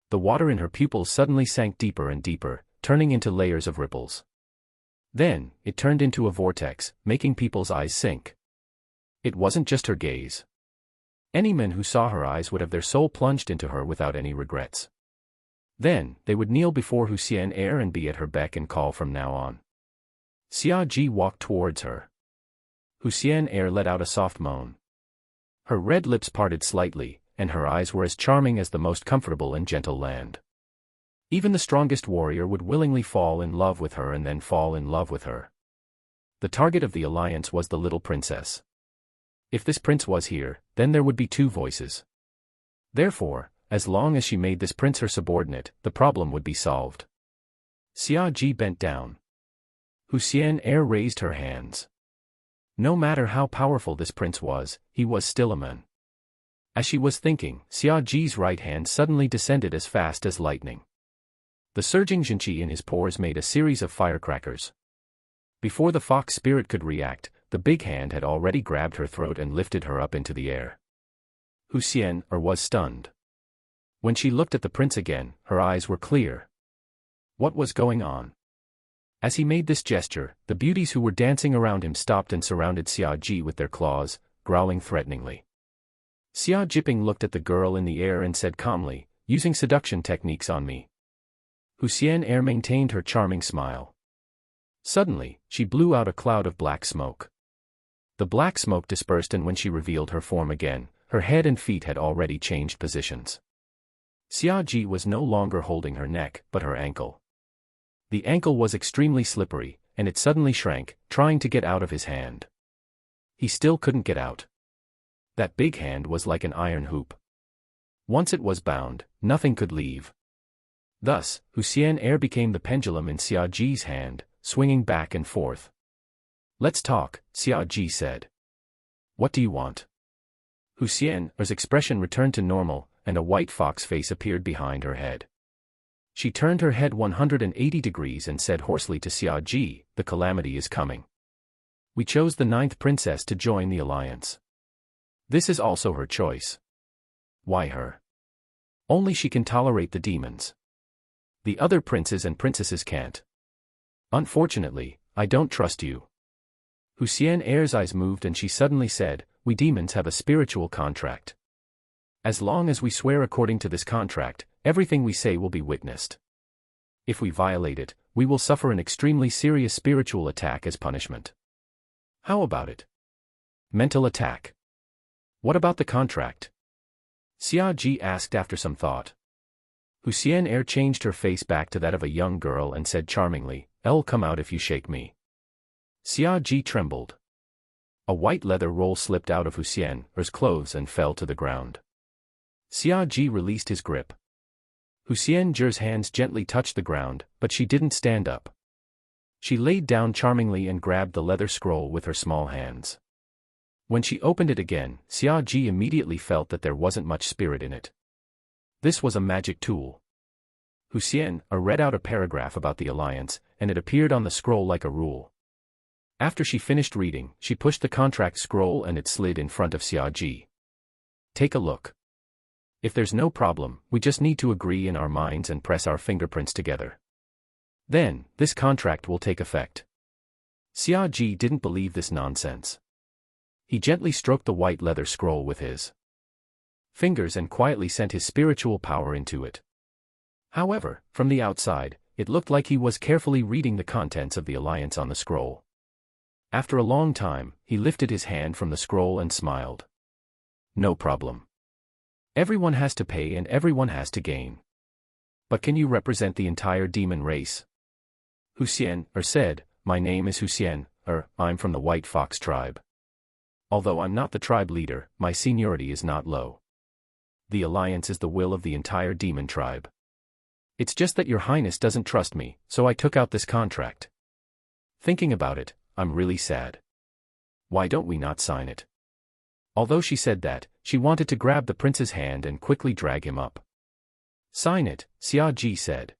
The water in her pupils suddenly sank deeper and deeper, turning into layers of ripples. Then, it turned into a vortex, making people's eyes sink. It wasn't just her gaze. Any men who saw her eyes would have their soul plunged into her without any regrets. Then, they would kneel before Hussein and be at her beck and call from now on. Xiaji walked towards her. Hussein let out a soft moan. Her red lips parted slightly, and her eyes were as charming as the most comfortable and gentle land. Even the strongest warrior would willingly fall in love with her and then fall in love with her. The target of the alliance was the little princess. If this prince was here, then there would be two voices. Therefore, as long as she made this prince her subordinate, the problem would be solved. Xiaji bent down. Hussein raised her hands. No matter how powerful this prince was, he was still a man. As she was thinking, Xiaji's right hand suddenly descended as fast as lightning. The surging Jinqi in his pores made a series of firecrackers. Before the fox spirit could react, the big hand had already grabbed her throat and lifted her up into the air. Hussein was stunned. When she looked at the prince again, her eyes were clear. What was going on? As he made this gesture, the beauties who were dancing around him stopped and surrounded Xiaji with their claws, growling threateningly. Xia Jiping looked at the girl in the air and said calmly, using seduction techniques on me. Hussein maintained her charming smile. Suddenly, she blew out a cloud of black smoke. The black smoke dispersed, and when she revealed her form again, her head and feet had already changed positions. Xiaji was no longer holding her neck, but her ankle. The ankle was extremely slippery, and it suddenly shrank, trying to get out of his hand. He still couldn't get out. That big hand was like an iron hoop. Once it was bound, nothing could leave. Thus, Hussein became the pendulum in Xiaji's hand, swinging back and forth. Let's talk, Xiaji said. What do you want? Hussein's expression returned to normal, and a white fox face appeared behind her head. She turned her head 180 degrees and said hoarsely to Xiaji, the calamity is coming. We chose the 9th princess to join the alliance. This is also her choice. Why her? Only she can tolerate the demons. The other princes and princesses can't. Unfortunately, I don't trust you. Hussein's eyes moved and she suddenly said, we demons have a spiritual contract. As long as we swear according to this contract, everything we say will be witnessed. If we violate it, we will suffer an extremely serious spiritual attack as punishment. How about it? Mental attack. What about the contract? Xiaji asked after some thought. Hussein changed her face back to that of a young girl and said charmingly, I'll come out if you shake me. Xiaji trembled. A white leather roll slipped out of Hussein's clothes and fell to the ground. Xiaji released his grip. Hussein's hands gently touched the ground, but she didn't stand up. She laid down charmingly and grabbed the leather scroll with her small hands. When she opened it again, Xiaji immediately felt that there wasn't much spirit in it. This was a magic tool. Hussein read out a paragraph about the alliance, and it appeared on the scroll like a rule. After she finished reading, she pushed the contract scroll and it slid in front of Xiaji. Take a look. If there's no problem, we just need to agree in our minds and press our fingerprints together. Then, this contract will take effect. Xiaji didn't believe this nonsense. He gently stroked the white leather scroll with his fingers and quietly sent his spiritual power into it. However, from the outside, it looked like he was carefully reading the contents of the alliance on the scroll. After a long time, he lifted his hand from the scroll and smiled. No problem. Everyone has to pay and everyone has to gain. But can you represent the entire demon race? Hussein said, My name is Hussein, I'm from the White Fox tribe. Although I'm not the tribe leader, my seniority is not low. The alliance is the will of the entire demon tribe. It's just that your highness doesn't trust me, so I took out this contract. Thinking about it, I'm really sad. Why don't we not sign it? Although she said that, she wanted to grab the prince's hand and quickly drag him up. Sign it, Xiaji said.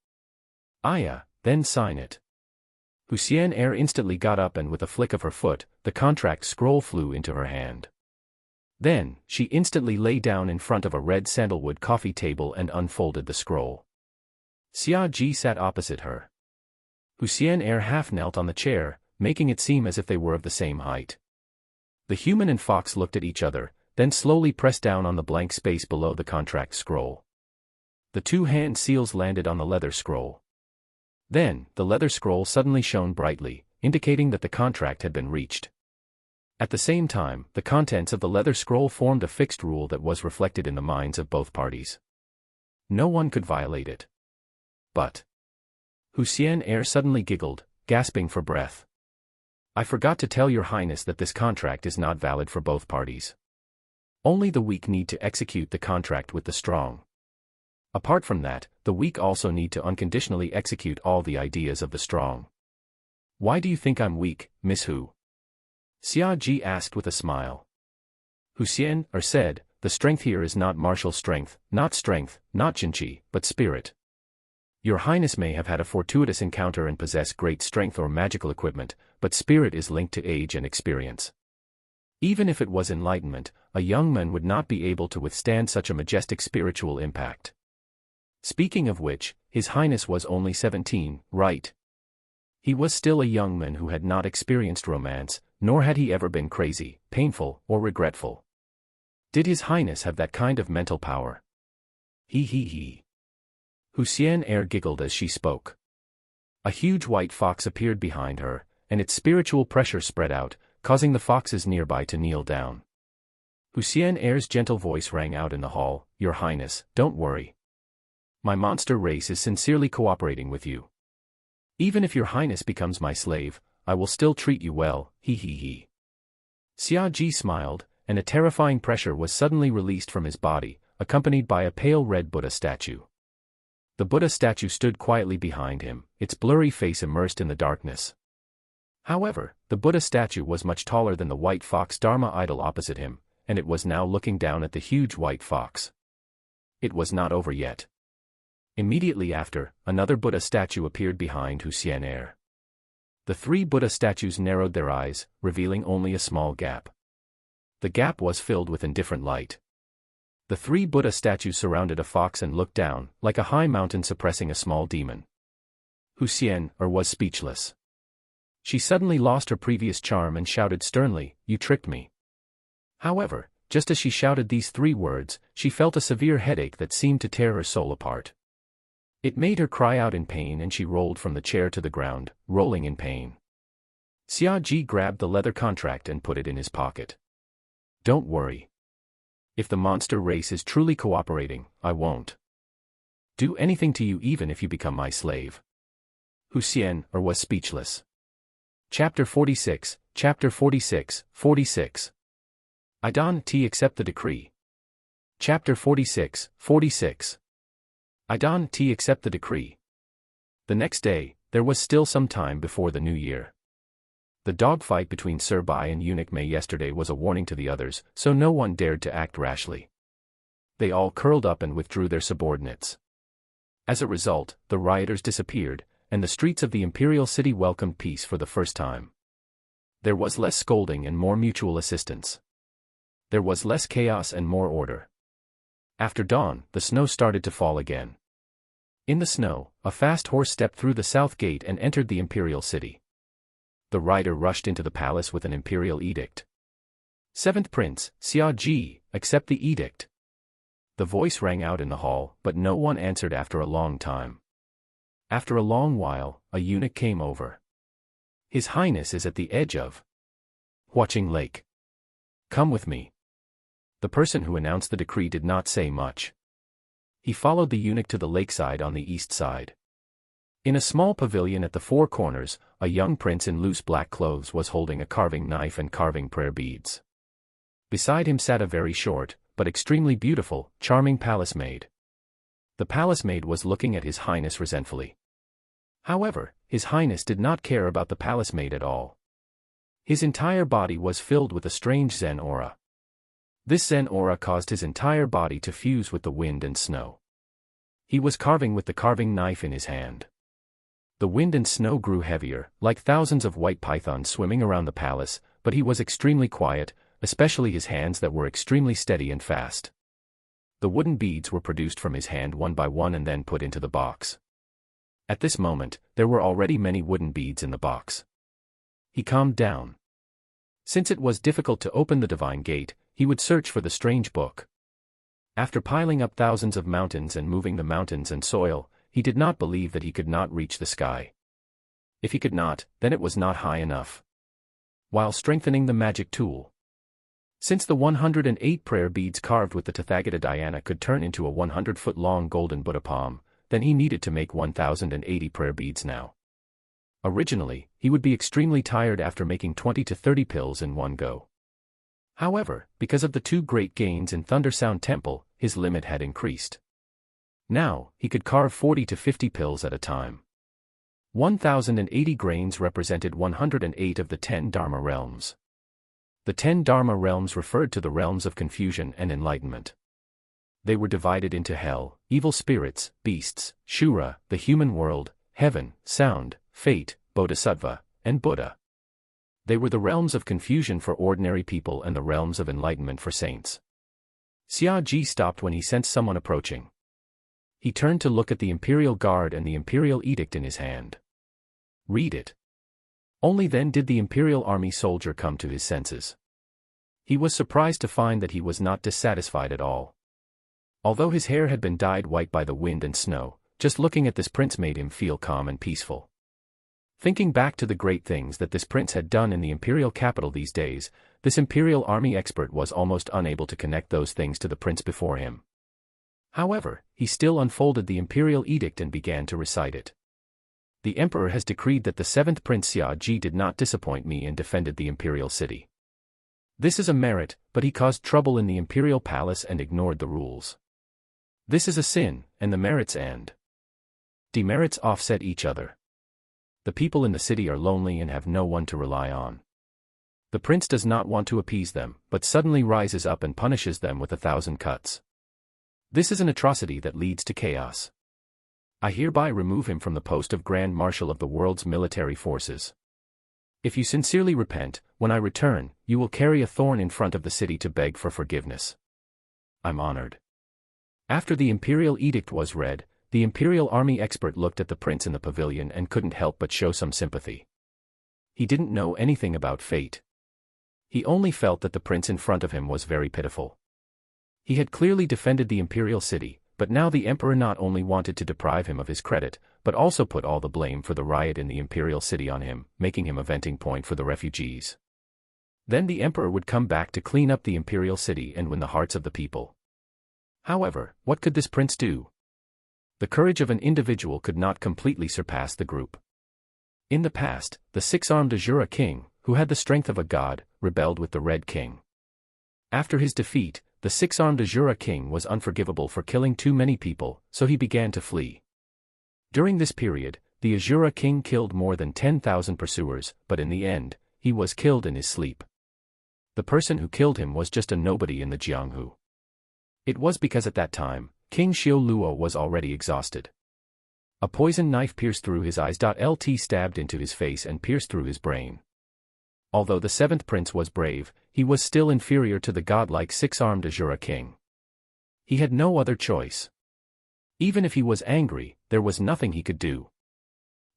Aya, then sign it. Hussein instantly got up and with a flick of her foot, the contract scroll flew into her hand. Then, she instantly lay down in front of a red sandalwood coffee table and unfolded the scroll. Xiaji sat opposite her. Hussein half knelt on the chair, making it seem as if they were of the same height. The human and fox looked at each other, then slowly pressed down on the blank space below the contract scroll. The two hand seals landed on the leather scroll. Then, the leather scroll suddenly shone brightly, indicating that the contract had been reached. At the same time, the contents of the leather scroll formed a fixed rule that was reflected in the minds of both parties. No one could violate it. But Hussein suddenly giggled, gasping for breath. I forgot to tell your highness that this contract is not valid for both parties. Only the weak need to execute the contract with the strong. Apart from that, the weak also need to unconditionally execute all the ideas of the strong. Why do you think I'm weak, Miss Hu? Xiaji asked with a smile. Hussein said, the strength here is not martial strength, not jinqi, but spirit. Your highness may have had a fortuitous encounter and possess great strength or magical equipment, but spirit is linked to age and experience. Even if it was enlightenment, a young man would not be able to withstand such a majestic spiritual impact. Speaking of which, his highness was only 17, right? He was still a young man who had not experienced romance, nor had he ever been crazy, painful, or regretful. Did his highness have that kind of mental power? He. Hussein giggled as she spoke. A huge white fox appeared behind her, and its spiritual pressure spread out, causing the foxes nearby to kneel down. Hussein's gentle voice rang out in the hall, Your Highness, don't worry. My monster race is sincerely cooperating with you. Even if your highness becomes my slave, I will still treat you well, he. Xiaji smiled, and a terrifying pressure was suddenly released from his body, accompanied by a pale red Buddha statue. The Buddha statue stood quietly behind him, its blurry face immersed in the darkness. However, the Buddha statue was much taller than the white fox Dharma idol opposite him, and it was now looking down at the huge white fox. It was not over yet. Immediately after, another Buddha statue appeared behind Hussein. The three Buddha statues narrowed their eyes, revealing only a small gap. The gap was filled with indifferent light. The three Buddha statues surrounded a fox and looked down, like a high mountain suppressing a small demon. Hussein was speechless. She suddenly lost her previous charm and shouted sternly, You tricked me. However, just as she shouted these three words, she felt a severe headache that seemed to tear her soul apart. It made her cry out in pain and she rolled from the chair to the ground, rolling in pain. Xiaji grabbed the leather contract and put it in his pocket. Don't worry. If the monster race is truly cooperating, I won't do anything to you even if you become my slave. Hussein was speechless. Chapter 46, 46. I don't accept the decree. Chapter 46. I don't accept the decree. The next day, there was still some time before the new year. The dogfight between Sir Bai and Eunuch Mei yesterday was a warning to the others, so no one dared to act rashly. They all curled up and withdrew their subordinates. As a result, the rioters disappeared, and the streets of the imperial city welcomed peace for the first time. There was less scolding and more mutual assistance. There was less chaos and more order. After dawn, the snow started to fall again. In the snow, a fast horse stepped through the south gate and entered the imperial city. The rider rushed into the palace with an imperial edict. "Seventh Prince, Xia Ji, accept the edict." The voice rang out in the hall, but no one answered after a long time. After a long while, a eunuch came over. "His Highness is at the edge of Watching Lake. Come with me." The person who announced the decree did not say much. He followed the eunuch to the lakeside on the east side. In a small pavilion at the four corners, a young prince in loose black clothes was holding a carving knife and carving prayer beads. Beside him sat a very short, but extremely beautiful, charming palace maid. The palace maid was looking at His Highness resentfully. However, His Highness did not care about the palace maid at all. His entire body was filled with a strange Zen aura. This Zen aura caused his entire body to fuse with the wind and snow. He was carving with the carving knife in his hand. The wind and snow grew heavier, like thousands of white pythons swimming around the palace, but he was extremely quiet, especially his hands that were extremely steady and fast. The wooden beads were produced from his hand one by one and then put into the box. At this moment, there were already many wooden beads in the box. He calmed down. Since it was difficult to open the divine gate, he would search for the strange book. After piling up thousands of mountains and moving the mountains and soil, he did not believe that he could not reach the sky. If he could not, then it was not high enough. While strengthening the magic tool. Since the 108 prayer beads carved with the Tathagata Dhyana could turn into a 100-foot-long golden Buddha palm, then he needed to make 1,080 prayer beads now. Originally, he would be extremely tired after making 20 to 30 pills in one go. However, because of the two great gains in Thunder Sound Temple, his limit had increased. Now, he could carve 40 to 50 pills at a time. 1,080 grains represented 108 of the 10 Dharma realms. The 10 Dharma realms referred to the realms of confusion and enlightenment. They were divided into hell, evil spirits, beasts, Shura, the human world, heaven, sound, fate, bodhisattva, and Buddha. They were the realms of confusion for ordinary people and the realms of enlightenment for saints. Xia Ji stopped when he sensed someone approaching. He turned to look at the imperial guard and the imperial edict in his hand. Read it. Only then did the imperial army soldier come to his senses. He was surprised to find that he was not dissatisfied at all. Although his hair had been dyed white by the wind and snow, just looking at this prince made him feel calm and peaceful. Thinking back to the great things that this prince had done in the imperial capital these days, this imperial army expert was almost unable to connect those things to the prince before him. However, he still unfolded the imperial edict and began to recite it. The emperor has decreed that the seventh prince Xia Ji did not disappoint me and defended the imperial city. This is a merit, but he caused trouble in the imperial palace and ignored the rules. This is a sin, and the merits and demerits offset each other. The people in the city are lonely and have no one to rely on. The prince does not want to appease them, but suddenly rises up and punishes them with 1,000 cuts. This is an atrocity that leads to chaos. I hereby remove him from the post of Grand Marshal of the world's military forces. If you sincerely repent, when I return, you will carry a thorn in front of the city to beg for forgiveness. I'm honored. After the imperial edict was read, the imperial army expert looked at the prince in the pavilion and couldn't help but show some sympathy. He didn't know anything about fate. He only felt that the prince in front of him was very pitiful. He had clearly defended the imperial city, but now the emperor not only wanted to deprive him of his credit, but also put all the blame for the riot in the imperial city on him, making him a venting point for the refugees. Then the emperor would come back to clean up the imperial city and win the hearts of the people. However, what could this prince do? The courage of an individual could not completely surpass the group. In the past, the six-armed Azura king, who had the strength of a god, rebelled with the Red King. After his defeat, the six-armed Azura king was unforgivable for killing too many people, so he began to flee. During this period, the Azura king killed more than 10,000 pursuers, but in the end, he was killed in his sleep. The person who killed him was just a nobody in the Jianghu. It was because at that time, King Xiu Luo was already exhausted. A poisoned knife pierced through his eyes. LT stabbed into his face and pierced through his brain. Although the seventh prince was brave, he was still inferior to the godlike six-armed Azura king. He had no other choice. Even if he was angry, there was nothing he could do.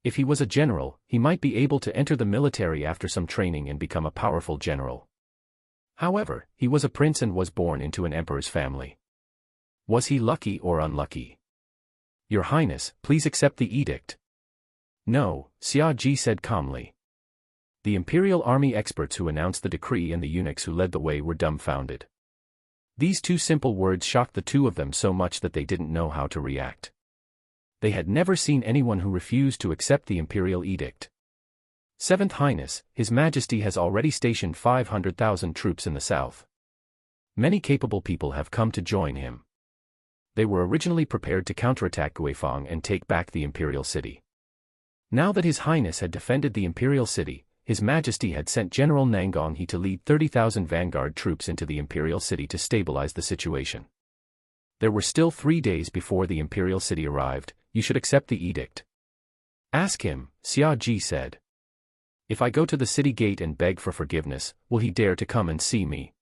If he was a general, he might be able to enter the military after some training and become a powerful general. However, he was a prince and was born into an emperor's family. Was he lucky or unlucky? Your Highness, please accept the edict. No, Xia Ji said calmly. The imperial army experts who announced the decree and the eunuchs who led the way were dumbfounded. These two simple words shocked the two of them so much that they didn't know how to react. They had never seen anyone who refused to accept the imperial edict. Seventh Highness, His Majesty has already stationed 500,000 troops in the south. Many capable people have come to join him. They were originally prepared to counterattack Guifang and take back the imperial city. Now that His Highness had defended the imperial city, His Majesty had sent General Nangong He to lead 30,000 vanguard troops into the imperial city to stabilize the situation. There were still 3 days before the imperial city arrived. You should accept the edict. Ask him, Xia Ji said. If I go to the city gate and beg for forgiveness, will he dare to come and see me?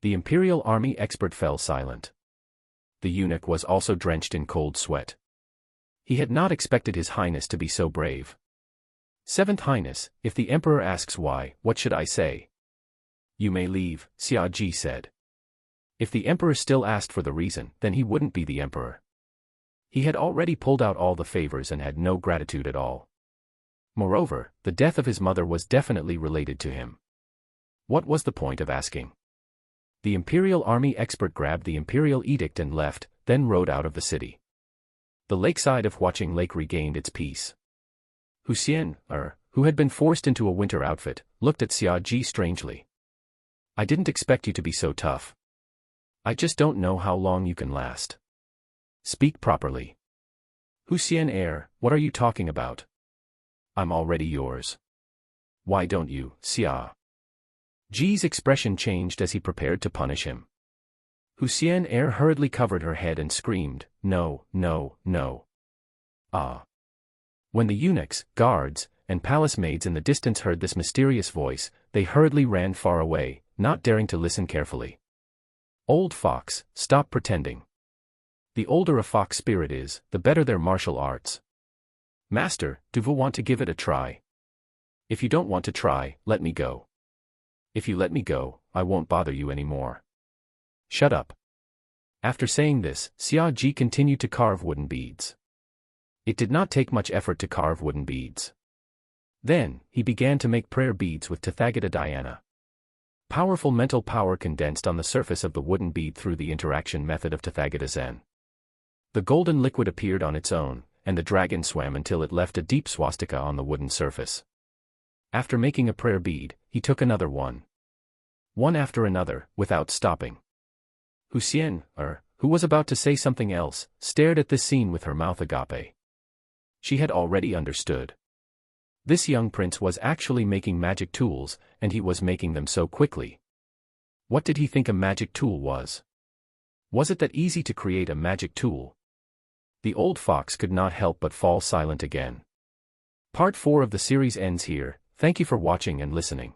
The imperial army expert fell silent. The eunuch was also drenched in cold sweat. He had not expected His Highness to be so brave. Seventh Highness, if the Emperor asks why, what should I say? You may leave, Xia Ji said. If the Emperor still asked for the reason, then he wouldn't be the Emperor. He had already pulled out all the favors and had no gratitude at all. Moreover, the death of his mother was definitely related to him. What was the point of asking? The imperial army expert grabbed the imperial edict and left, then rode out of the city. The lakeside of Huaqing Lake regained its peace. Huxian, who had been forced into a winter outfit, looked at Xia Ji strangely. I didn't expect you to be so tough. I just don't know how long you can last. Speak properly. Huxian, what are you talking about? I'm already yours. Why don't you, Xia? Ji's expression changed as he prepared to punish him. Huxian hurriedly covered her head and screamed, no, no, no. Ah. When the eunuchs, guards, and palace maids in the distance heard this mysterious voice, they hurriedly ran far away, not daring to listen carefully. Old fox, stop pretending. The older a fox spirit is, the better their martial arts. Master, do you want to give it a try? If you don't want to try, let me go. If you let me go, I won't bother you anymore. Shut up. After saying this, Xia Ji continued to carve wooden beads. It did not take much effort to carve wooden beads. Then, he began to make prayer beads with Tathagata Dhyana. Powerful mental power condensed on the surface of the wooden bead through the interaction method of Tathagata Zen. The golden liquid appeared on its own, and the dragon swam until it left a deep swastika on the wooden surface. After making a prayer bead, he took another one. One after another, without stopping. Huxian, who was about to say something else, stared at this scene with her mouth agape. She had already understood. This young prince was actually making magic tools, and he was making them so quickly. What did he think a magic tool was? Was it that easy to create a magic tool? The old fox could not help but fall silent again. Part 4 of the series ends here. Thank you for watching and listening.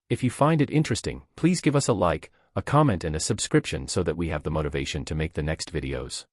If you find it interesting, please give us a like, a comment and a subscription so that we have the motivation to make the next videos.